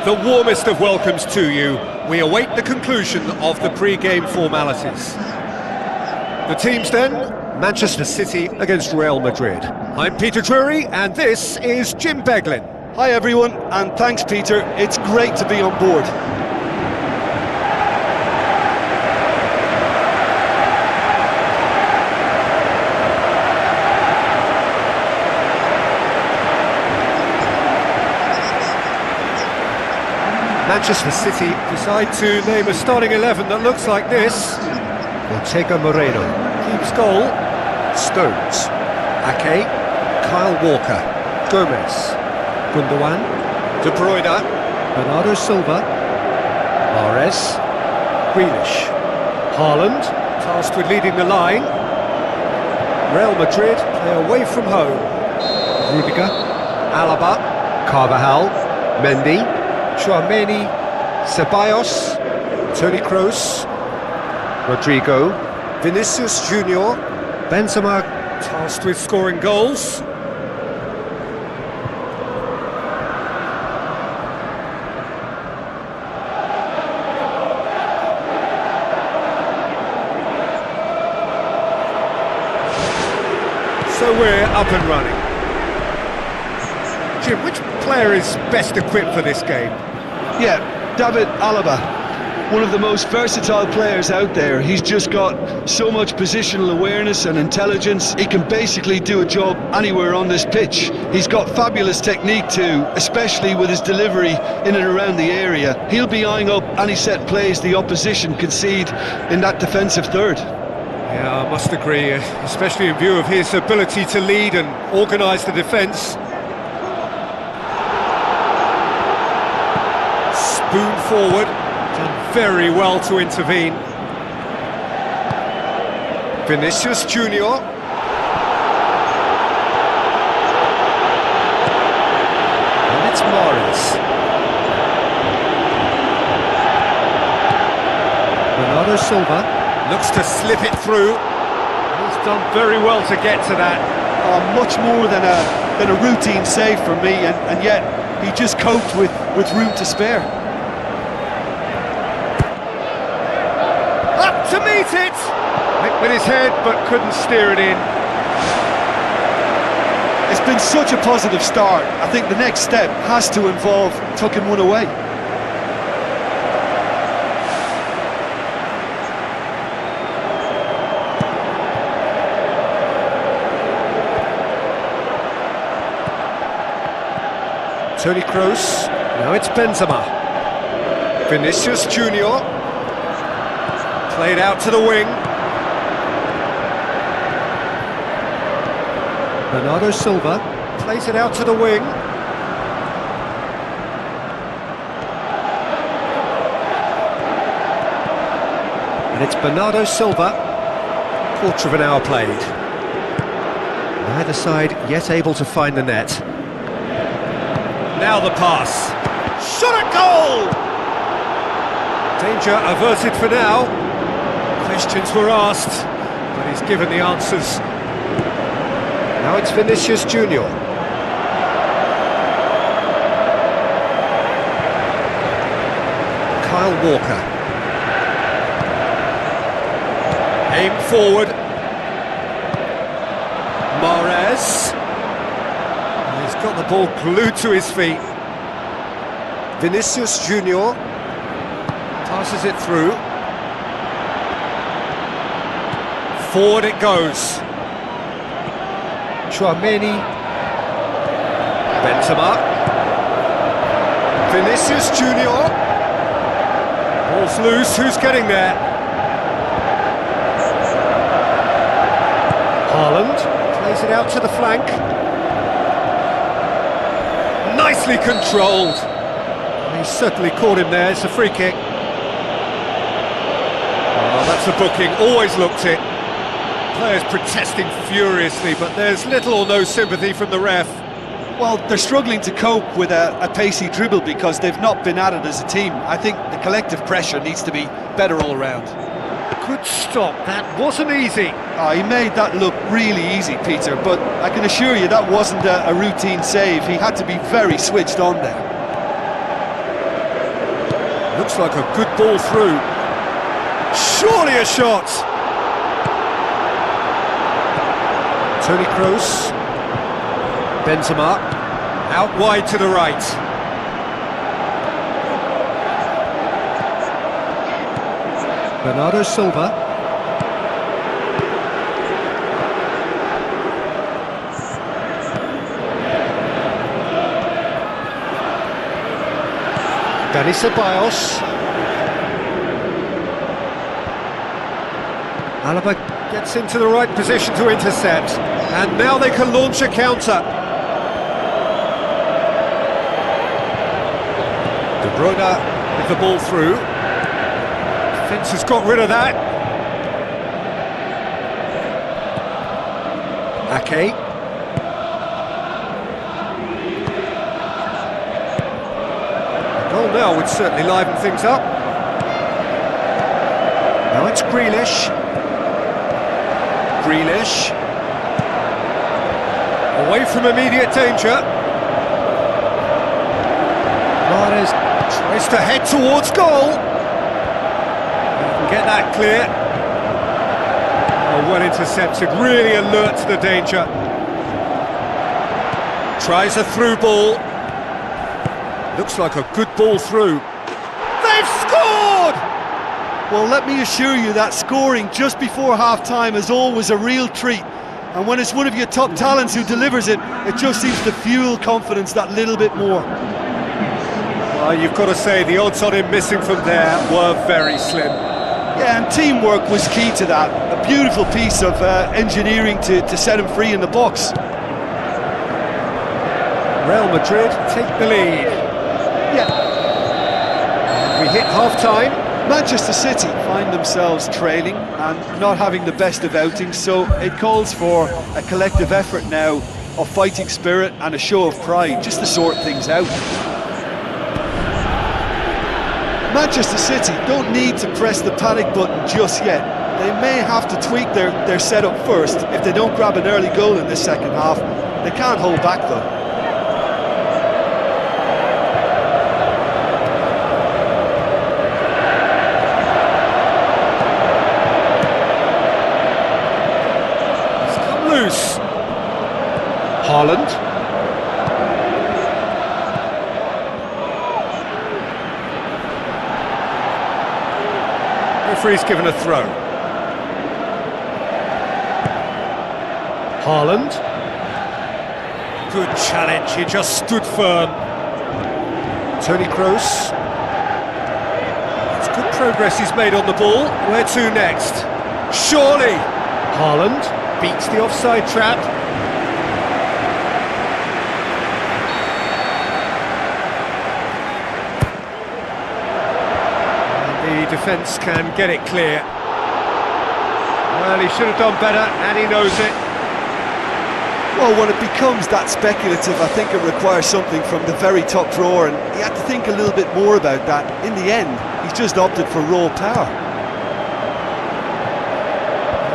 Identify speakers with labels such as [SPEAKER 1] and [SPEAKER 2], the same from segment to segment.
[SPEAKER 1] The warmest of welcomes to you. We await the conclusion of the pre-game formalities. The teams then, Manchester City against Real Madrid. I'm Peter Drury, and this is Jim Beglin.
[SPEAKER 2] Hi everyone, and thanks Peter, it's great to be on board.
[SPEAKER 1] Manchester City decide to name a starting 11 that looks like this. Ortega Moreno keeps goal. Stones, Ake, Kyle Walker, Gomez, Gundogan, De Bruyne, Bernardo Silva, Mahrez, Grealish, Haaland, tasked with leading the line. Real Madrid play away from home. Rudiger, Alaba, Carvajal, Mendy, Tchouaméni, Ceballos, Toni Kroos, Rodrigo, Vinicius Junior, Benzema tasked with scoring goals. So we're up and running. Jim, which player is best equipped for this game?
[SPEAKER 2] Yeah, David Alaba, one of the most versatile players out there. He's just got so much positional awareness and intelligence. He can basically do a job anywhere on this pitch. He's got fabulous technique too, especially with his delivery in and around the area. He'll be eyeing up any set plays the opposition concede in that defensive third.
[SPEAKER 1] Yeah, I must agree, especially in view of his ability to lead and organise the defence. Spoon forward, done very well to intervene. Vinicius Junior. And it's Mahrez. Bernardo Silva looks to slip it through. He's done very well to get to that.
[SPEAKER 2] Much more than a routine save for me, and yet he just coped with room to spare.
[SPEAKER 1] Up to meet it! Went with his head, but couldn't steer it in.
[SPEAKER 2] It's been such a positive start. I think the next step has to involve tucking one away.
[SPEAKER 1] Toni Kroos, now it's Benzema. Vinicius Junior. Played out to the wing. Bernardo Silva plays it out to the wing. And it's Bernardo Silva. Quarter of an hour played. Neither side yet able to find the net. Now the pass. Shot at goal! Danger averted for now. Questions were asked, but he's given the answers. Now it's Vinicius Junior. Kyle Walker. Aim forward. Mahrez. He's got the ball glued to his feet. Vinicius Junior passes it through. Forward it goes. Tchouaméni. Benzema. Vinicius Junior. Ball's loose, who's getting there? Haaland plays it out to the flank. Nicely controlled. He certainly caught him there, it's a free kick. Oh, that's a booking, always looked it. Players protesting furiously, but there's little or no sympathy from the ref.
[SPEAKER 2] Well, they're struggling to cope with a pacey dribble because they've not been at it as a team. I think the collective pressure needs to be better all around.
[SPEAKER 1] Good stop, that wasn't easy.
[SPEAKER 2] He made that look really easy, Peter, but I can assure you that wasn't a routine save. He had to be very switched on there.
[SPEAKER 1] Looks like a good ball through. Surely a shot! Toni Kroos. Benzema. Out wide to the right. Bernardo Silva. Dani Ceballos. Alaba gets into the right position to intercept, and now they can launch a counter. De Bruyne with the ball through. Defence has got rid of that. Ake. Goal now would certainly liven things up. Now it's Grealish. Grealish. Away from immediate danger. Mahrez tries to head towards goal. He can get that clear. Oh, well intercepted, really alert to the danger. Tries a through ball. Looks like a good ball through. They've scored!
[SPEAKER 2] Well, let me assure you that scoring just before half-time is always a real treat. And when it's one of your top talents who delivers it, it just seems to fuel confidence that little bit more.
[SPEAKER 1] Well, you've got to say the odds on him missing from there were very slim.
[SPEAKER 2] Yeah, and teamwork was key to that. A beautiful piece of engineering to set him free in the box.
[SPEAKER 1] Real Madrid take the lead.
[SPEAKER 2] Yeah.
[SPEAKER 1] We hit half-time.
[SPEAKER 2] Manchester City find themselves trailing and not having the best of outings, so it calls for a collective effort now of fighting spirit and a show of pride, just to sort things out. Manchester City don't need to press the panic button just yet. They may have to tweak their setup first if they don't grab an early goal in the second half. They can't hold back though.
[SPEAKER 1] Loose. Haaland. Referee's given a throw. Haaland. Good challenge, he just stood firm. Toni Kroos. It's good progress he's made on the ball. Where to next? Surely. Haaland. Beats the offside trap. And the defence can get it clear. Well, he should have done better, and he knows it.
[SPEAKER 2] Well, when it becomes that speculative, I think it requires something from the very top drawer, and he had to think a little bit more about that. In the end, he's just opted for raw power.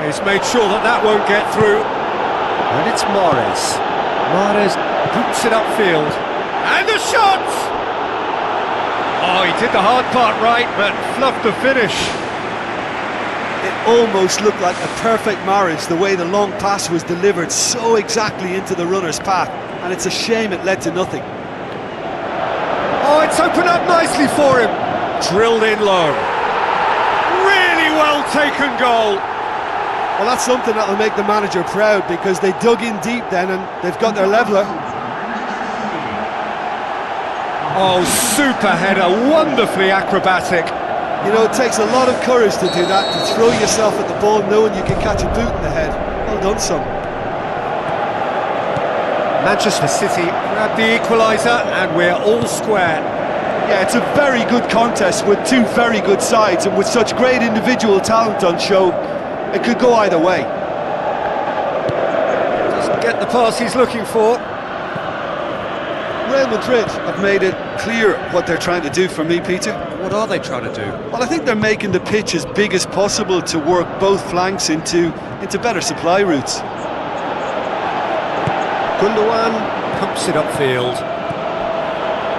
[SPEAKER 1] He's made sure that won't get through. And it's Mahrez. Mahrez boots it upfield. And the shot! Oh, he did the hard part right, but fluffed the finish.
[SPEAKER 2] It almost looked like a perfect marriage, the way the long pass was delivered so exactly into the runner's path. And it's a shame it led to nothing.
[SPEAKER 1] Oh, it's opened up nicely for him. Drilled in low. Really well taken goal.
[SPEAKER 2] Well, that's something that'll make the manager proud, because they dug in deep then and they've got their leveller.
[SPEAKER 1] Oh, super header, wonderfully acrobatic.
[SPEAKER 2] You know, it takes a lot of courage to do that, to throw yourself at the ball knowing you can catch a boot in the head. Well done, son.
[SPEAKER 1] Manchester City grab the equaliser and we're all square.
[SPEAKER 2] Yeah, it's a very good contest with two very good sides, and with such great individual talent on show, it could go either way.
[SPEAKER 1] Doesn't get the pass he's looking for.
[SPEAKER 2] Real Madrid have made it clear what they're trying to do for me, Peter.
[SPEAKER 1] What are they trying to do?
[SPEAKER 2] Well, I think they're making the pitch as big as possible to work both flanks into better supply routes.
[SPEAKER 1] Gundogan pumps it upfield.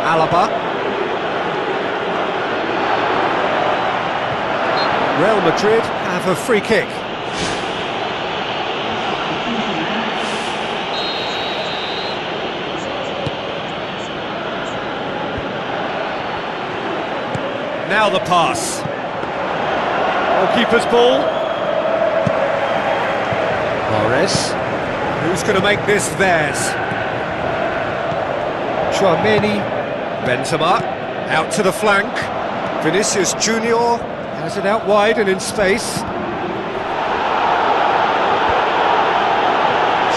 [SPEAKER 1] Alaba. Real Madrid have a free kick. Now the pass. Goalkeeper's ball. Morris. Who's going to make this theirs? Chouameni. Benzema. Out to the flank. Vinicius Junior has it out wide and in space.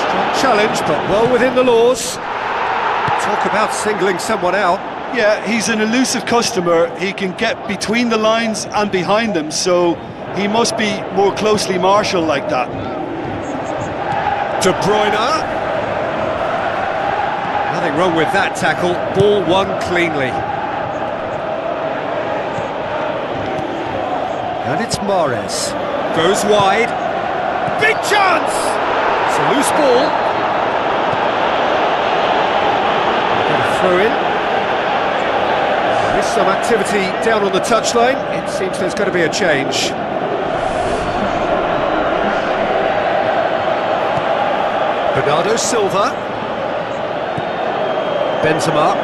[SPEAKER 1] Strong challenge, but well within the laws. Talk about singling someone out.
[SPEAKER 2] Yeah, he's an elusive customer. He can get between the lines and behind them, so he must be more closely marshalled like that.
[SPEAKER 1] De Bruyne. Nothing wrong with that tackle. Ball won cleanly. And it's Mahrez. Goes wide. Big chance! It's a loose ball. Got a throw in. There is some activity down on the touchline. It seems there's going to be a change. Bernardo Silva. Benzema.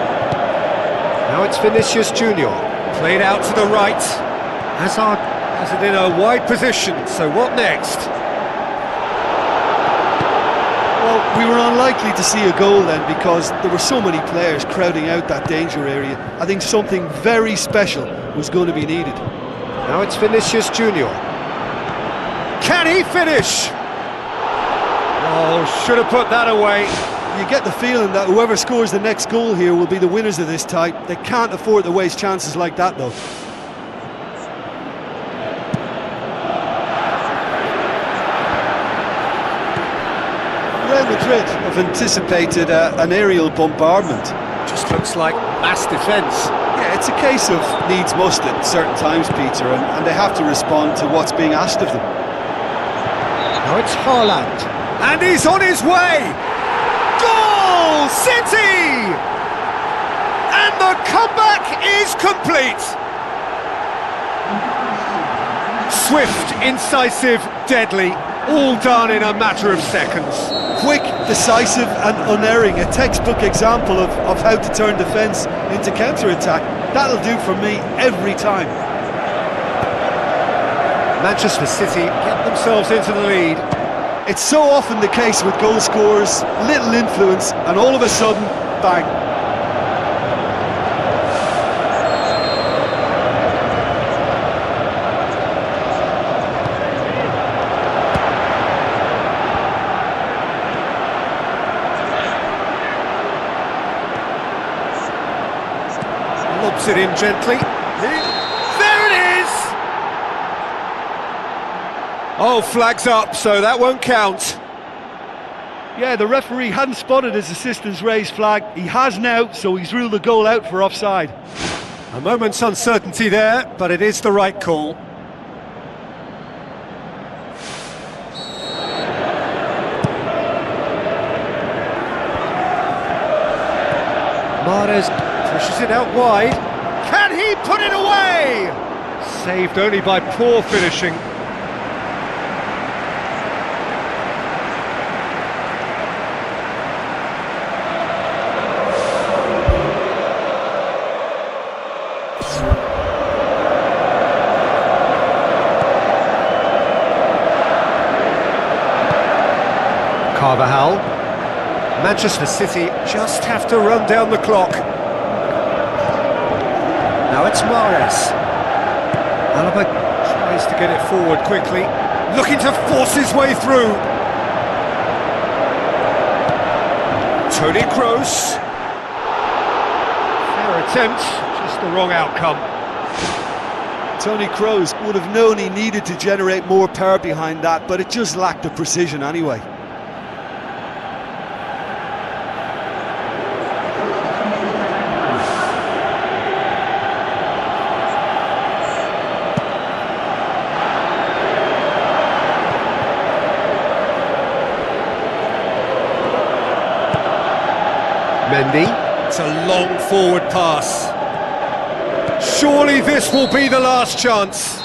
[SPEAKER 1] Now it's Vinicius Junior. Played out to the right. Hazard has it in a wide position, so what next?
[SPEAKER 2] Well, we were unlikely to see a goal then because there were so many players crowding out that danger area. I think something very special was going to be needed.
[SPEAKER 1] Now it's Vinicius Junior. Can he finish? Oh, should have put that away.
[SPEAKER 2] You get the feeling that whoever scores the next goal here will be the winners of this tie. They can't afford to waste chances like that though. Real Madrid have anticipated an aerial bombardment.
[SPEAKER 1] Just looks like mass defence.
[SPEAKER 2] Yeah, it's a case of needs must at certain times, Peter, and they have to respond to what's being asked of them.
[SPEAKER 1] Now it's Haaland. And he's on his way! Goal! City! And the comeback is complete! Swift, incisive, deadly, all done in a matter of seconds.
[SPEAKER 2] Quick, decisive and unerring, a textbook example of how to turn defence into counter-attack. That'll do for me every time.
[SPEAKER 1] Manchester City get themselves into the lead.
[SPEAKER 2] It's so often the case with goal scorers, little influence, and all of a sudden, bang.
[SPEAKER 1] Lobs it in gently. There it is! Oh, flags up, so that won't count.
[SPEAKER 2] Yeah, the referee hadn't spotted his assistant's raised flag. He has now, so he's ruled the goal out for offside.
[SPEAKER 1] A moment's uncertainty there, but it is the right call. Mahrez pushes it out wide. Can he put it away? Saved only by poor finishing. Carvajal. Manchester City just have to run down the clock. Now it's Mahrez. Alaba tries to get it forward quickly, looking to force his way through. Toni Kroos. Fair attempt, just the wrong outcome.
[SPEAKER 2] Toni Kroos would have known he needed to generate more power behind that, but it just lacked the precision anyway.
[SPEAKER 1] Mendy, it's a long forward pass. Surely this will be the last chance.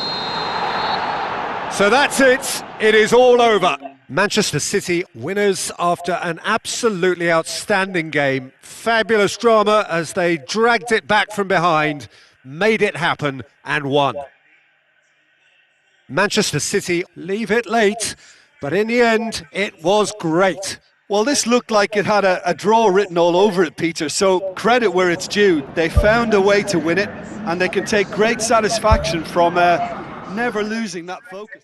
[SPEAKER 1] So that's it. It is all over. Manchester City winners after an absolutely outstanding game. Fabulous drama as they dragged it back from behind, made it happen and won. Manchester City leave it late, but in the end, it was great.
[SPEAKER 2] Well, this looked like it had a draw written all over it, Peter, so credit where it's due. They found a way to win it, and they can take great satisfaction from never losing that focus.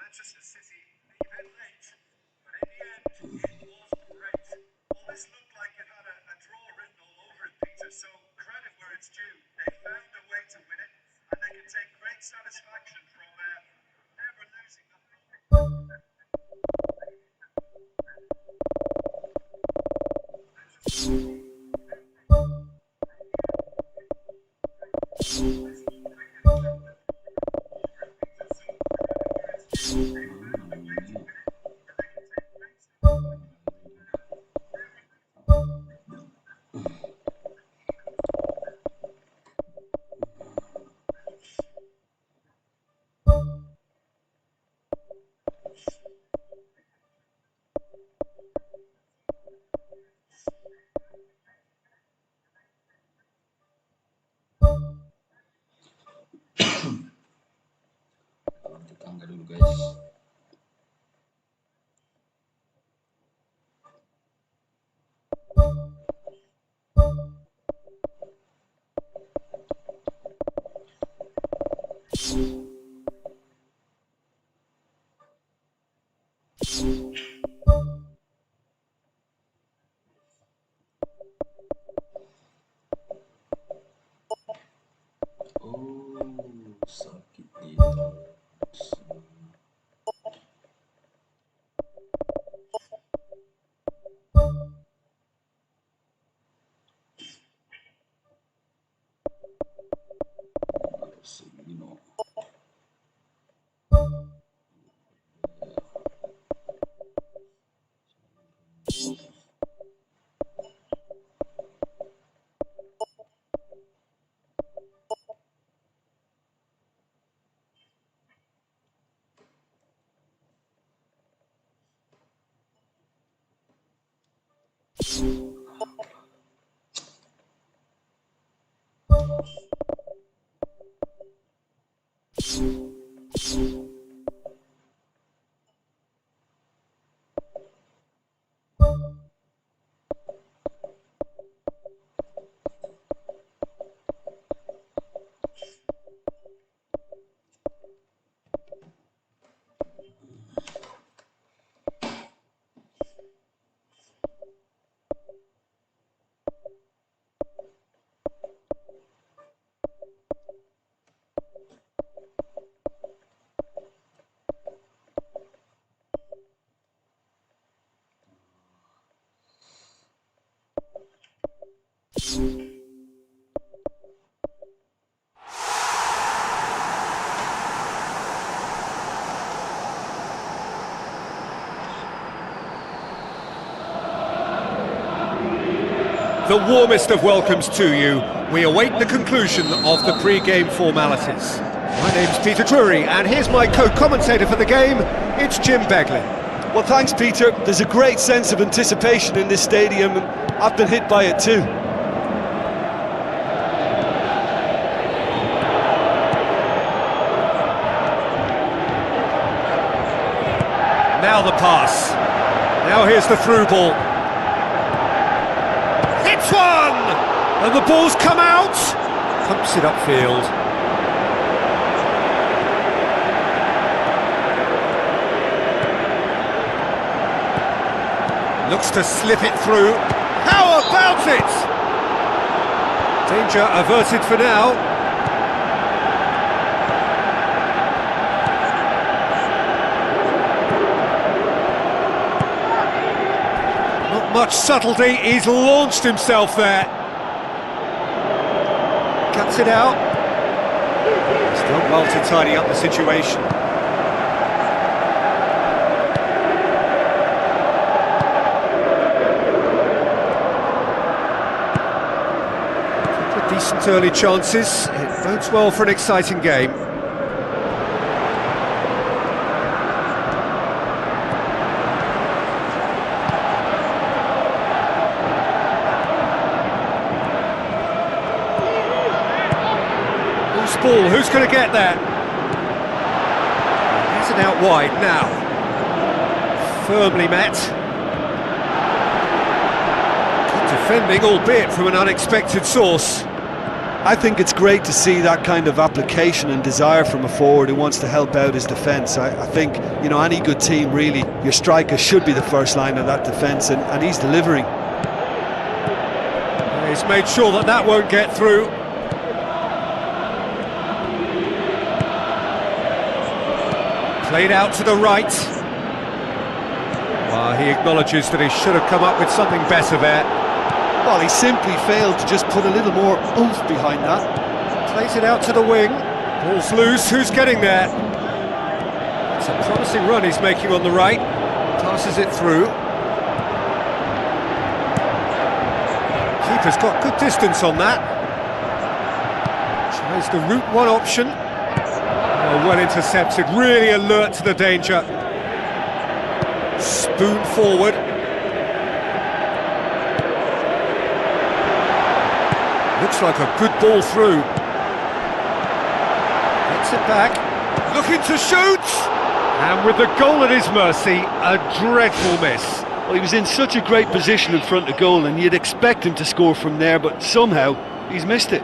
[SPEAKER 2] Manchester City leave it late, but in the end, it was great. Well, this looked like it had a draw written all over it, Peter, so credit where it's due. They found a way to win it, and they can take great satisfaction from never losing that focus.
[SPEAKER 3] Tangga dulu guys. Oh, sakit itu. Segino.
[SPEAKER 1] The warmest of welcomes to you. We await the conclusion of the pre-game formalities. My name's Peter Drury, and here's my co-commentator for the game. It's Jim Begley.
[SPEAKER 2] Well, thanks, Peter. There's a great sense of anticipation in this stadium, and I've been hit by it too.
[SPEAKER 1] Now the pass. Now here's the through ball. Hits one! And the ball's come out. Pumps it upfield. Looks to slip it through. How about it? Danger averted for now. Not much subtlety, he's launched himself there. Cuts it out. He's done well to tidy up the situation. Decent early chances. It bodes well for an exciting game. Loose ball, who's going to get that? Has it out wide now. Firmly met. Good defending, albeit from an unexpected source.
[SPEAKER 2] I think it's great to see that kind of application and desire from a forward who wants to help out his defence. I think, you know, any good team really, your striker should be the first line of that defence, and he's delivering.
[SPEAKER 1] He's made sure that that won't get through. Played out to the right. Well, he acknowledges that he should have come up with something better there.
[SPEAKER 2] Well, he simply failed to just put a little more oomph behind that.
[SPEAKER 1] Plays it out to the wing. Ball's loose, who's getting there? It's a promising run he's making on the right. Passes it through. Keeper's got good distance on that. Tries the route one option. Oh, well intercepted, really alert to the danger. Spoon forward. Looks like a good ball through. Gets it back. Looking to shoot! And with the goal at his mercy, a dreadful miss.
[SPEAKER 2] Well, he was in such a great position in front of goal, and you'd expect him to score from there, but somehow he's missed it.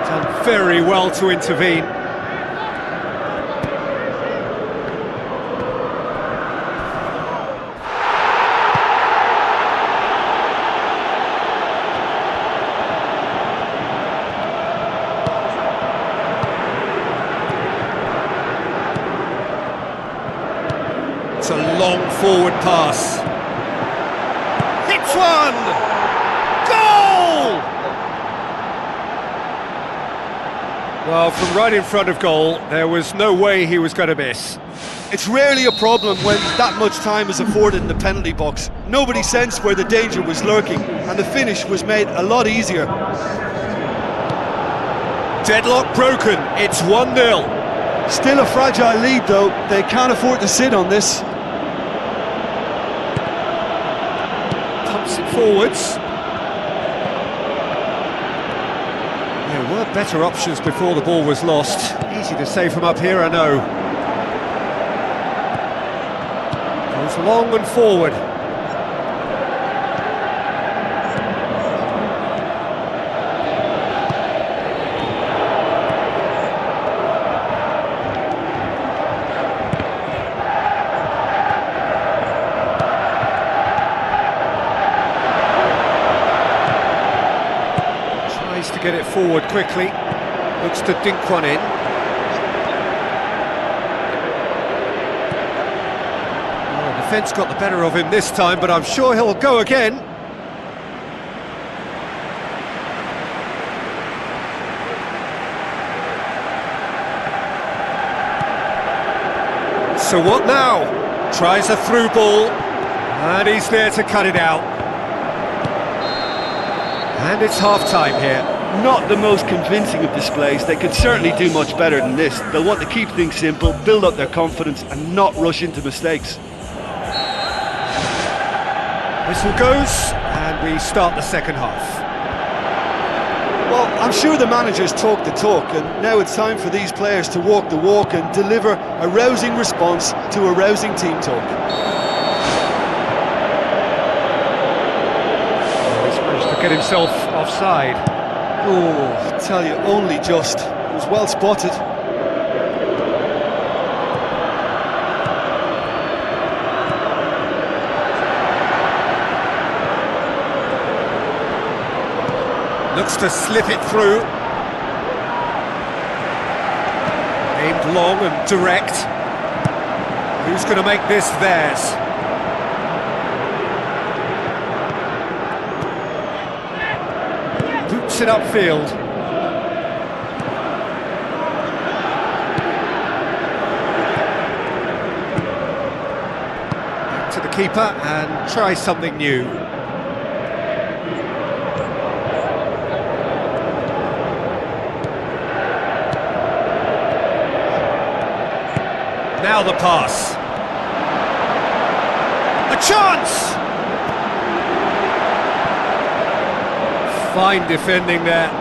[SPEAKER 1] Done very well to intervene. It's a long forward pass. Hits one! Goal! Well, from right in front of goal, there was no way he was going to miss.
[SPEAKER 2] It's rarely a problem when that much time is afforded in the penalty box. Nobody sensed where the danger was lurking, and the finish was made a lot easier.
[SPEAKER 1] Deadlock broken, it's 1-0.
[SPEAKER 2] Still a fragile lead though, they can't afford to sit on this.
[SPEAKER 1] Pumps it forwards. There were better options before the ball was lost. Easy to say from up here, I know. Goes long and forward. To get it forward quickly, looks to dink one in. Well, the defence got the better of him this time, but I'm sure he'll go again. So what now? Tries a through ball, and he's there to cut it out. And it's half-time here.
[SPEAKER 2] Not the most convincing of displays. They could certainly do much better than this. They'll want to keep things simple, build up their confidence and not rush into mistakes.
[SPEAKER 1] Whistle goes, and we start the second half.
[SPEAKER 2] Well, I'm sure the managers talk the talk, and now it's time for these players to walk the walk and deliver a rousing response to a rousing team talk.
[SPEAKER 1] Get himself offside.
[SPEAKER 2] Oh, I tell you, only just. It was well spotted.
[SPEAKER 1] Looks to slip it through. Aimed long and direct. Who's going to make this theirs? Gets it upfield. Back to the keeper and try something new. Now the pass. A chance! Fine defending there.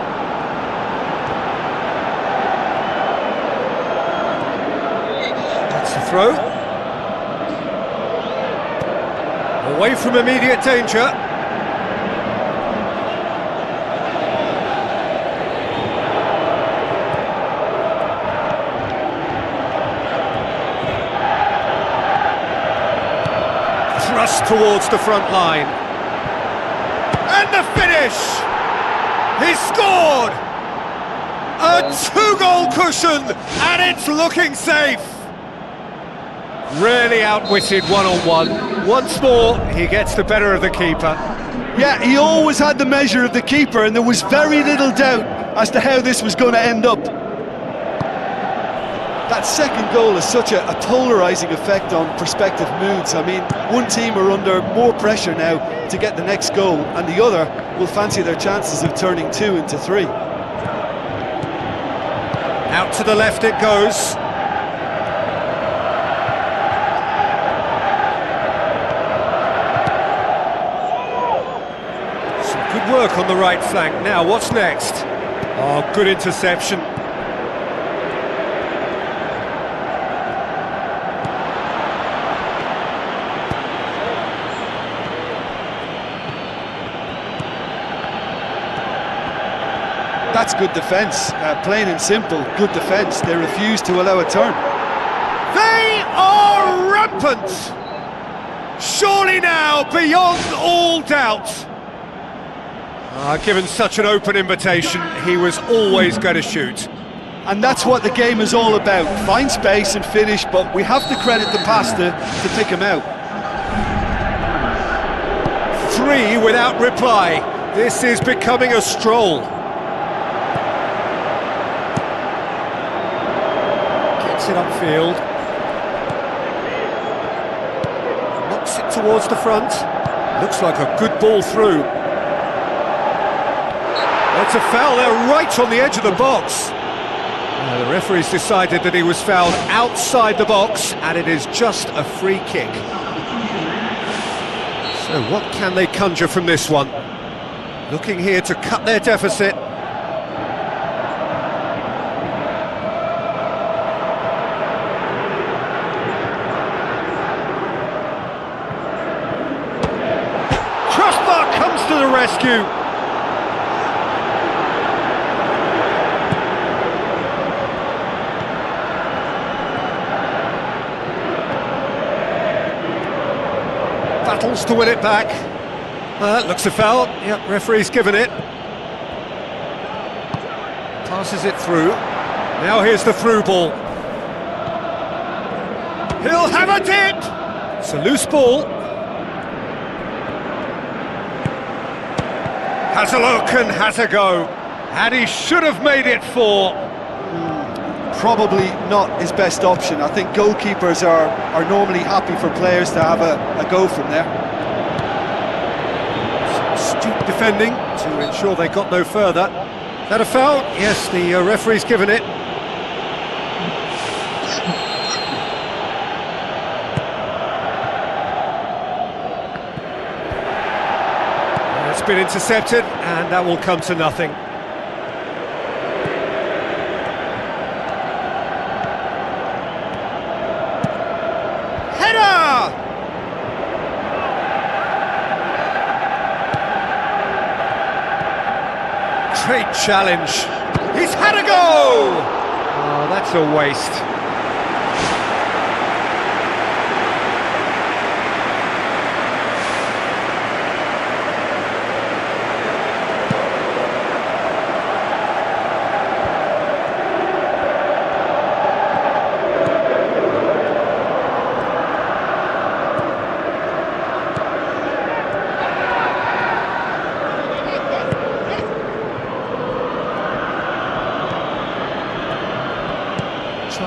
[SPEAKER 1] That's the throw. Away from immediate danger. Thrust towards the front line. And the finish! He's scored! A two-goal cushion, and it's looking safe! Really outwitted one-on-one. Once more, he gets the better of the keeper.
[SPEAKER 2] Yeah, he always had the measure of the keeper, and there was very little doubt as to how this was going to end up. That second goal has such a polarising effect on prospective moods. I mean, one team are under more pressure now to get the next goal, and the other will fancy their chances of turning 2 into 3.
[SPEAKER 1] Out to the left it goes. Some good work on the right flank. Now, what's next? Oh, good interception.
[SPEAKER 2] That's good defence, plain and simple, good defence. They refuse to allow a turn.
[SPEAKER 1] They are rampant! Surely now, beyond all doubt. Given such an open invitation, he was always going to shoot.
[SPEAKER 2] And that's what the game is all about. Find space and finish, but we have to credit the pass to pick him out.
[SPEAKER 1] 3 without reply. This is becoming a stroll. It upfield, knocks it towards the front. Looks like a good ball through. That's a foul there, right on the edge of the box. The referee's decided that he was fouled outside the box, and it is just a free kick. So what can they conjure from this one? Looking here to cut their deficit. Comes to the rescue. Battles to win it back. Looks a foul. Yep, referee's given it. Passes it through. Now here's the through ball. He'll have a dip. It's a loose ball. Has a look and has a go, and he should have made it 4.
[SPEAKER 2] Probably not his best option. I think goalkeepers are normally happy for players to have a go from there.
[SPEAKER 1] Some astute defending to ensure they got no further. That a foul? Yes, the referee's given it. It's been intercepted, and that will come to nothing. Header! Great challenge. He's had a go! Oh, that's a waste.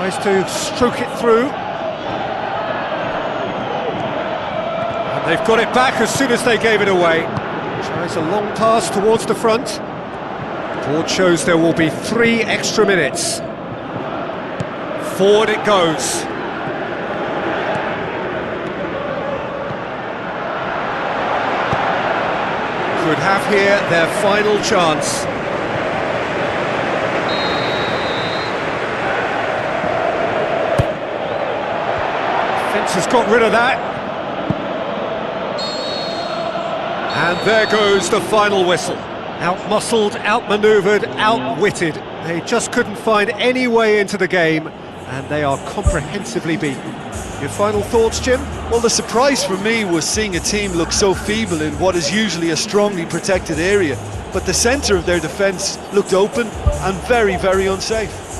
[SPEAKER 1] Tries to stroke it through. And they've got it back as soon as they gave it away. Tries a long pass towards the front. Board shows there will be 3 extra minutes. Forward it goes. Could have here their final chance. Fence has got rid of that. And there goes the final whistle. Out-muscled, out-manoeuvred, outwitted. They just couldn't find any way into the game, and they are comprehensively beaten. Your final thoughts, Jim?
[SPEAKER 2] Well, the surprise for me was seeing a team look so feeble in what is usually a strongly protected area, but the centre of their defence looked open and very, very unsafe.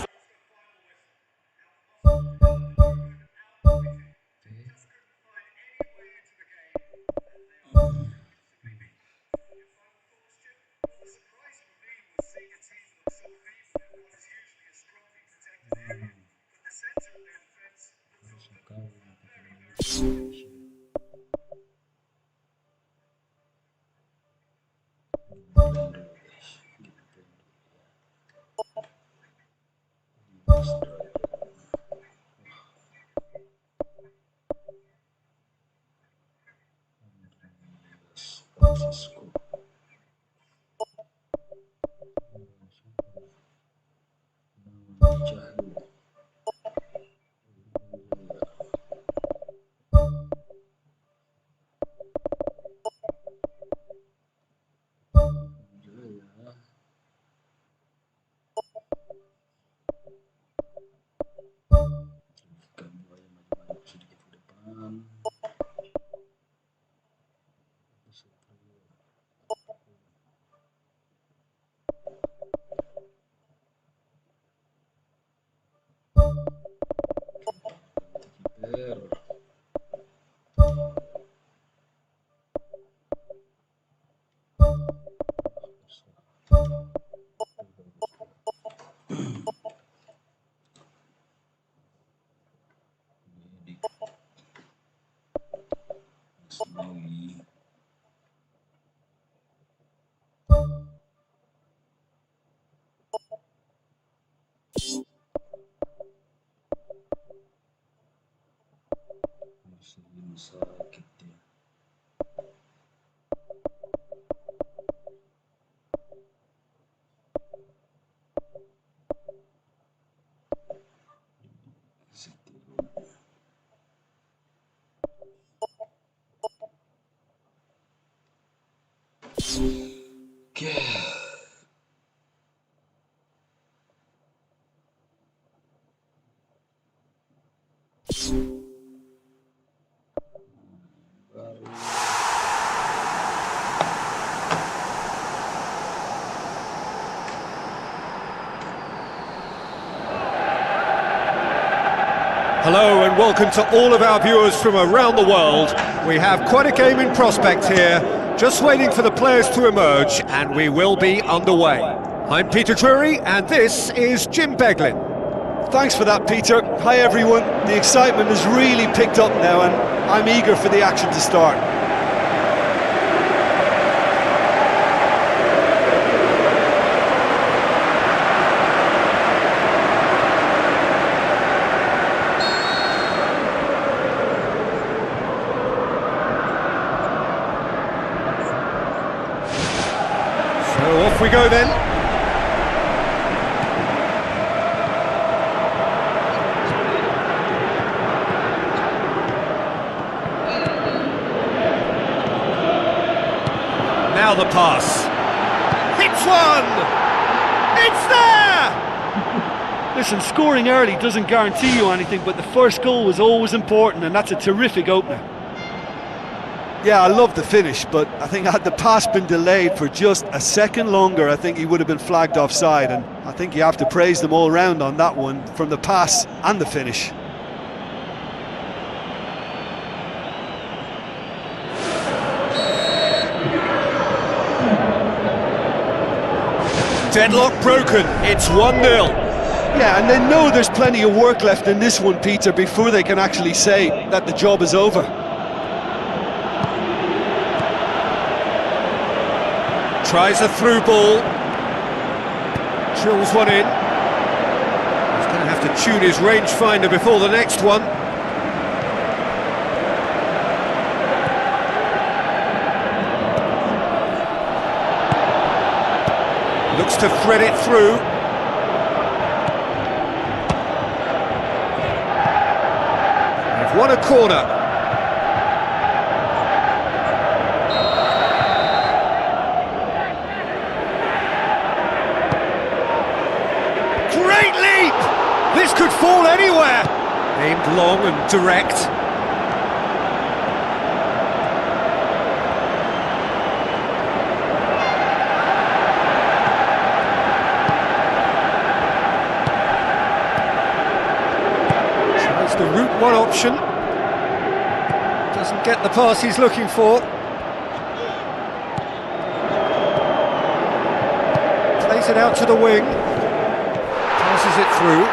[SPEAKER 3] Sedikit ke depan. Sakit ya. Oke.
[SPEAKER 1] Hello and welcome to all of our viewers from around the world. We have quite a game in prospect here, just waiting for the players to emerge, and we will be underway. I'm Peter Drury, and this is Jim Beglin.
[SPEAKER 2] Thanks for that, Peter. Hi everyone. The excitement has really picked up now and I'm eager for the action to start.
[SPEAKER 1] So off we go then. Now the pass. Hits one! It's there!
[SPEAKER 2] Listen, scoring early doesn't guarantee you anything, but the first goal was always important, and that's a terrific opener. Yeah, I love the finish, but I think had the pass been delayed for just a second longer, I think he would have been flagged offside, and I think you have to praise them all round on that one, from the pass and the finish.
[SPEAKER 1] Deadlock broken, it's 1-0.
[SPEAKER 2] Yeah, and they know there's plenty of work left in this one, Peter, before they can actually say that the job is over.
[SPEAKER 1] Tries a through ball. Drills one in. He's going to have to tune his rangefinder before the next one. Looks to thread it through. They've won a corner. Great leap! This could fall anywhere. Aimed long and direct. The route one option. Doesn't get the pass he's looking for. Plays it out to the wing. Passes it through.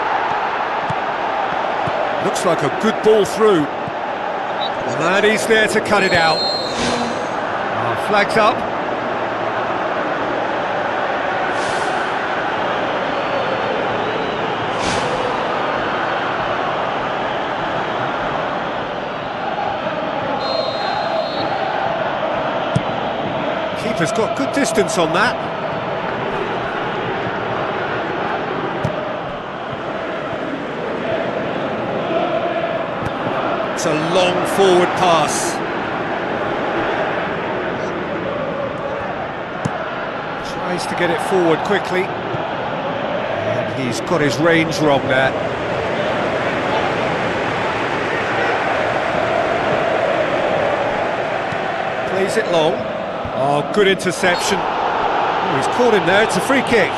[SPEAKER 1] Looks like a good ball through. And he's there to cut it out. Flags up. Keeper's got good distance on that. It's a long forward pass. Tries to get it forward quickly. And he's got his range wrong there. Plays it long. Oh, good interception. Oh, he's caught him there, it's a free kick.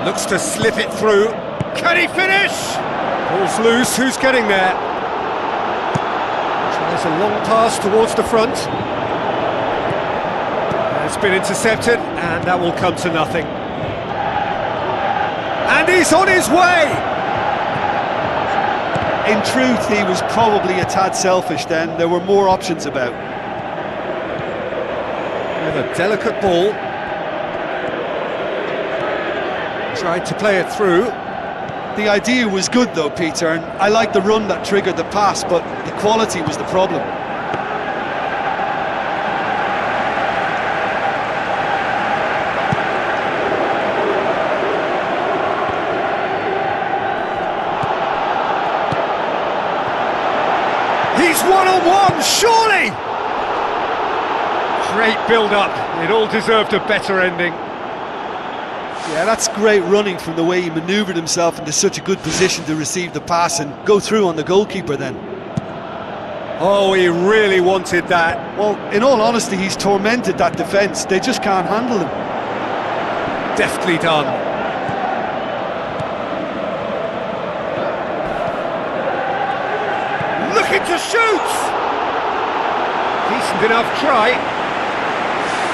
[SPEAKER 1] Looks to slip it through. Can he finish? Ball's loose, who's getting there? Tries a long pass towards the front. It's been intercepted, and that will come to nothing. And he's on his way!
[SPEAKER 2] In truth, he was probably a tad selfish then. There were more options about.
[SPEAKER 1] With a delicate ball. Tried to play it through.
[SPEAKER 2] The idea was good though, Peter, and I liked the run that triggered the pass, but the quality was the problem.
[SPEAKER 1] He's one-on-one, surely! Great build-up, it all deserved a better ending.
[SPEAKER 2] Yeah, that's great running from the way he manoeuvred himself into such a good position to receive the pass and go through on the goalkeeper then.
[SPEAKER 1] Oh, he really wanted that.
[SPEAKER 2] Well, in all honesty, he's tormented that defence. They just can't handle him.
[SPEAKER 1] Deftly done. Looking to shoot! Decent enough try.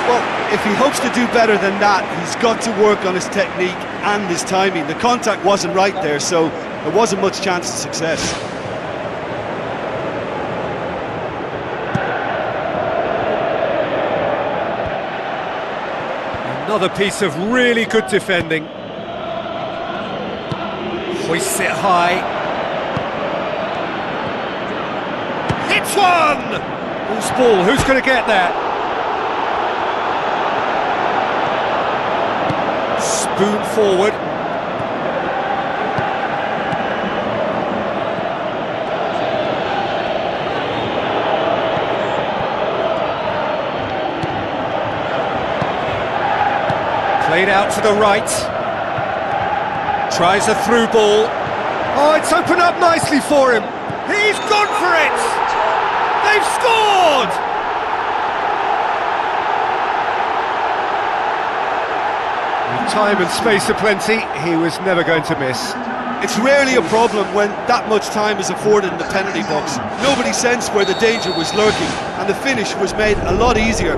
[SPEAKER 2] Well, if he hopes to do better than that, he's got to work on his technique and his timing. The contact wasn't right there, so there wasn't much chance of success.
[SPEAKER 1] Another piece of really good defending. Hoists it high. Hits one! Loose ball, who's going to get that? Spoon forward. Played out to the right. Tries a through ball. Oh, it's opened up nicely for him. He's gone for it! They've scored! With time and space aplenty, he was never going to miss.
[SPEAKER 2] It's rarely a problem when that much time is afforded in the penalty box. Nobody sensed where the danger was lurking, and the finish was made a lot easier.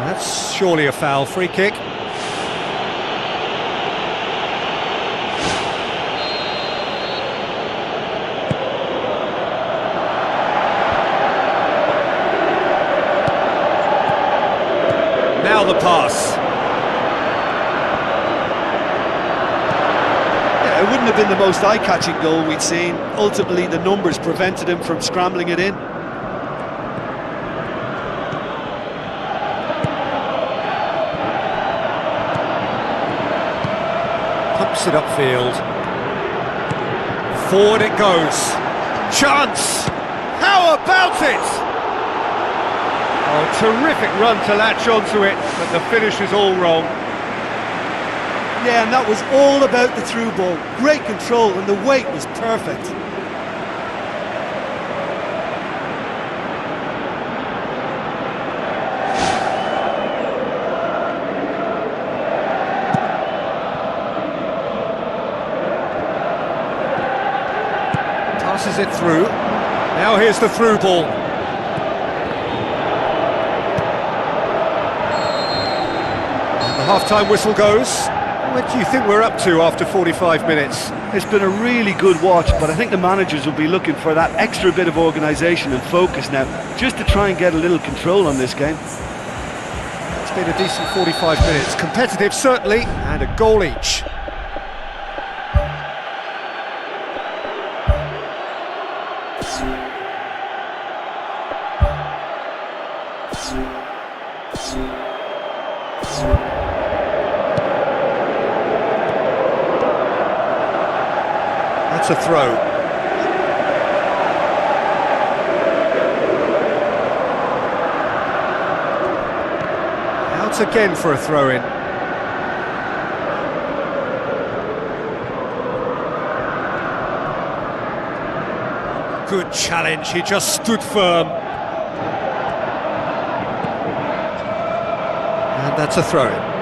[SPEAKER 1] That's surely a foul. Free kick. Now the pass.
[SPEAKER 2] Yeah, it wouldn't have been the most eye-catching goal we'd seen. Ultimately, the numbers prevented him from scrambling it in.
[SPEAKER 1] Pumps it upfield. Forward it goes. Chance! How about it? Oh, terrific run to latch onto it, but the finish is all wrong.
[SPEAKER 2] Yeah, and that was all about the through ball. Great control, and the weight was perfect.
[SPEAKER 1] Passes it through. Now here's the through ball. And the half-time whistle goes. What do you think we're up to after 45 minutes?
[SPEAKER 2] It's been a really good watch, but I think the managers will be looking for that extra bit of organisation and focus now, just to try and get a little control on this game.
[SPEAKER 1] It's been a decent 45 minutes. Competitive, certainly, and a goal each. That's a throw. Out again for a throw-in. Good challenge, he just stood firm. And that's a throw-in.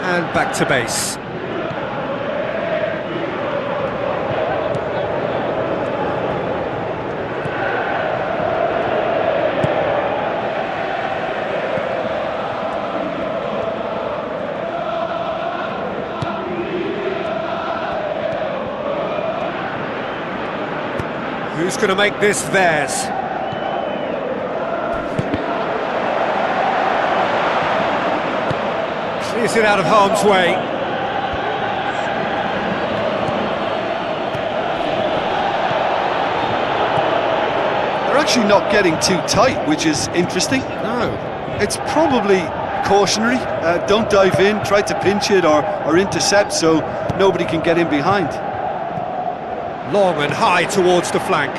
[SPEAKER 1] And back to base. Who's going to make this theirs? Clears it out of harm's way.
[SPEAKER 2] They're actually not getting too tight, which is interesting.
[SPEAKER 1] No.
[SPEAKER 2] It's probably cautionary. Don't dive in, try to pinch it or intercept so nobody can get in behind.
[SPEAKER 1] Long and high towards the flank.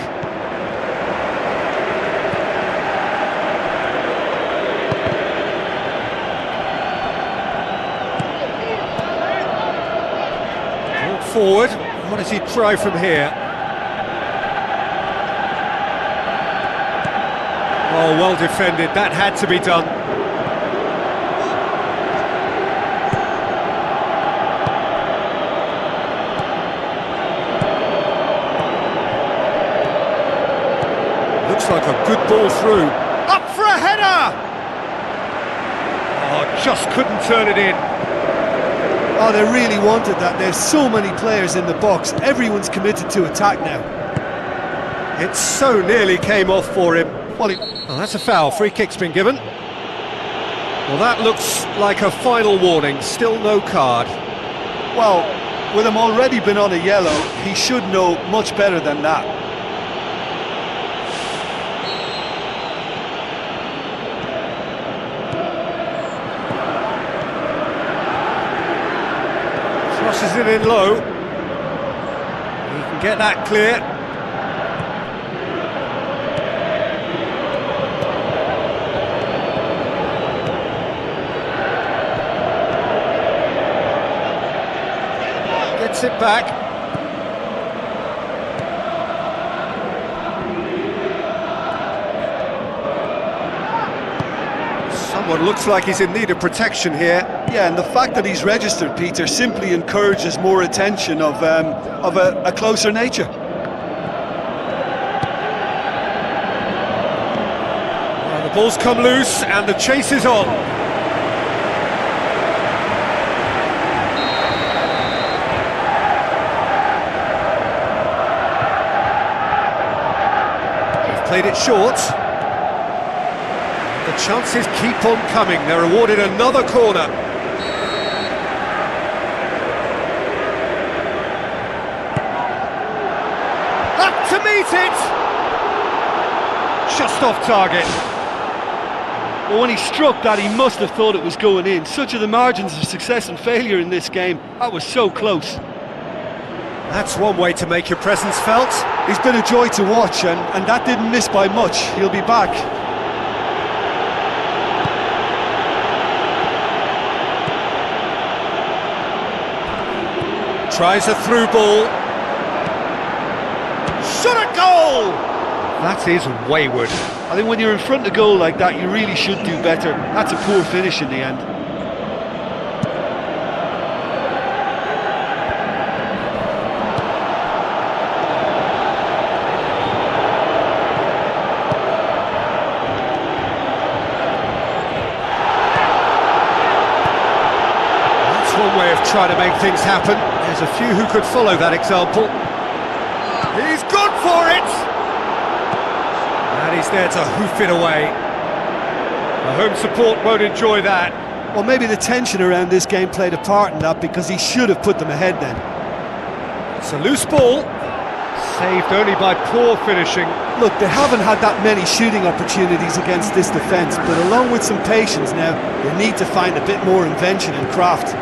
[SPEAKER 1] Forward, what does he try from here? Oh, well defended, that had to be done. Looks like a good ball through. Up for a header! Oh, just couldn't turn it in.
[SPEAKER 2] Oh, they really wanted that. There's so many players in the box. Everyone's committed to attack now.
[SPEAKER 1] It so nearly came off for him. Well, that's a foul. Free kick's been given. Well, that looks like a final warning. Still no card.
[SPEAKER 2] Well, with him already been on a yellow, he should know much better than that.
[SPEAKER 1] Crosses it in low. He can get that clear. Gets gets it back. Someone looks like he's in need of protection here.
[SPEAKER 2] Yeah, and the fact that he's registered, Peter, simply encourages more attention of a closer nature.
[SPEAKER 1] Well, the ball's come loose and the chase is on. He's played it short. The chances keep on coming. They're awarded another corner. Up to meet it! Just off target.
[SPEAKER 2] Well, when he struck that, he must have thought it was going in. Such are the margins of success and failure in this game. That was so close.
[SPEAKER 1] That's one way to make your presence felt.
[SPEAKER 2] He's been a joy to watch, and that didn't miss by much. He'll be back.
[SPEAKER 1] Tries a through ball. Shot a goal! That is wayward.
[SPEAKER 2] I think when you're in front of goal like that, you really should do better. That's a poor finish in the end.
[SPEAKER 1] That's one way of trying to make things happen. There's a few who could follow that example. He's gone for it! And he's there to hoof it away. The home support won't enjoy that.
[SPEAKER 2] Well, maybe the tension around this game played a part in that, because he should have put them ahead then.
[SPEAKER 1] It's a loose ball. Saved only by poor finishing.
[SPEAKER 2] Look, they haven't had that many shooting opportunities against this defence, but along with some patience now, they need to find a bit more invention and craft.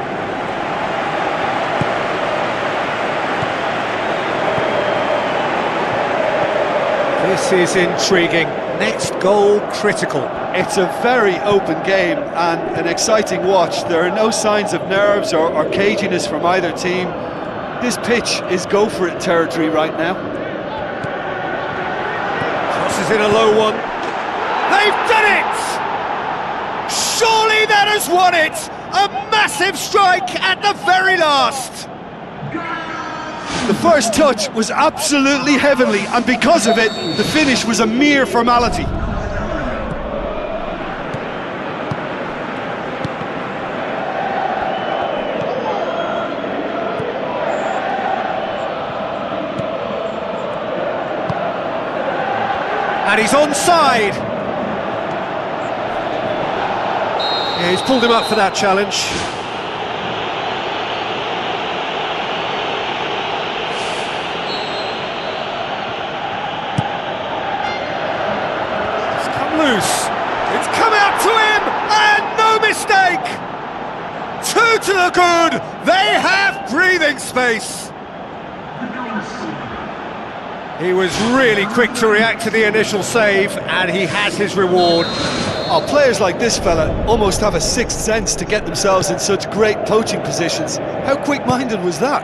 [SPEAKER 1] This is intriguing. Next goal critical.
[SPEAKER 2] It's a very open game and an exciting watch. There are no signs of nerves or caginess from either team. This pitch is go-for-it territory right now.
[SPEAKER 1] Crosses in a low one. They've done it! Surely that has won it! A massive strike at the very last!
[SPEAKER 2] The first touch was absolutely heavenly, and because of it, the finish was a mere formality.
[SPEAKER 1] And he's onside! Yeah, he's pulled him up for that challenge. Loose. It's come out to him, and no mistake! Two to the good. They have breathing space. He was really quick to react to the initial save, and he has his reward.
[SPEAKER 2] Oh, players like this fella almost have a sixth sense to get themselves in such great poaching positions. How quick-minded was that?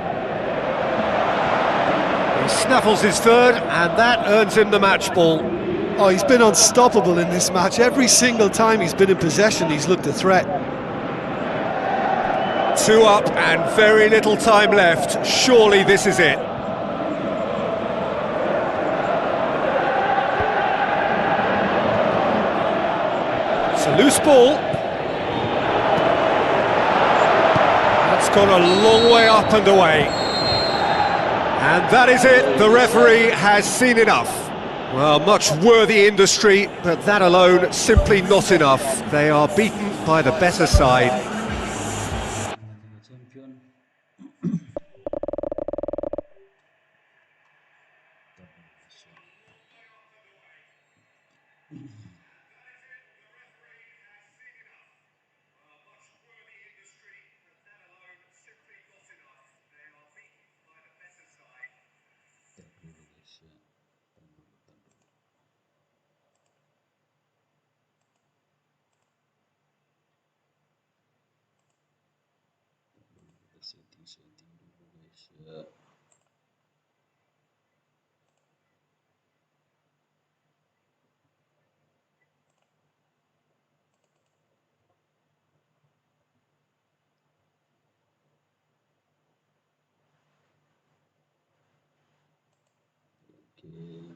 [SPEAKER 1] He snaffles his third, and that earns him the match ball.
[SPEAKER 2] Oh, he's been unstoppable in this match. Every single time he's been in possession, he's looked a threat.
[SPEAKER 1] Two up and very little time left. Surely this is it. It's a loose ball. That's gone a long way up and away. And that is it. The referee has seen enough. Well, much worthy industry, but that alone simply not enough. They are beaten by the better side.
[SPEAKER 3] Champion. أشياء. أوكي.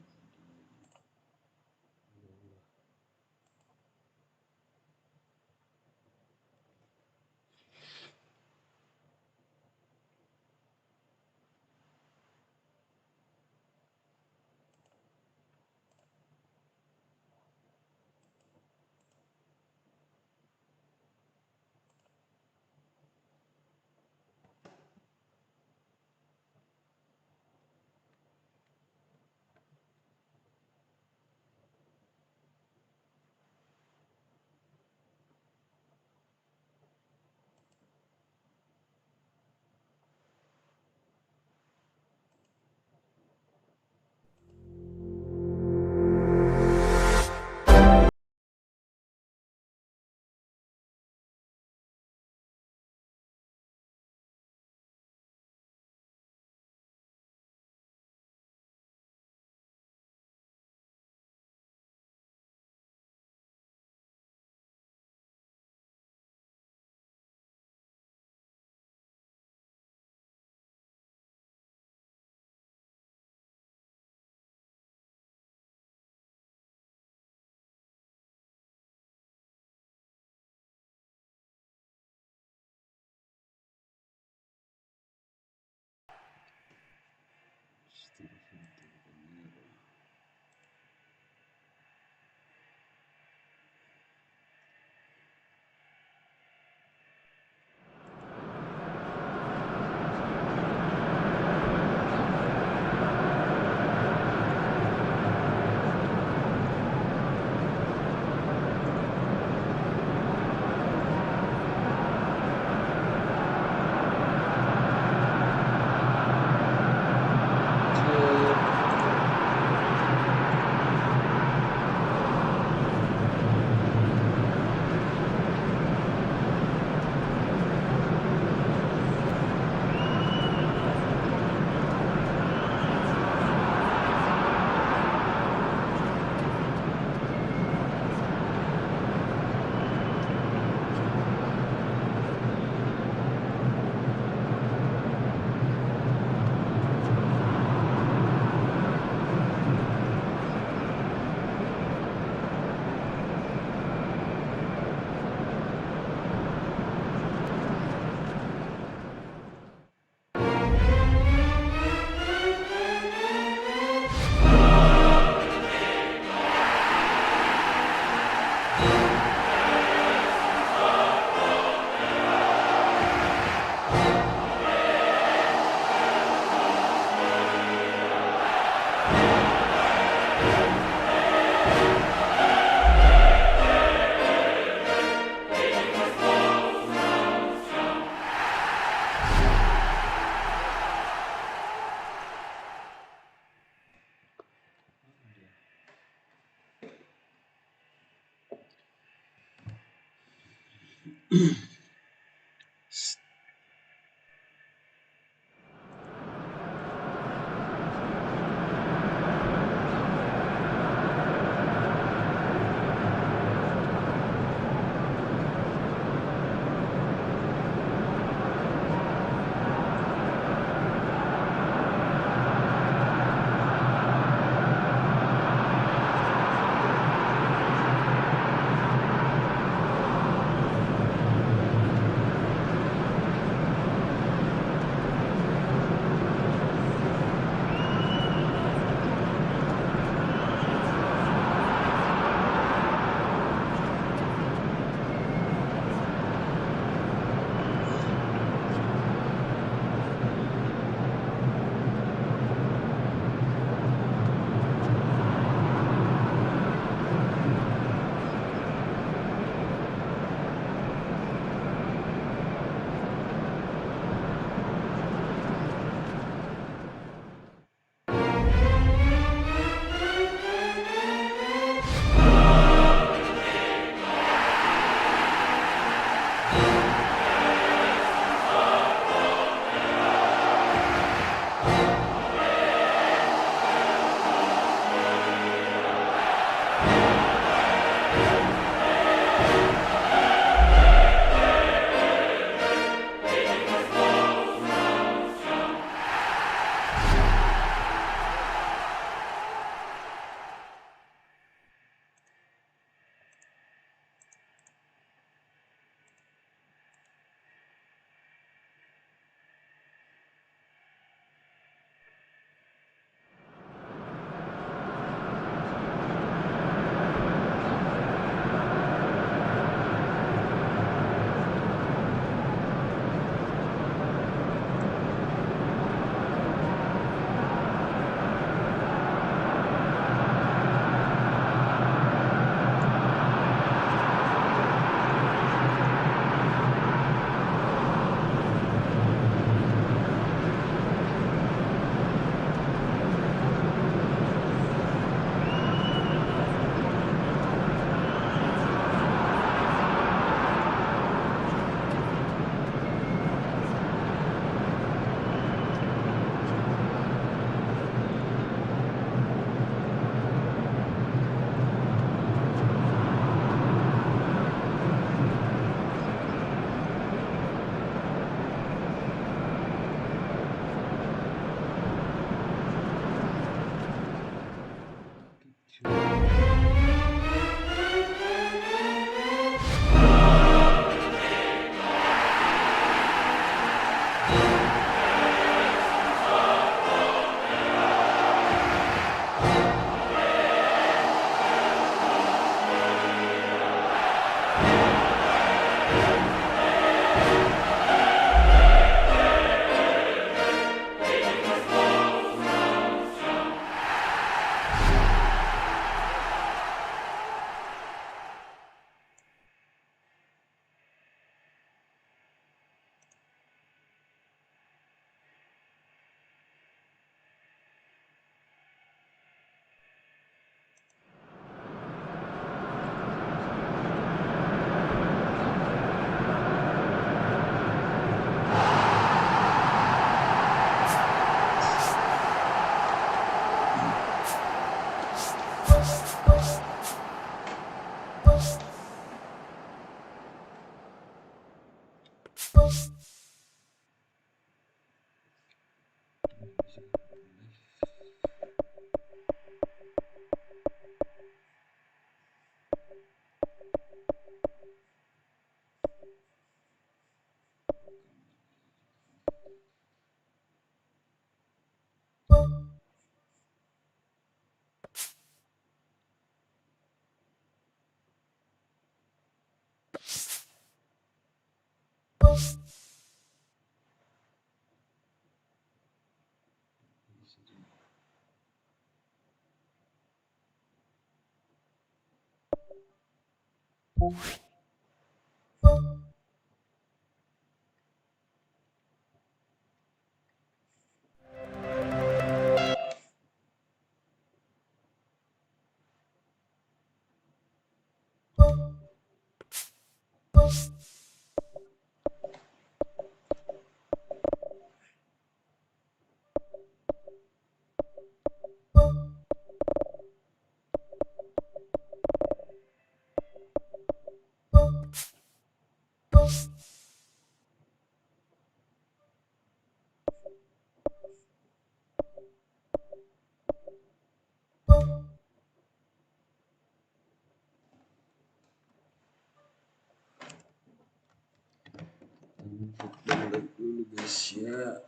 [SPEAKER 3] Football leg dulu guys ya.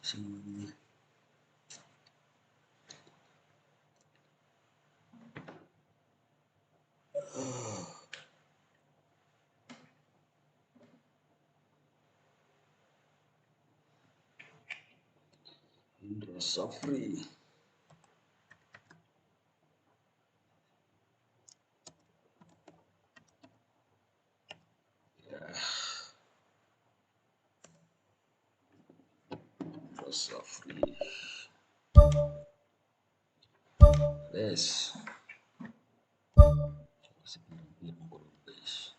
[SPEAKER 3] Semuanya Indra Safri. Ya, Indra Safri. Res. Bilang gol guys.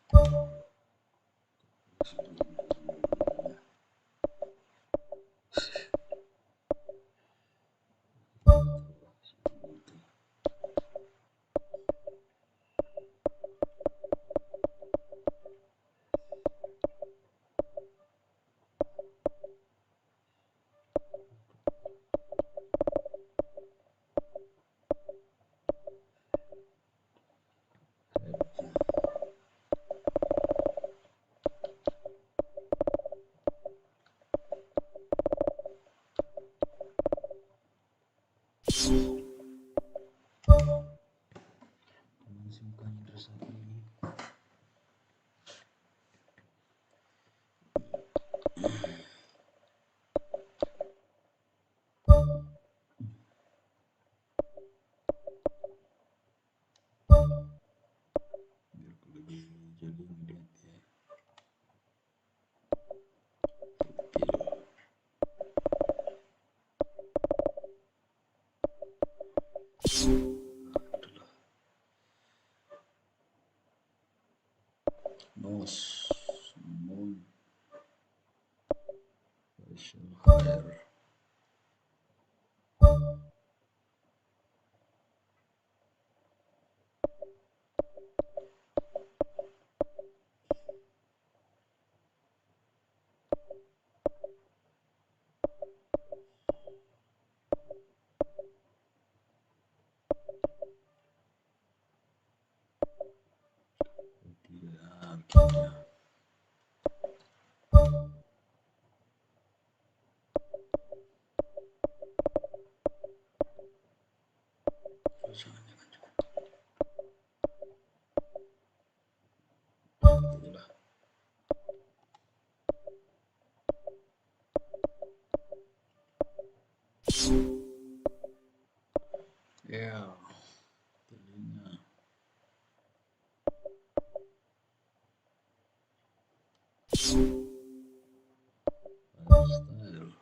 [SPEAKER 3] Masih mukanya Indra Safri ini. Biar aku lebih jadi ngeliat ya. Nos, Moon, Faisal Khair. Tidak, tidak. Jangan itulah. Ya, telinga. Style.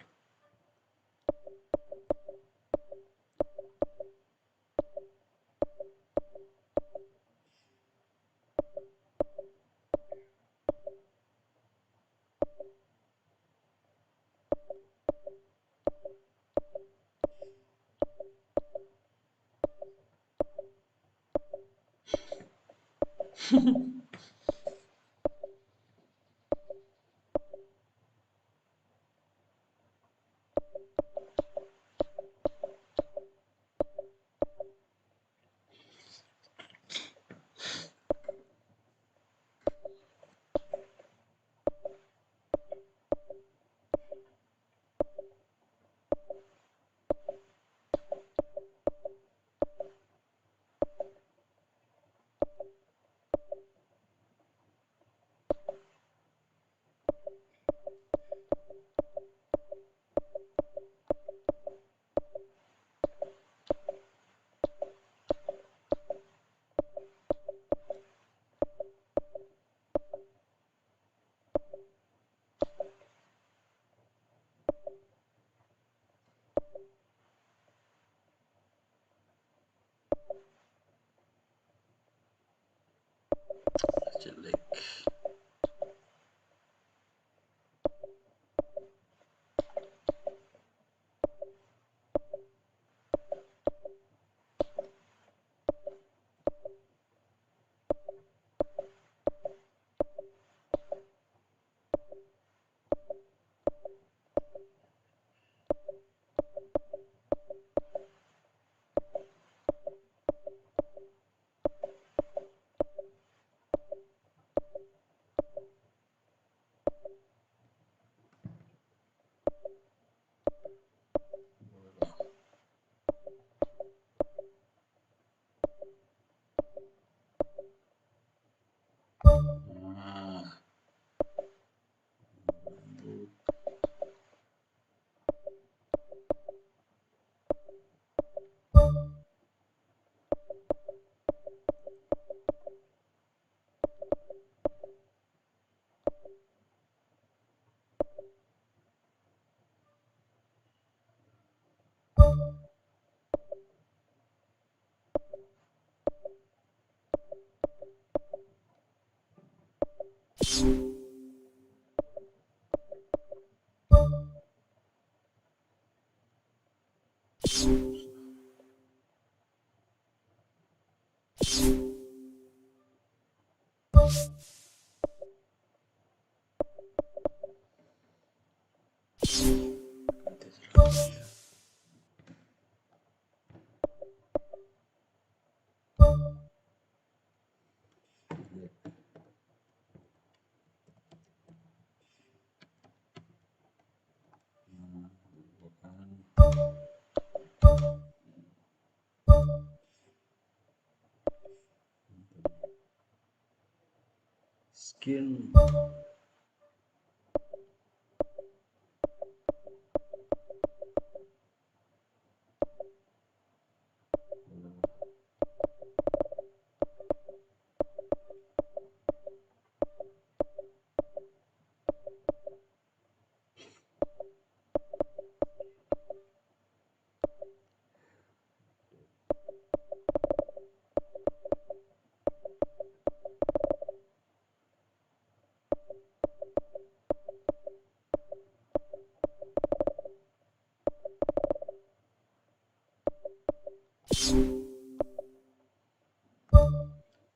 [SPEAKER 3] Jelek. Nah, skin.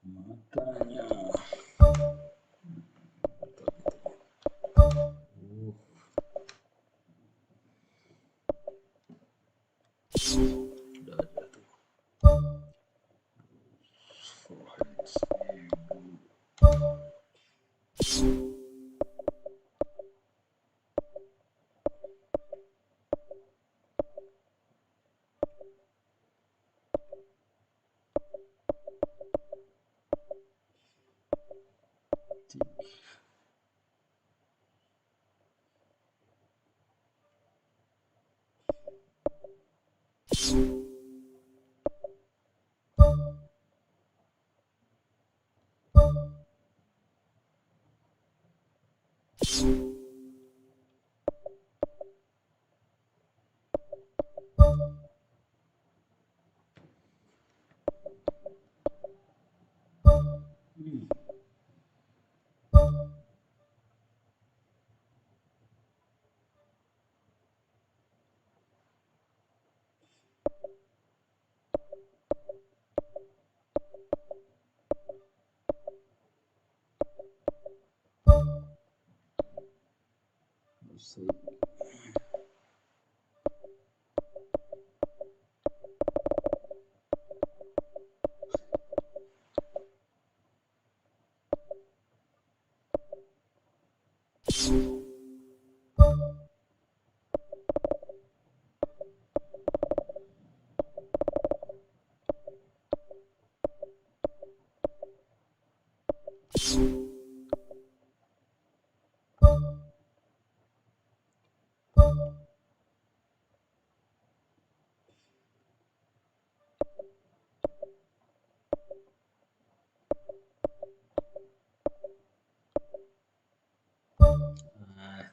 [SPEAKER 3] Matanya. Udah ada tuh. Forehead 1000. Selesai.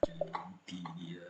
[SPEAKER 3] Ganti dia.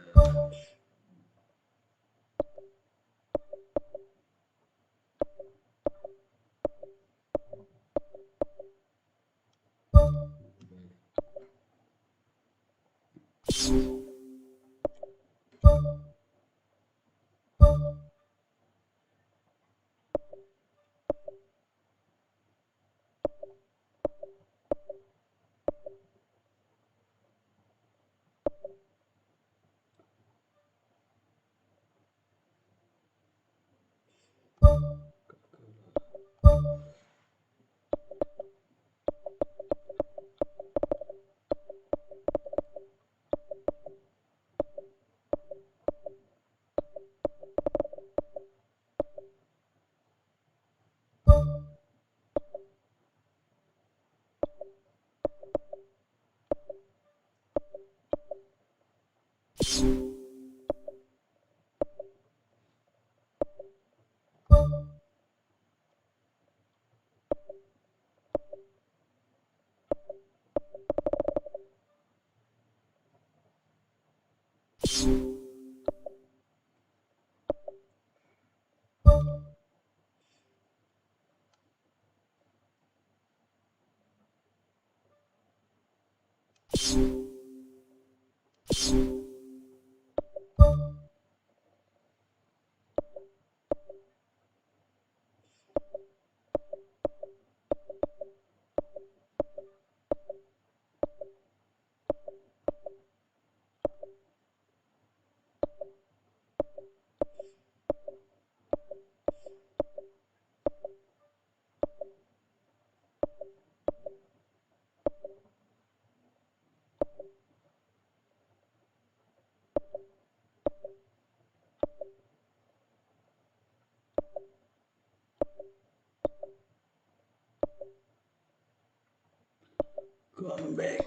[SPEAKER 3] Come back.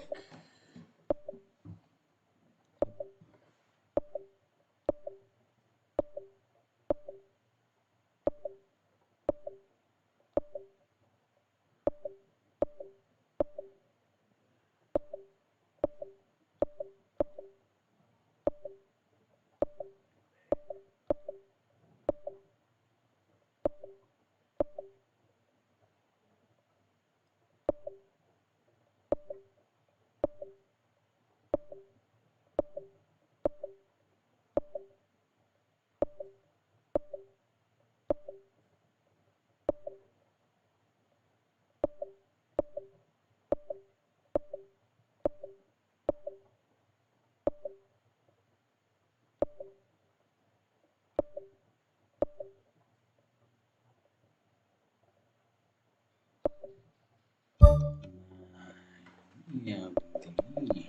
[SPEAKER 3] Ini yang penting ini.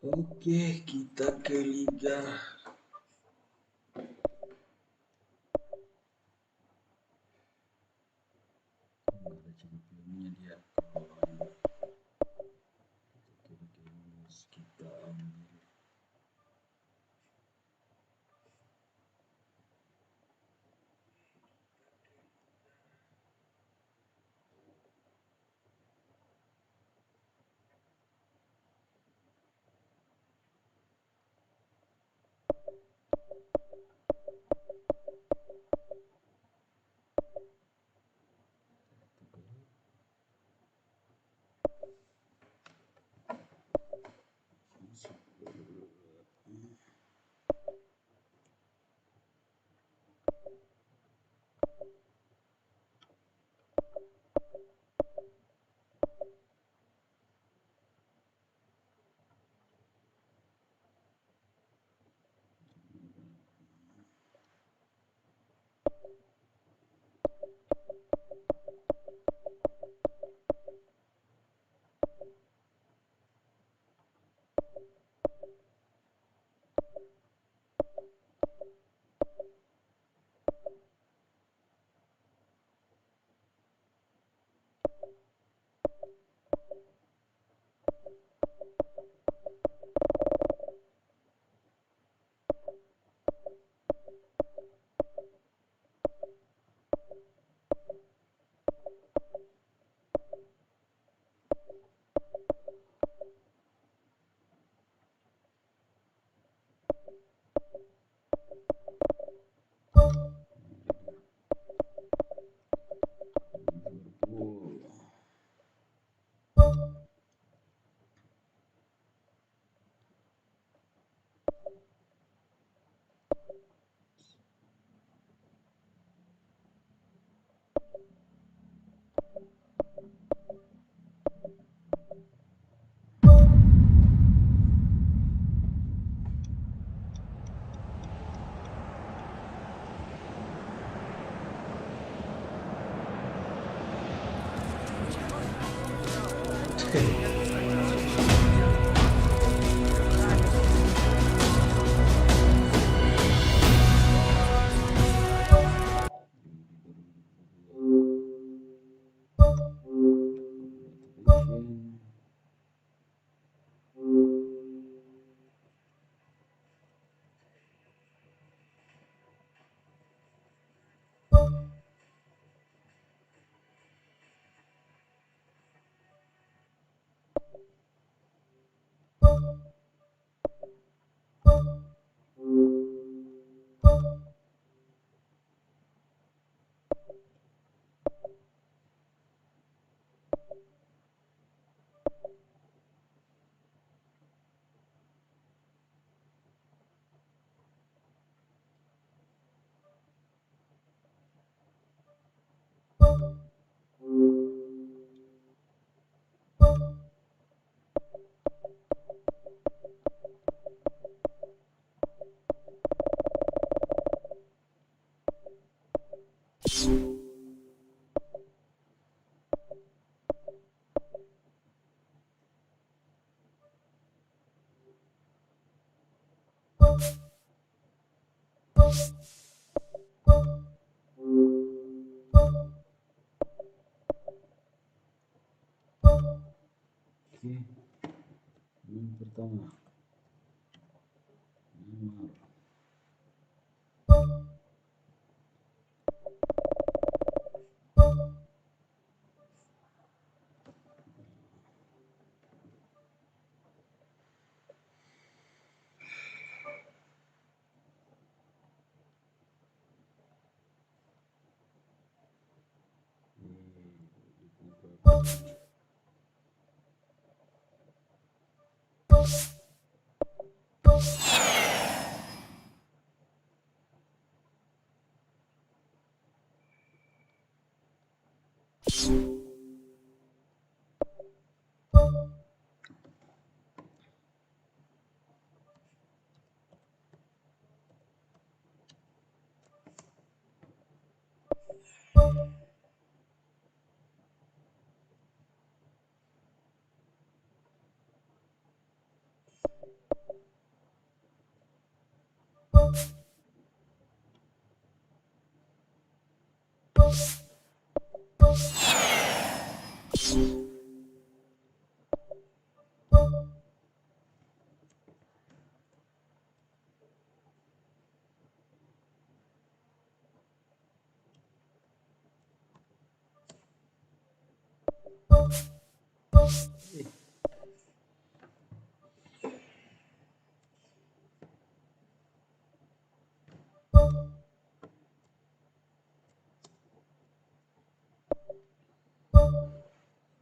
[SPEAKER 3] Oke, kita ke Liga. Ada championnya dia. Oke, yang pertama nomor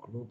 [SPEAKER 3] klub.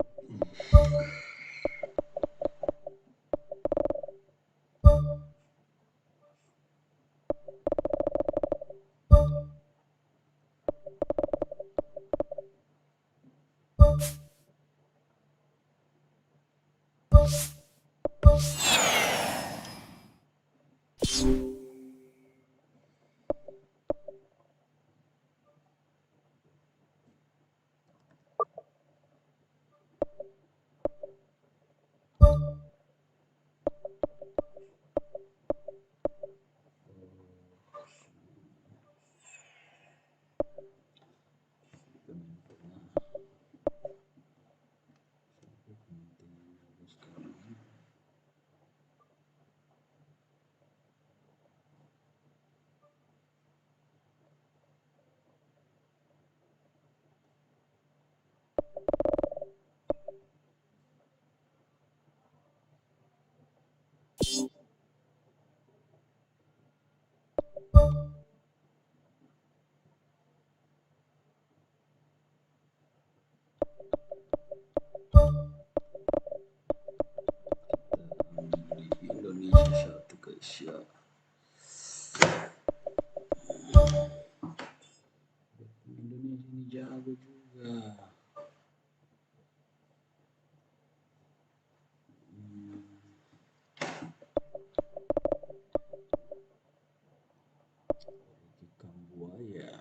[SPEAKER 3] Di Indonesia satu guys ya. Indonesia ini jago juga. Ikan buaya.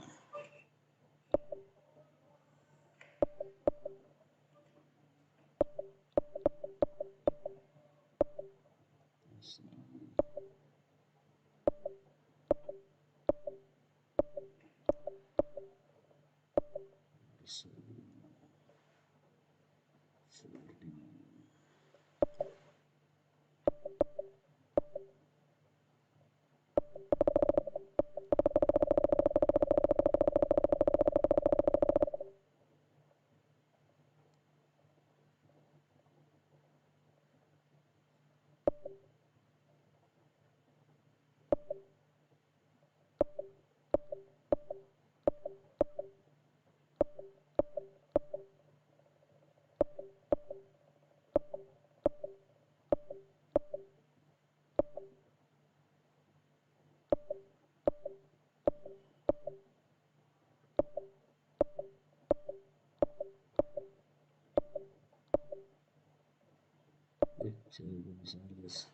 [SPEAKER 3] Saya bisa les.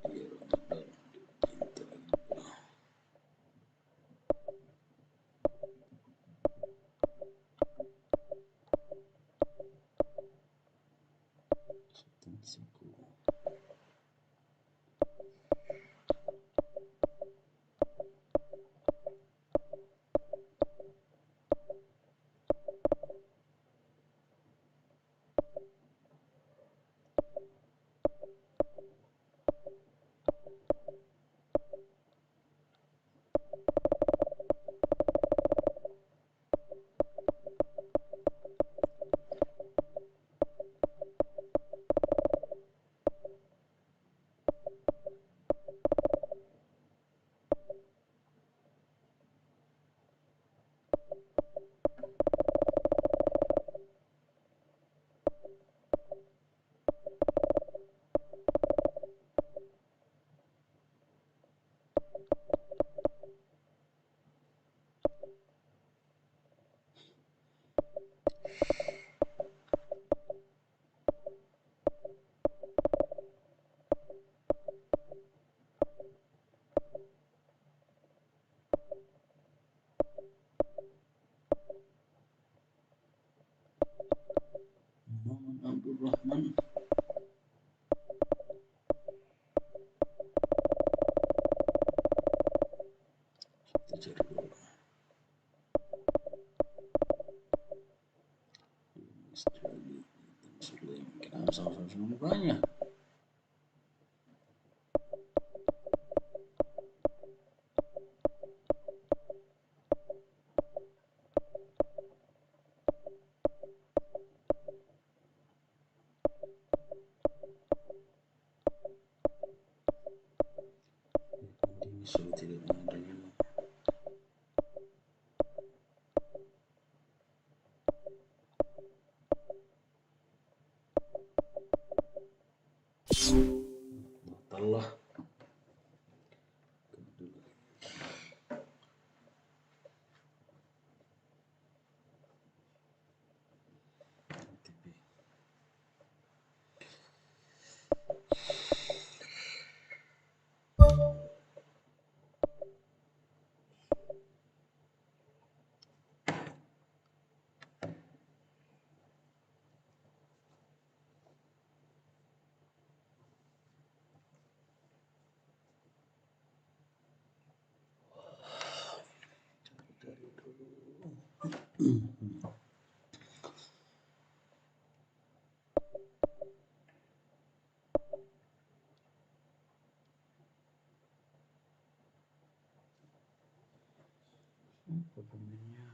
[SPEAKER 3] Dia Ramadan cinta. Substansiku. Muhammad Abdul Rahman. Kita cari dulu. Australia. Kita sama-sama mukanya. Ini sudah tidak ada. Allah. Apa pemainnya?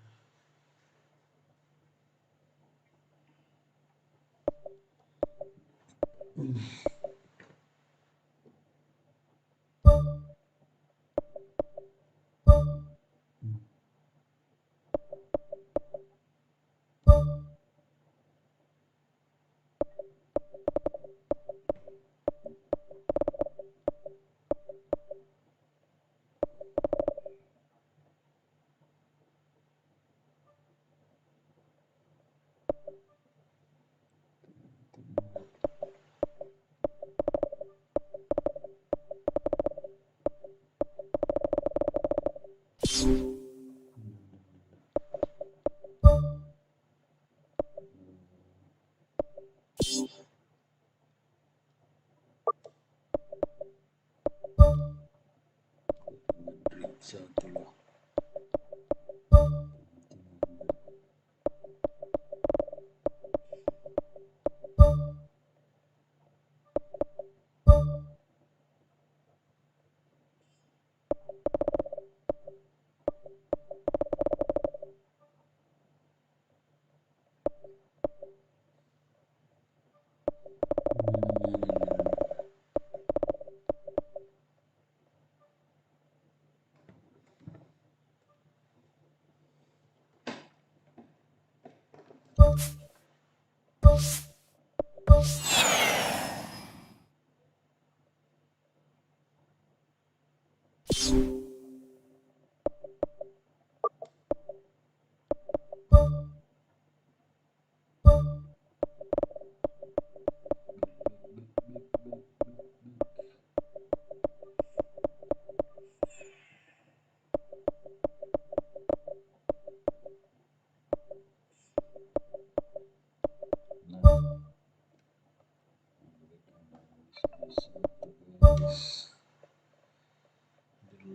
[SPEAKER 3] Madrid satu lah.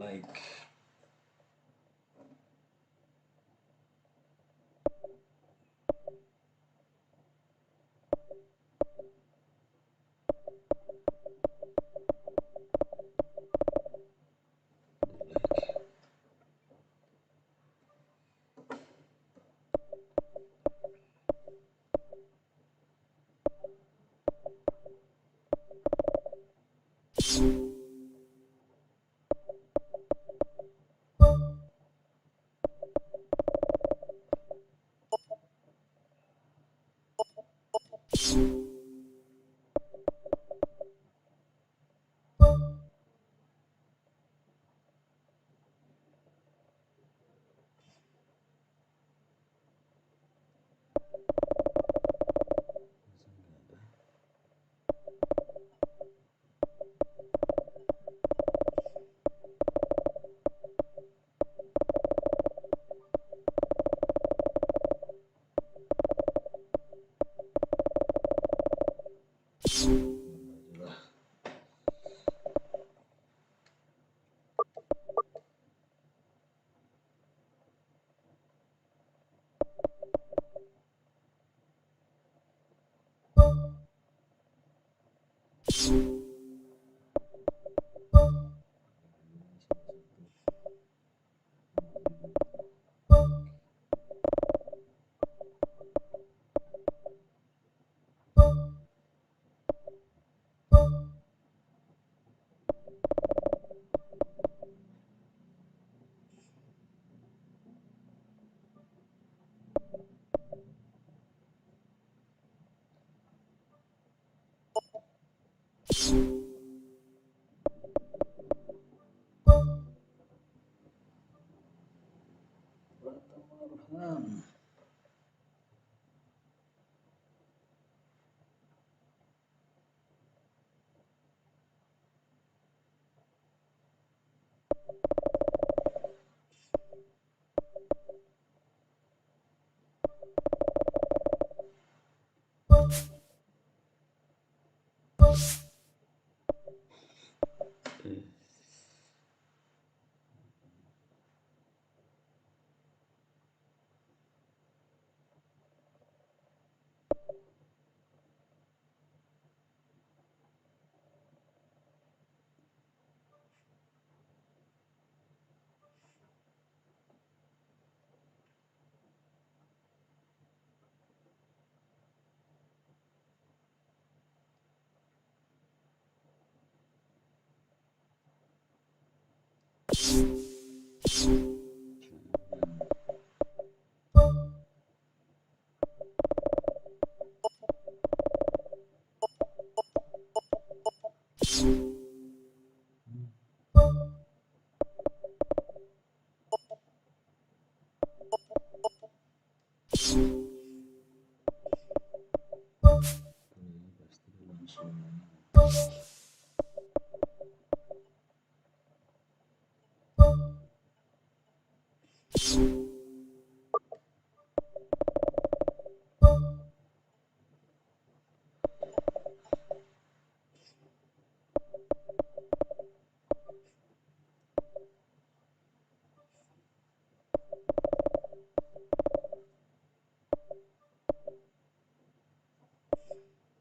[SPEAKER 3] Like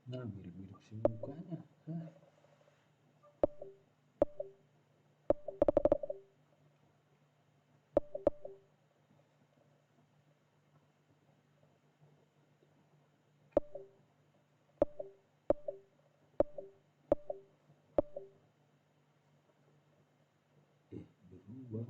[SPEAKER 3] Nah, mirip-mirip sih mukanya. Hah. Berubah.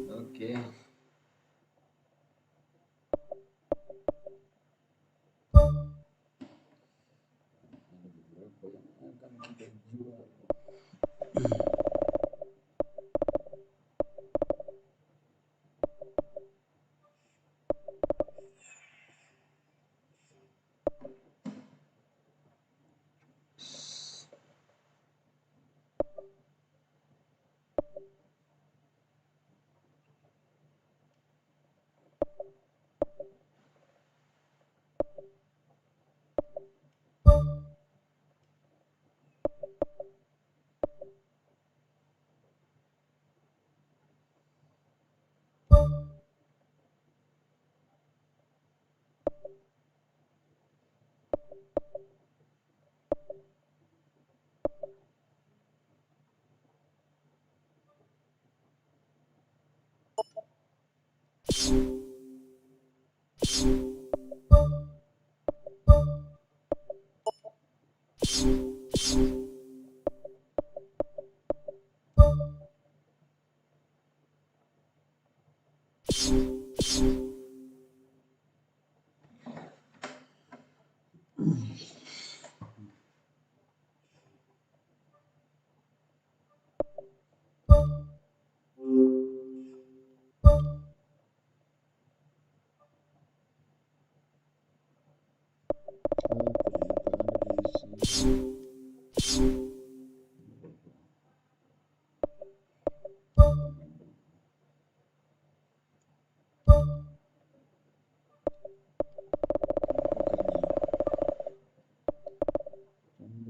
[SPEAKER 3] Oke. Ada beberapa yang akan kita jual.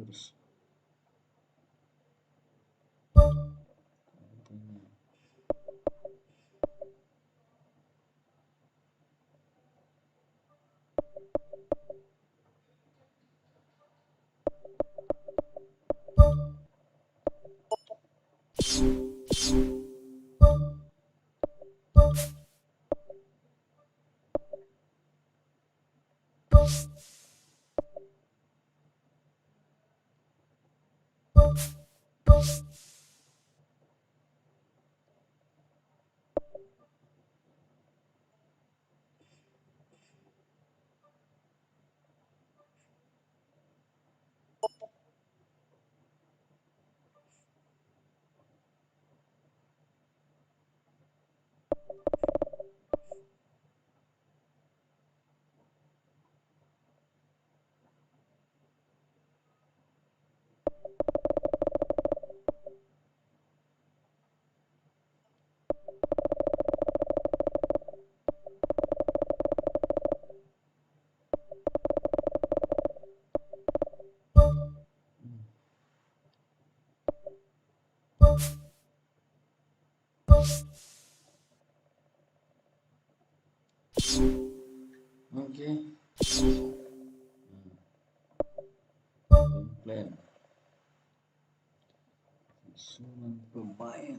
[SPEAKER 3] Terus oke. Plan susunan pemain.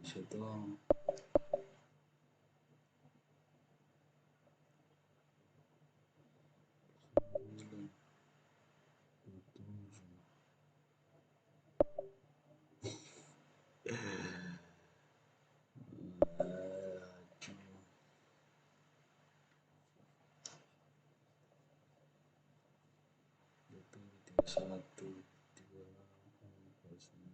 [SPEAKER 3] Indonesia doang. Satu tiga empat sembilan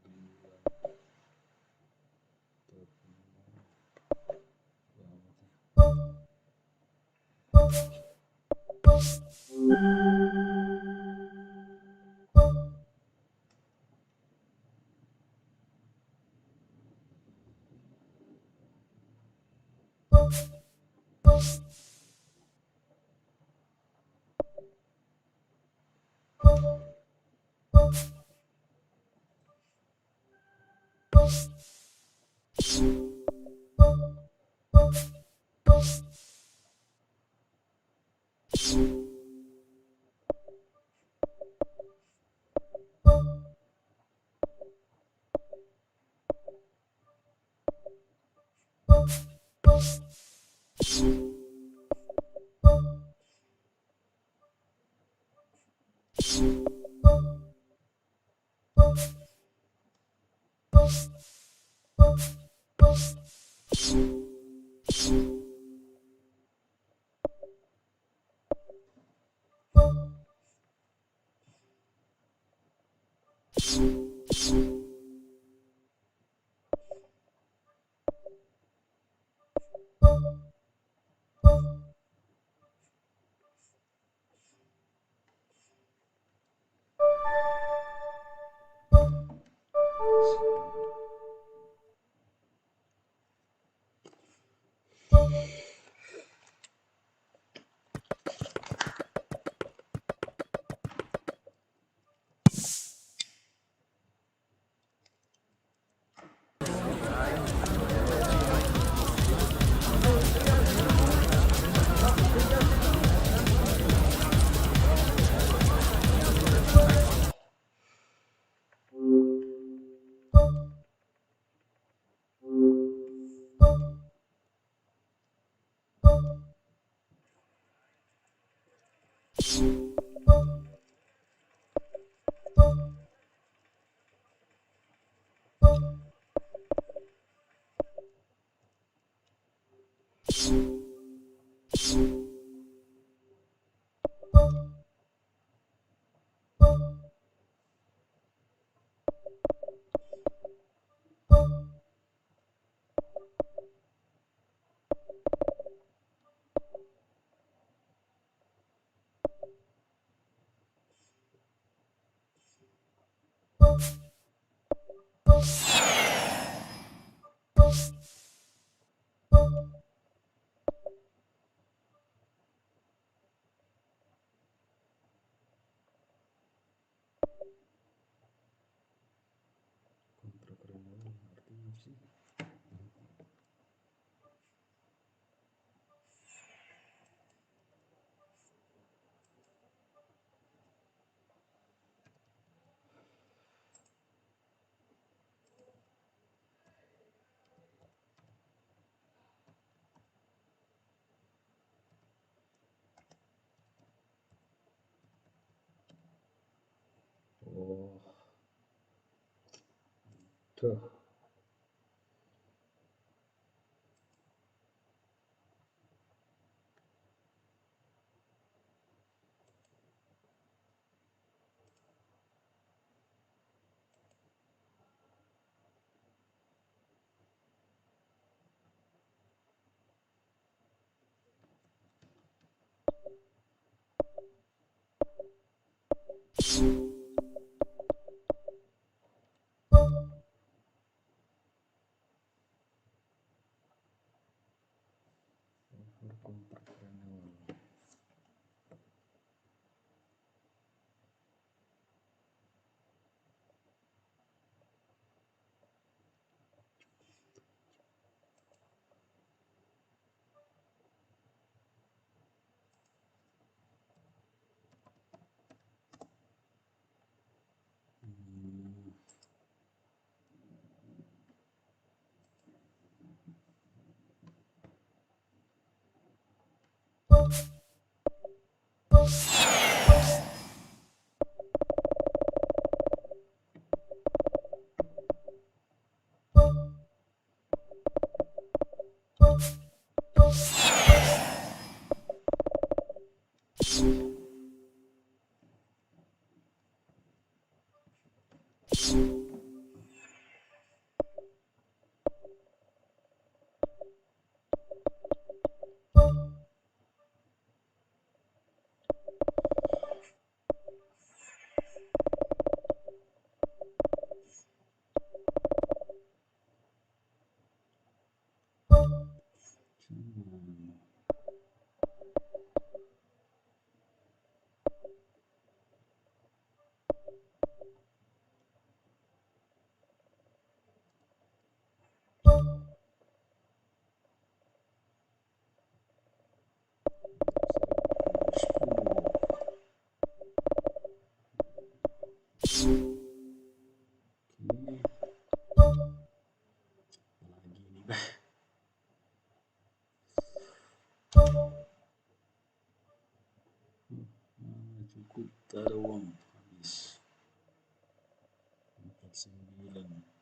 [SPEAKER 3] Kontra kriminal artinya apa sih? Oh, tuh. Over kontra kriminal. Cukup tak ada uang habis 49.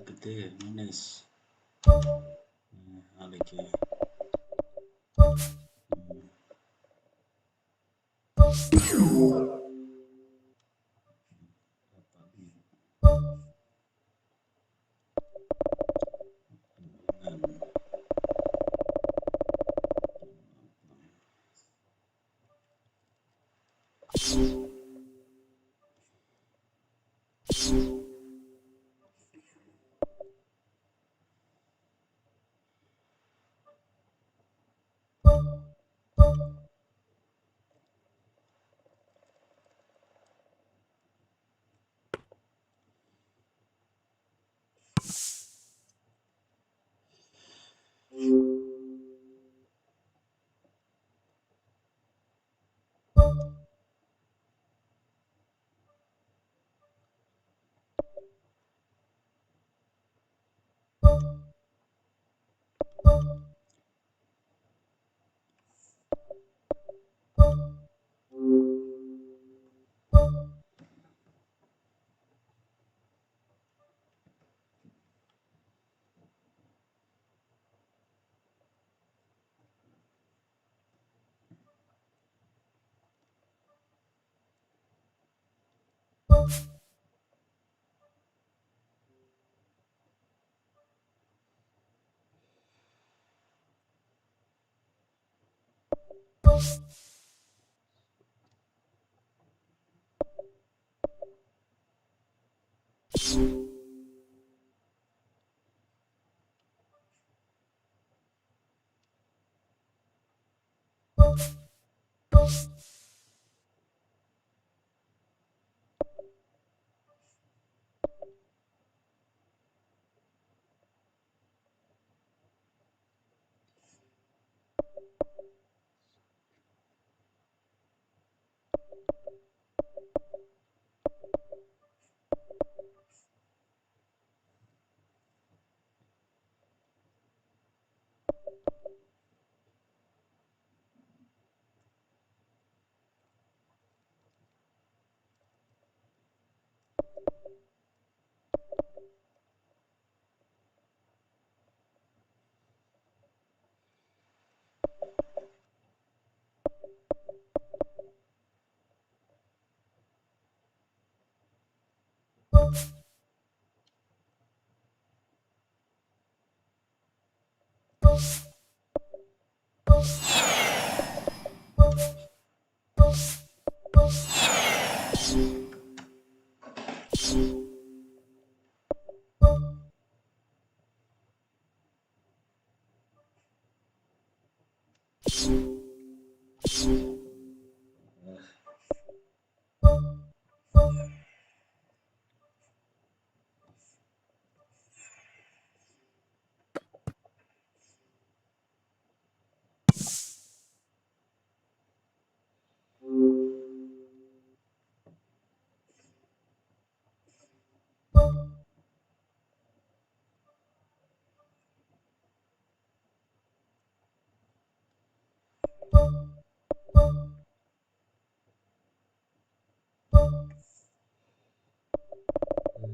[SPEAKER 3] Gede, manis. Lagi.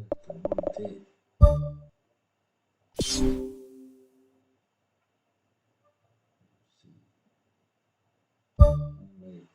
[SPEAKER 3] Monte. Baik.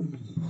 [SPEAKER 3] Oke.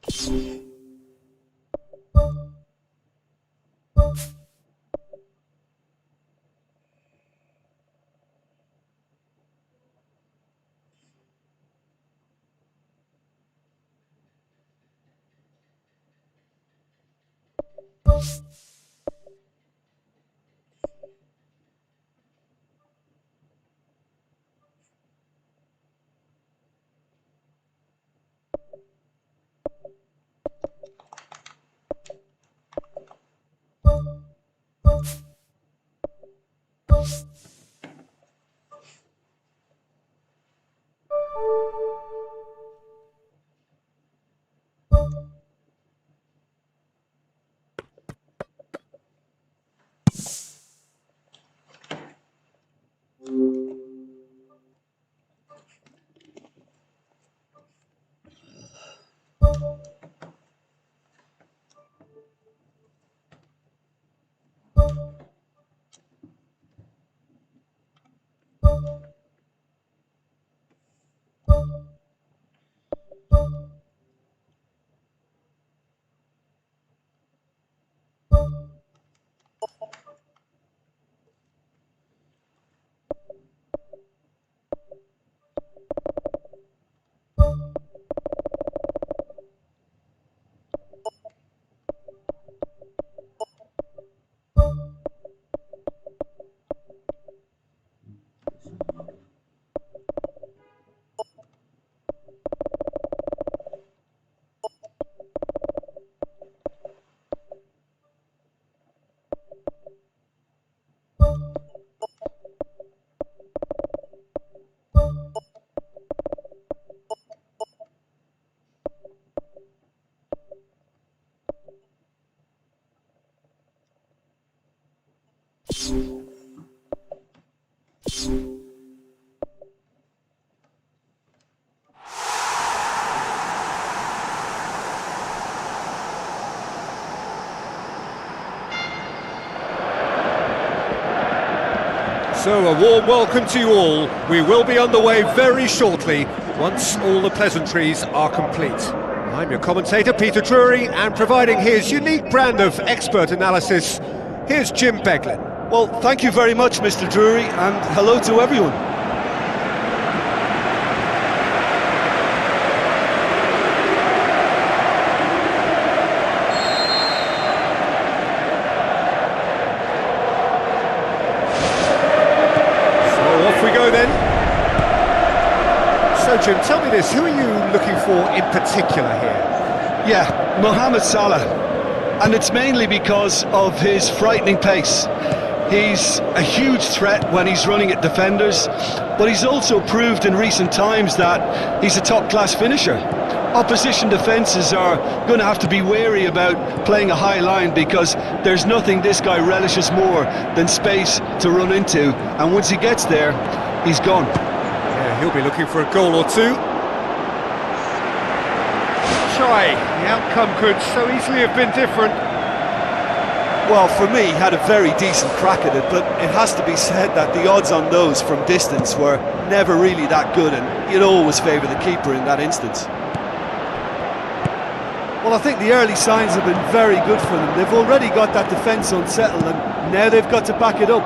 [SPEAKER 3] 5-3.
[SPEAKER 1] So, a warm welcome to you all. We will be underway very shortly, once all the pleasantries are complete. I'm your commentator, Peter Drury, and providing his unique brand of expert analysis, here's Jim Beglin.
[SPEAKER 2] Well, thank you very much, Mr. Drury, and hello to everyone.
[SPEAKER 1] So Jim, tell me this, who are you looking for in particular here?
[SPEAKER 2] Yeah, Mohamed Salah, and it's mainly because of his frightening pace. He's a huge threat when he's running at defenders, but he's also proved in recent times that he's a top-class finisher. Opposition defences are going to have to be wary about playing a high line because there's nothing this guy relishes more than space to run into, and once he gets there, he's gone.
[SPEAKER 1] Yeah, he'll be looking for a goal or two. Try, the outcome could so easily have been different.
[SPEAKER 2] Well, for me, he had a very decent crack at it, but it has to be said that the odds on those from distance were never really that good, and you'd always favour the keeper in that instance. Well, I think the early signs have been very good for them. They've already got that defence unsettled, and now they've got to back it up.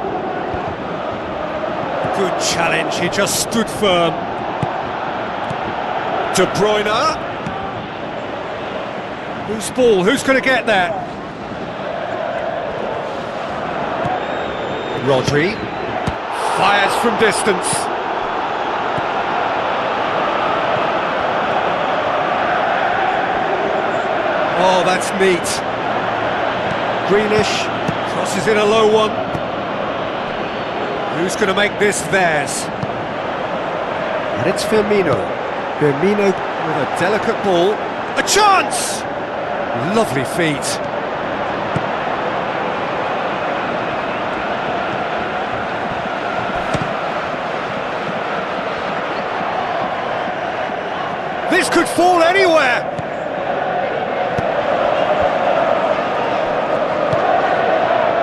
[SPEAKER 1] Good challenge, he just stood firm. De Bruyne. Whose ball? Who's going to get that? Rodri fires from distance. Oh, that's neat. Greenish crosses in a low one. Who's going to make this theirs? And it's Firmino. Firmino with a delicate ball. A chance! Lovely feet. This could fall anywhere!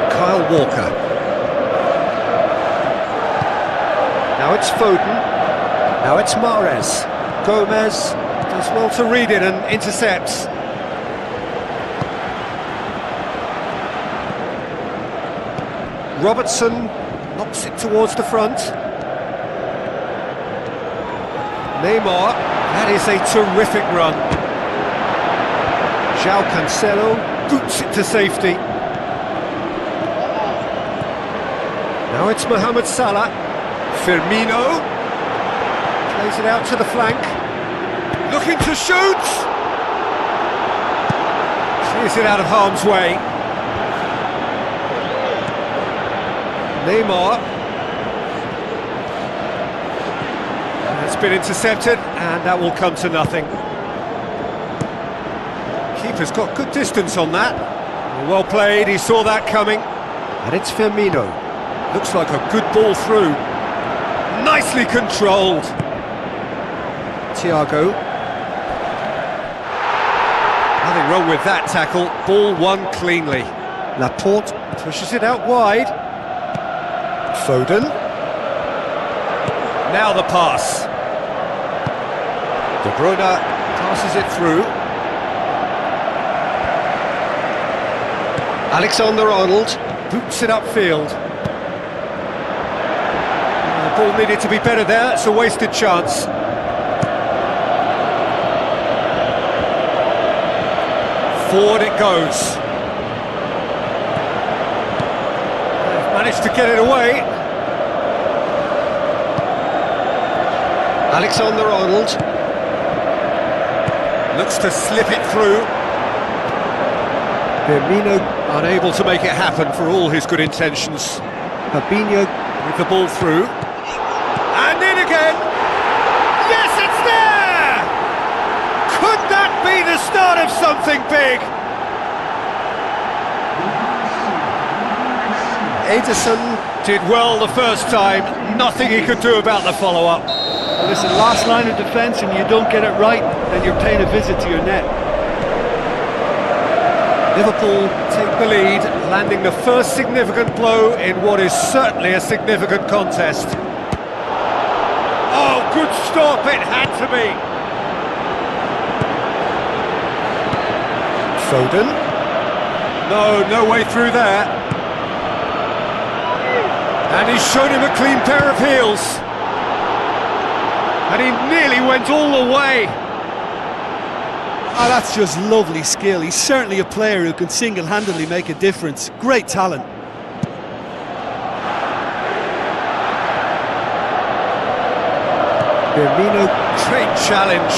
[SPEAKER 1] Kyle Walker. Now it's Foden. Now it's Mahrez. Gomez does well to read it and intercepts. Robertson knocks it towards the front. Neymar, that is a terrific run. João Cancelo boots it to safety. Now it's Mohamed Salah. Firmino plays it out to the flank. Looking to shoot! Clears it out of harm's way. Neymar. It's been intercepted, and that will come to nothing. Keeper's got good distance on that. Well played, he saw that coming. And it's Firmino. Looks like a good ball through. Nicely controlled. Thiago. Nothing wrong with that tackle. Ball won cleanly. Laporte pushes it out wide. Foden. Now the pass. De Bruyne passes it through. Alexander-Arnold boots it upfield. The ball needed to be better there, it's a wasted chance. Forward it goes. They've managed to get it away. Alexander-Arnold looks to slip it through. Firmino unable to make it happen for all his good intentions. Fabinho with the ball through. And in again! Yes, it's there! Could that be the start of something big? Ederson did well the first time, nothing he could do about the follow-up.
[SPEAKER 2] Listen, last line of defence and you don't get it right, then you're paying a visit to your net.
[SPEAKER 1] Liverpool take the lead, landing the first significant blow in what is certainly a significant contest. Oh, good stop, it had to be. Foden. No way through there. And he's shown him a clean pair of heels. And he nearly went all the way.
[SPEAKER 2] Oh, that's just lovely skill. He's certainly a player who can single-handedly make a difference. Great talent.
[SPEAKER 1] Firmino, great challenge.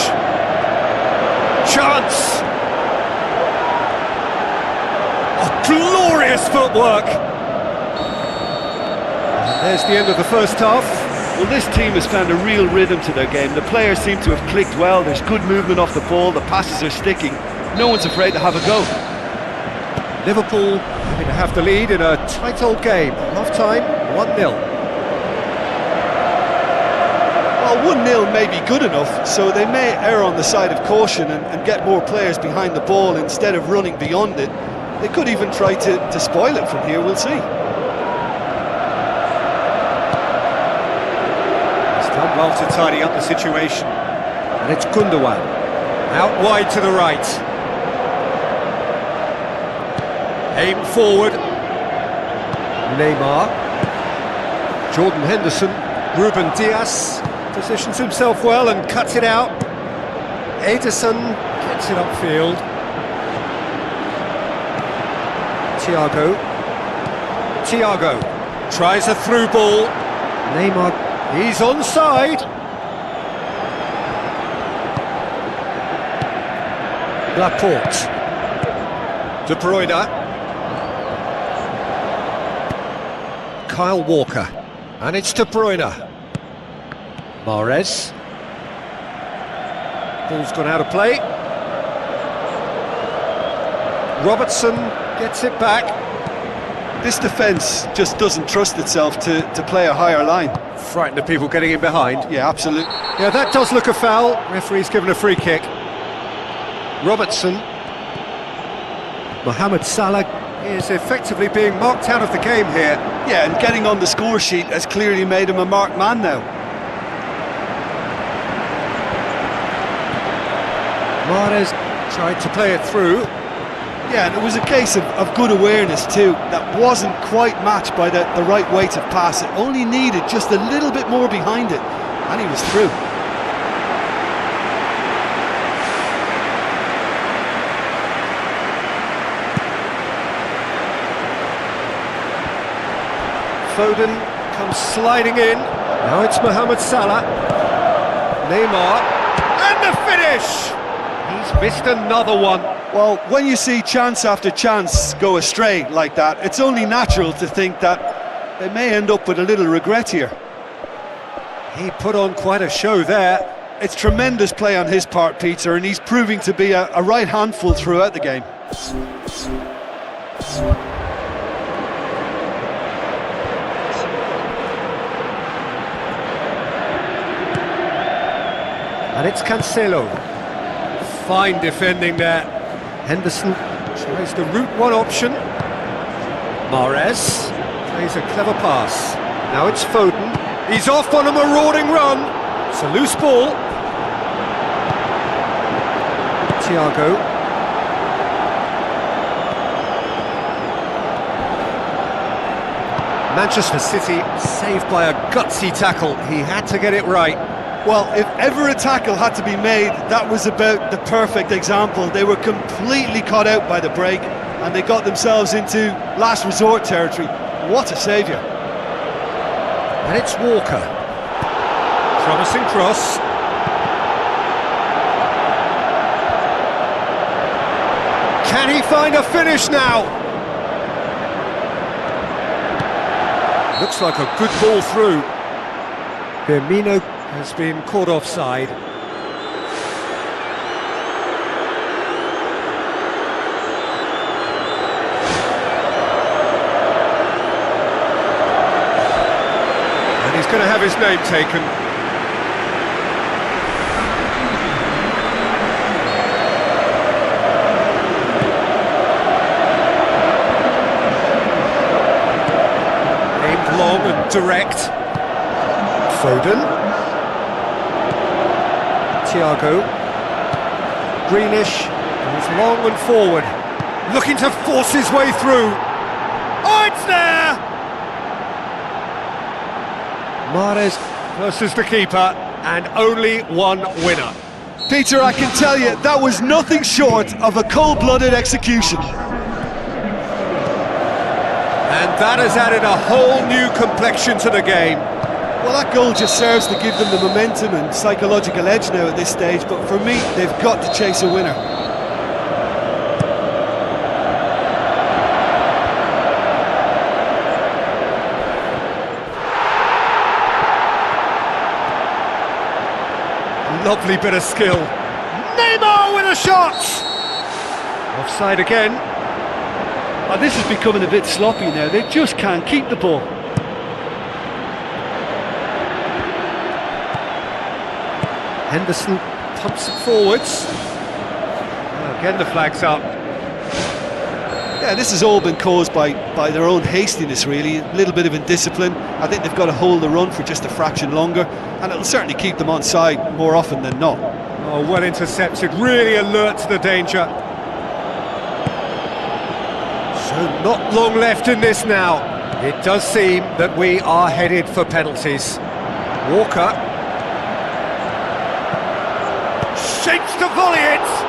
[SPEAKER 1] Chance. Oh, glorious footwork. And there's the end of the first half.
[SPEAKER 2] Well, this team has found a real rhythm to their game. The players seem to have clicked well. There's good movement off the ball. The passes are sticking. No one's afraid to have a go.
[SPEAKER 1] Liverpool happy to have the lead in a tight old game. Half-time, 1-0.
[SPEAKER 2] Well, 1-0 may be good enough, so they may err on the side of caution and get more players behind the ball instead of running beyond it. They could even try to spoil it from here, we'll see.
[SPEAKER 1] Done well to tidy up the situation. And it's Gundogan. Out wide to the right. Aim forward. Neymar. Jordan Henderson. Ruben Dias positions himself well and cuts it out. Ederson gets it upfield. Thiago tries a through ball. Neymar. He's onside. Laporte. De Bruyne. Kyle Walker. And it's De Bruyne. Mahrez. Ball's gone out of play. Robertson gets it back.
[SPEAKER 2] This defence just doesn't trust itself to play a higher line.
[SPEAKER 1] Frightened of people getting in behind.
[SPEAKER 2] Yeah, absolutely.
[SPEAKER 1] Yeah, that does look a foul. Referee's given a free kick. Robertson. Mohamed Salah is effectively being marked out of the game here.
[SPEAKER 2] Yeah, and getting on the score sheet has clearly made him a marked man now.
[SPEAKER 1] Mahrez tried to play it through.
[SPEAKER 2] Yeah, and it was a case of good awareness too. That wasn't quite matched by the right weight of pass. It only needed just a little bit more behind it, and he was through.
[SPEAKER 1] Foden comes sliding in. Now it's Mohamed Salah. Neymar. And the finish! He's missed another one.
[SPEAKER 2] Well, when you see chance after chance go astray like that, it's only natural to think that they may end up with a little regret here.
[SPEAKER 1] He put on quite a show there.
[SPEAKER 2] It's tremendous play on his part, Peter, and he's proving to be a right handful throughout the game.
[SPEAKER 1] And it's Cancelo. Fine defending there. Henderson tries the route one option. Mahrez plays a clever pass. Now it's Foden. He's off on a marauding run. It's a loose ball. Thiago. Manchester City saved by a gutsy tackle. He had to get it right.
[SPEAKER 2] Well, if ever a tackle had to be made, that was about the perfect example. They were completely caught out by the break, and they got themselves into last resort territory. What a saviour.
[SPEAKER 1] And it's Walker. Promising cross. Can he find a finish now? Looks like a good ball through. Firmino has been caught offside. And he's going to have his name taken. direct. Foden. Thiago. Greenish. He's long and forward. Looking to force his way through. Oh, it's there! Mahrez versus the keeper, and only one winner.
[SPEAKER 2] Peter, I can tell you, that was nothing short of a cold-blooded execution.
[SPEAKER 1] And that has added a whole new complexion to the game.
[SPEAKER 2] Well, that goal just serves to give them the momentum and psychological edge now at this stage, but for me, they've got to chase a winner.
[SPEAKER 1] Lovely bit of skill. Neymar with a shot! Offside again.
[SPEAKER 2] Oh, this is becoming a bit sloppy now. They just can't keep the ball.
[SPEAKER 1] Henderson pumps it forwards. Again the flag's up.
[SPEAKER 2] Yeah, this has all been caused by their own hastiness, really. A little bit of indiscipline. I think they've got to hold the run for just a fraction longer, and it'll certainly keep them on side more often than not.
[SPEAKER 1] Oh, well intercepted, really alert to the danger. So not long left in this now. It does seem that we are headed for penalties. Walker shapes to volley it!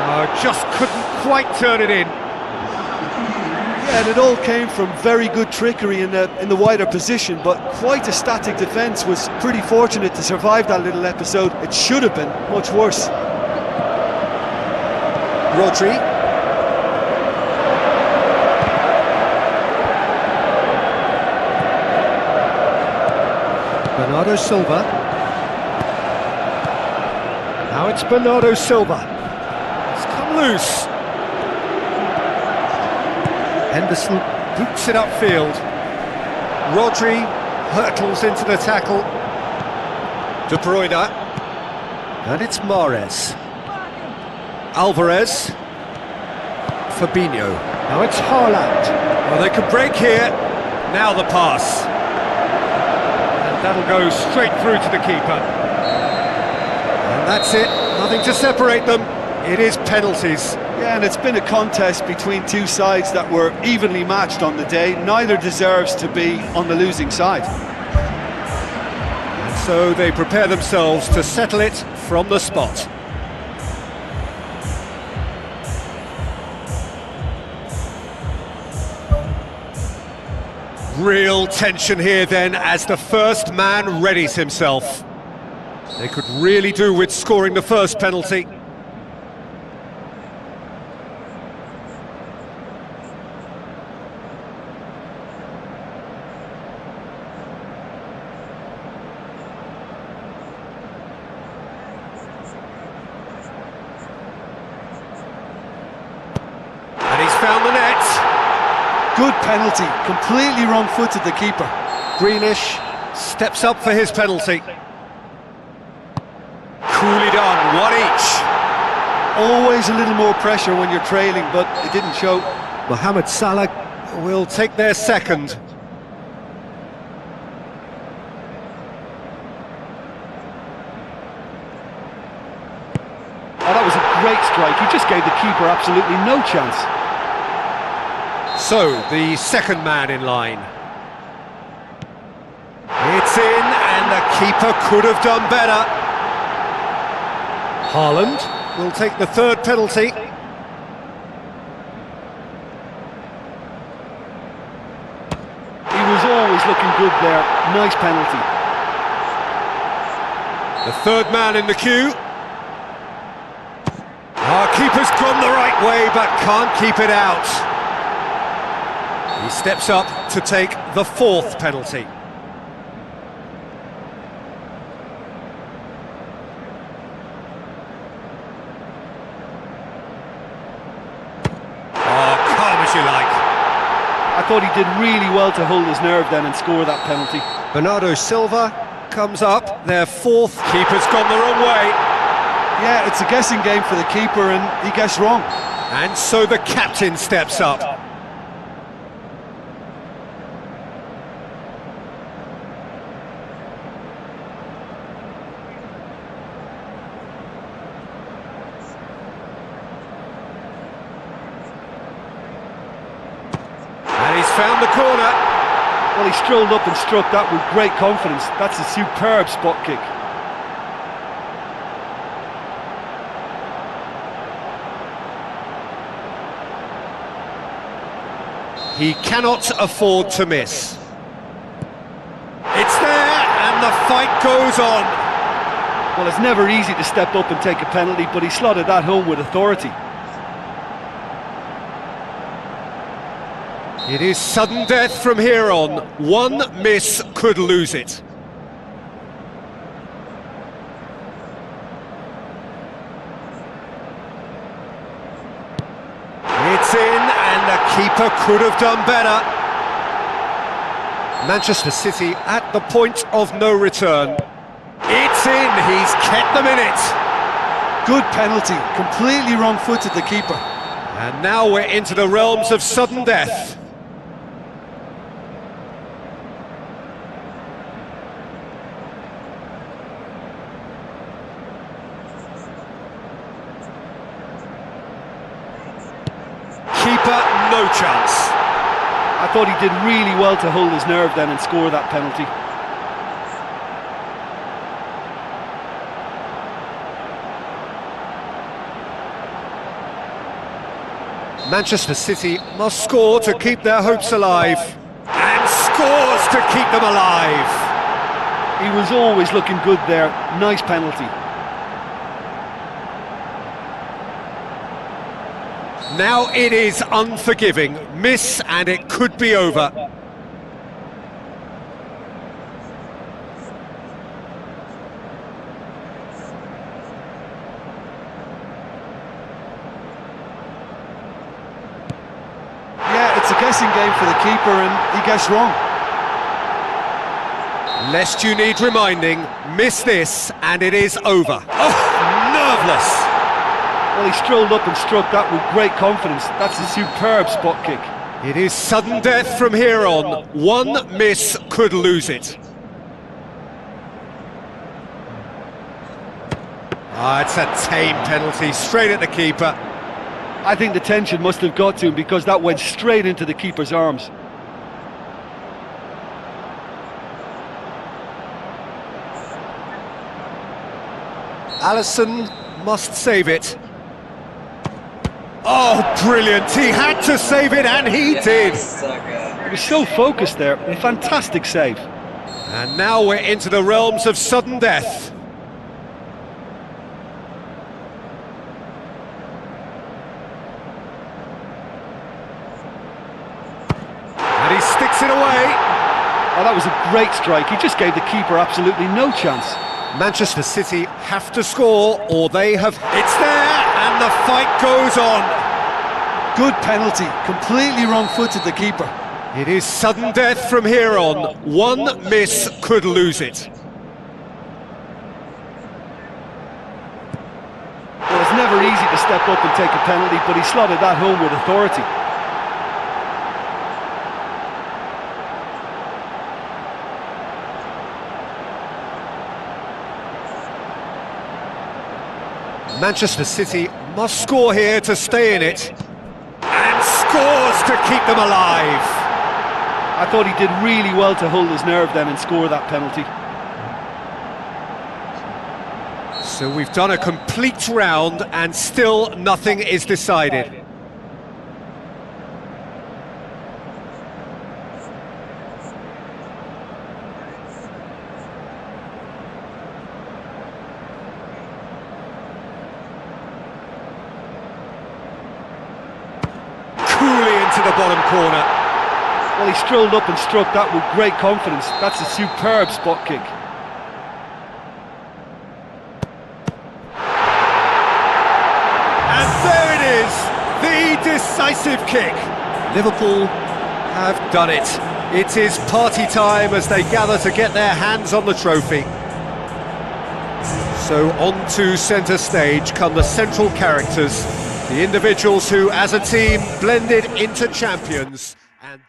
[SPEAKER 1] Oh, just couldn't quite turn it in.
[SPEAKER 2] Yeah, and it all came from very good trickery in the wider position, but quite a static defence. Was pretty fortunate to survive that little episode. It should have been much worse.
[SPEAKER 1] Rodri. Bernardo Silva. Now it's Bernardo Silva. It's come loose. Henderson boots it upfield. Rodri hurtles into the tackle. De Bruyne. And it's Mahrez. Alvarez. Fabinho. Now it's Haaland. Well, they could break here. Now the pass. And that'll go straight through to the keeper. And that's it. Nothing to separate them. It is penalties.
[SPEAKER 2] Yeah, and it's been a contest between two sides that were evenly matched on the day. Neither deserves to be on the losing side.
[SPEAKER 1] And so they prepare themselves to settle it from the spot. Real tension here then as the first man readies himself. They could really do with scoring the first penalty. And he's found the net.
[SPEAKER 2] Good penalty, completely wrong-footed the keeper.
[SPEAKER 1] Greenish steps up for his penalty. Coolly done, one each.
[SPEAKER 2] Always a little more pressure when you're trailing, but it didn't show.
[SPEAKER 1] Mohamed Salah will take their second.
[SPEAKER 2] Oh, that was a great strike. He just gave the keeper absolutely no chance.
[SPEAKER 1] So, the second man in line. It's in, and the keeper could have done better. Haaland will take the third penalty.
[SPEAKER 2] He was always looking good there. Nice penalty.
[SPEAKER 1] The third man in the queue. Our keeper's gone the right way, but can't keep it out. He steps up to take the fourth penalty. Oh, calm as you like.
[SPEAKER 2] I thought he did really well to hold his nerve then and score that penalty.
[SPEAKER 1] Bernardo Silva comes up, their fourth. Keeper's gone the wrong way.
[SPEAKER 2] Yeah, it's a guessing game for the keeper and he guessed wrong.
[SPEAKER 1] And so the captain steps up. found the corner.
[SPEAKER 2] Well, he strolled up and struck that with great confidence. That's a superb spot kick.
[SPEAKER 1] He cannot afford to miss. It's there, and the fight goes on.
[SPEAKER 2] Well, it's never easy to step up and take a penalty, but he slotted that home with authority.
[SPEAKER 1] It is sudden death from here on. One miss could lose it. It's in, and the keeper could have done better. Manchester City at the point of no return. It's in, he's kept them in it.
[SPEAKER 2] Good penalty, completely wrong-footed the keeper.
[SPEAKER 1] And now we're into the realms of sudden death. Keeper, no chance.
[SPEAKER 2] I thought he did really well to hold his nerve then and score that penalty.
[SPEAKER 1] Manchester City must score to keep their hopes alive. And scores to keep them alive.
[SPEAKER 2] He was always looking good there. Nice penalty.
[SPEAKER 1] Now it is unforgiving. Miss and it could be over.
[SPEAKER 2] Yeah, it's a guessing game for the keeper and he guessed wrong.
[SPEAKER 1] Lest you need reminding, miss this and it is over. Oh, nerveless.
[SPEAKER 2] Well, he strolled up and struck that with great confidence. That's a superb spot kick.
[SPEAKER 1] It is sudden death from here on. One miss could lose it. It's a tame penalty, straight at the keeper.
[SPEAKER 2] I think the tension must have got to him because that went straight into the keeper's arms.
[SPEAKER 1] Alisson must save it. Oh, brilliant! He had to save it, and he did!
[SPEAKER 2] He was so focused there. A fantastic save.
[SPEAKER 1] And now we're into the realms of sudden death. And he sticks it away.
[SPEAKER 2] Oh, that was a great strike. He just gave the keeper absolutely no chance.
[SPEAKER 1] Manchester City have to score, or they have... It's there, and the fight goes on.
[SPEAKER 2] Good penalty, completely wrong-footed the keeper.
[SPEAKER 1] It is sudden death from here on. One miss could lose it.
[SPEAKER 2] Well, it's never easy to step up and take a penalty, but he slotted that home with authority.
[SPEAKER 1] Manchester City must score here to stay in it. And scores to keep them alive.
[SPEAKER 2] I thought he did really well to hold his nerve then and score that penalty.
[SPEAKER 1] So we've done a complete round and still nothing is decided. To the bottom corner.
[SPEAKER 2] Well, he strolled up and struck that with great confidence. That's a superb spot kick.
[SPEAKER 1] And there it is, the decisive kick. Liverpool have done it. It is party time as they gather to get their hands on the trophy. So on to centre stage come the central characters, the individuals who, as a team, blended into champions. And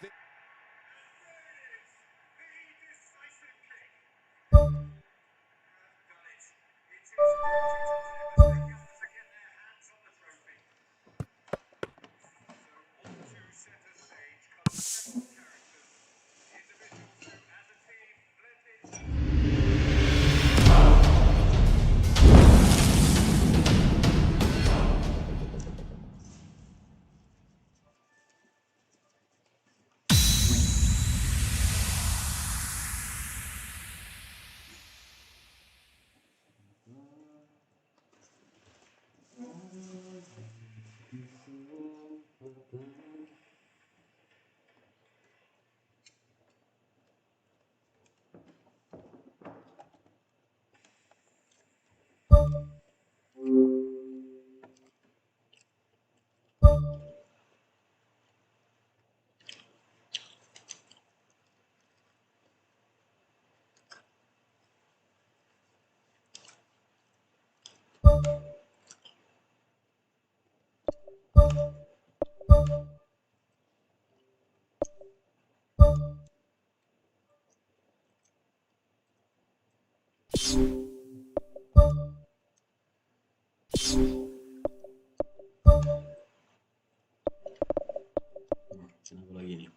[SPEAKER 3] Kenapa lagi nih?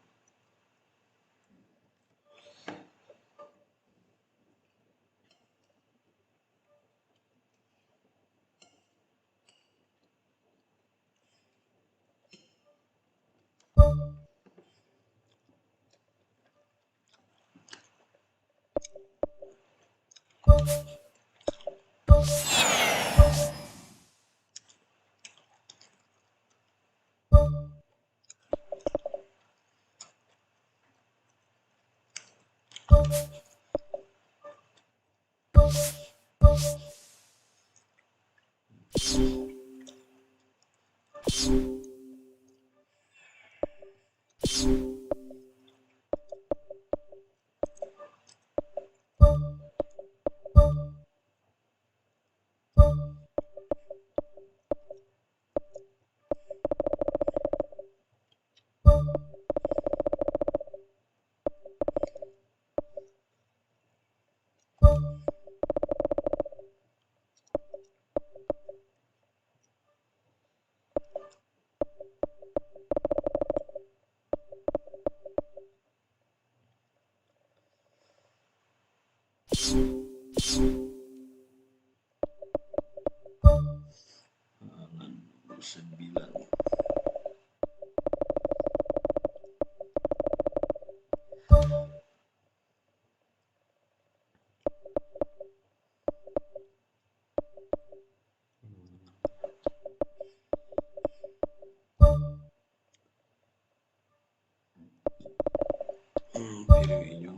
[SPEAKER 3] Halaman nomor 9. Biru hijau.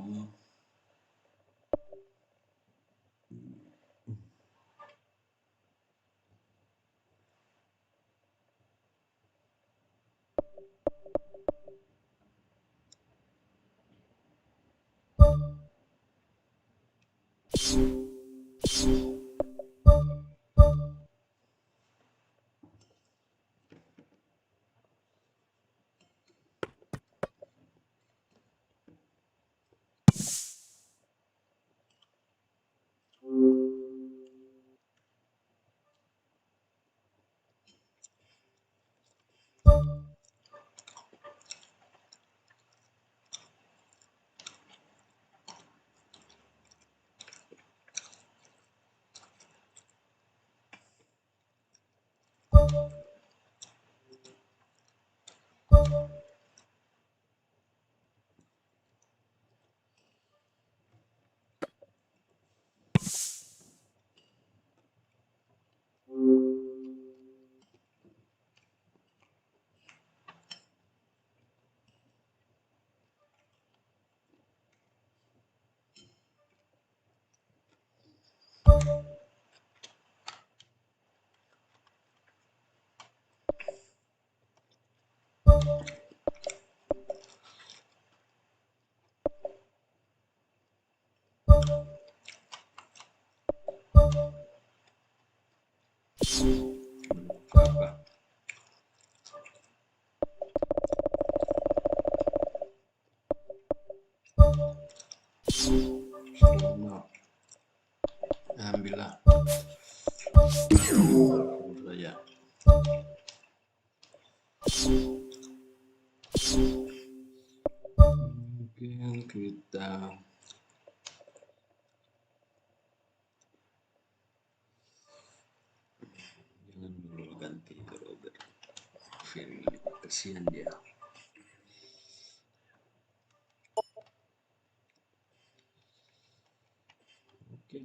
[SPEAKER 3] Apa? Selamat. Ambillah. Saja. Mungkin kita jangan dulu ganti Robert Firly, kasihan dia. Oke.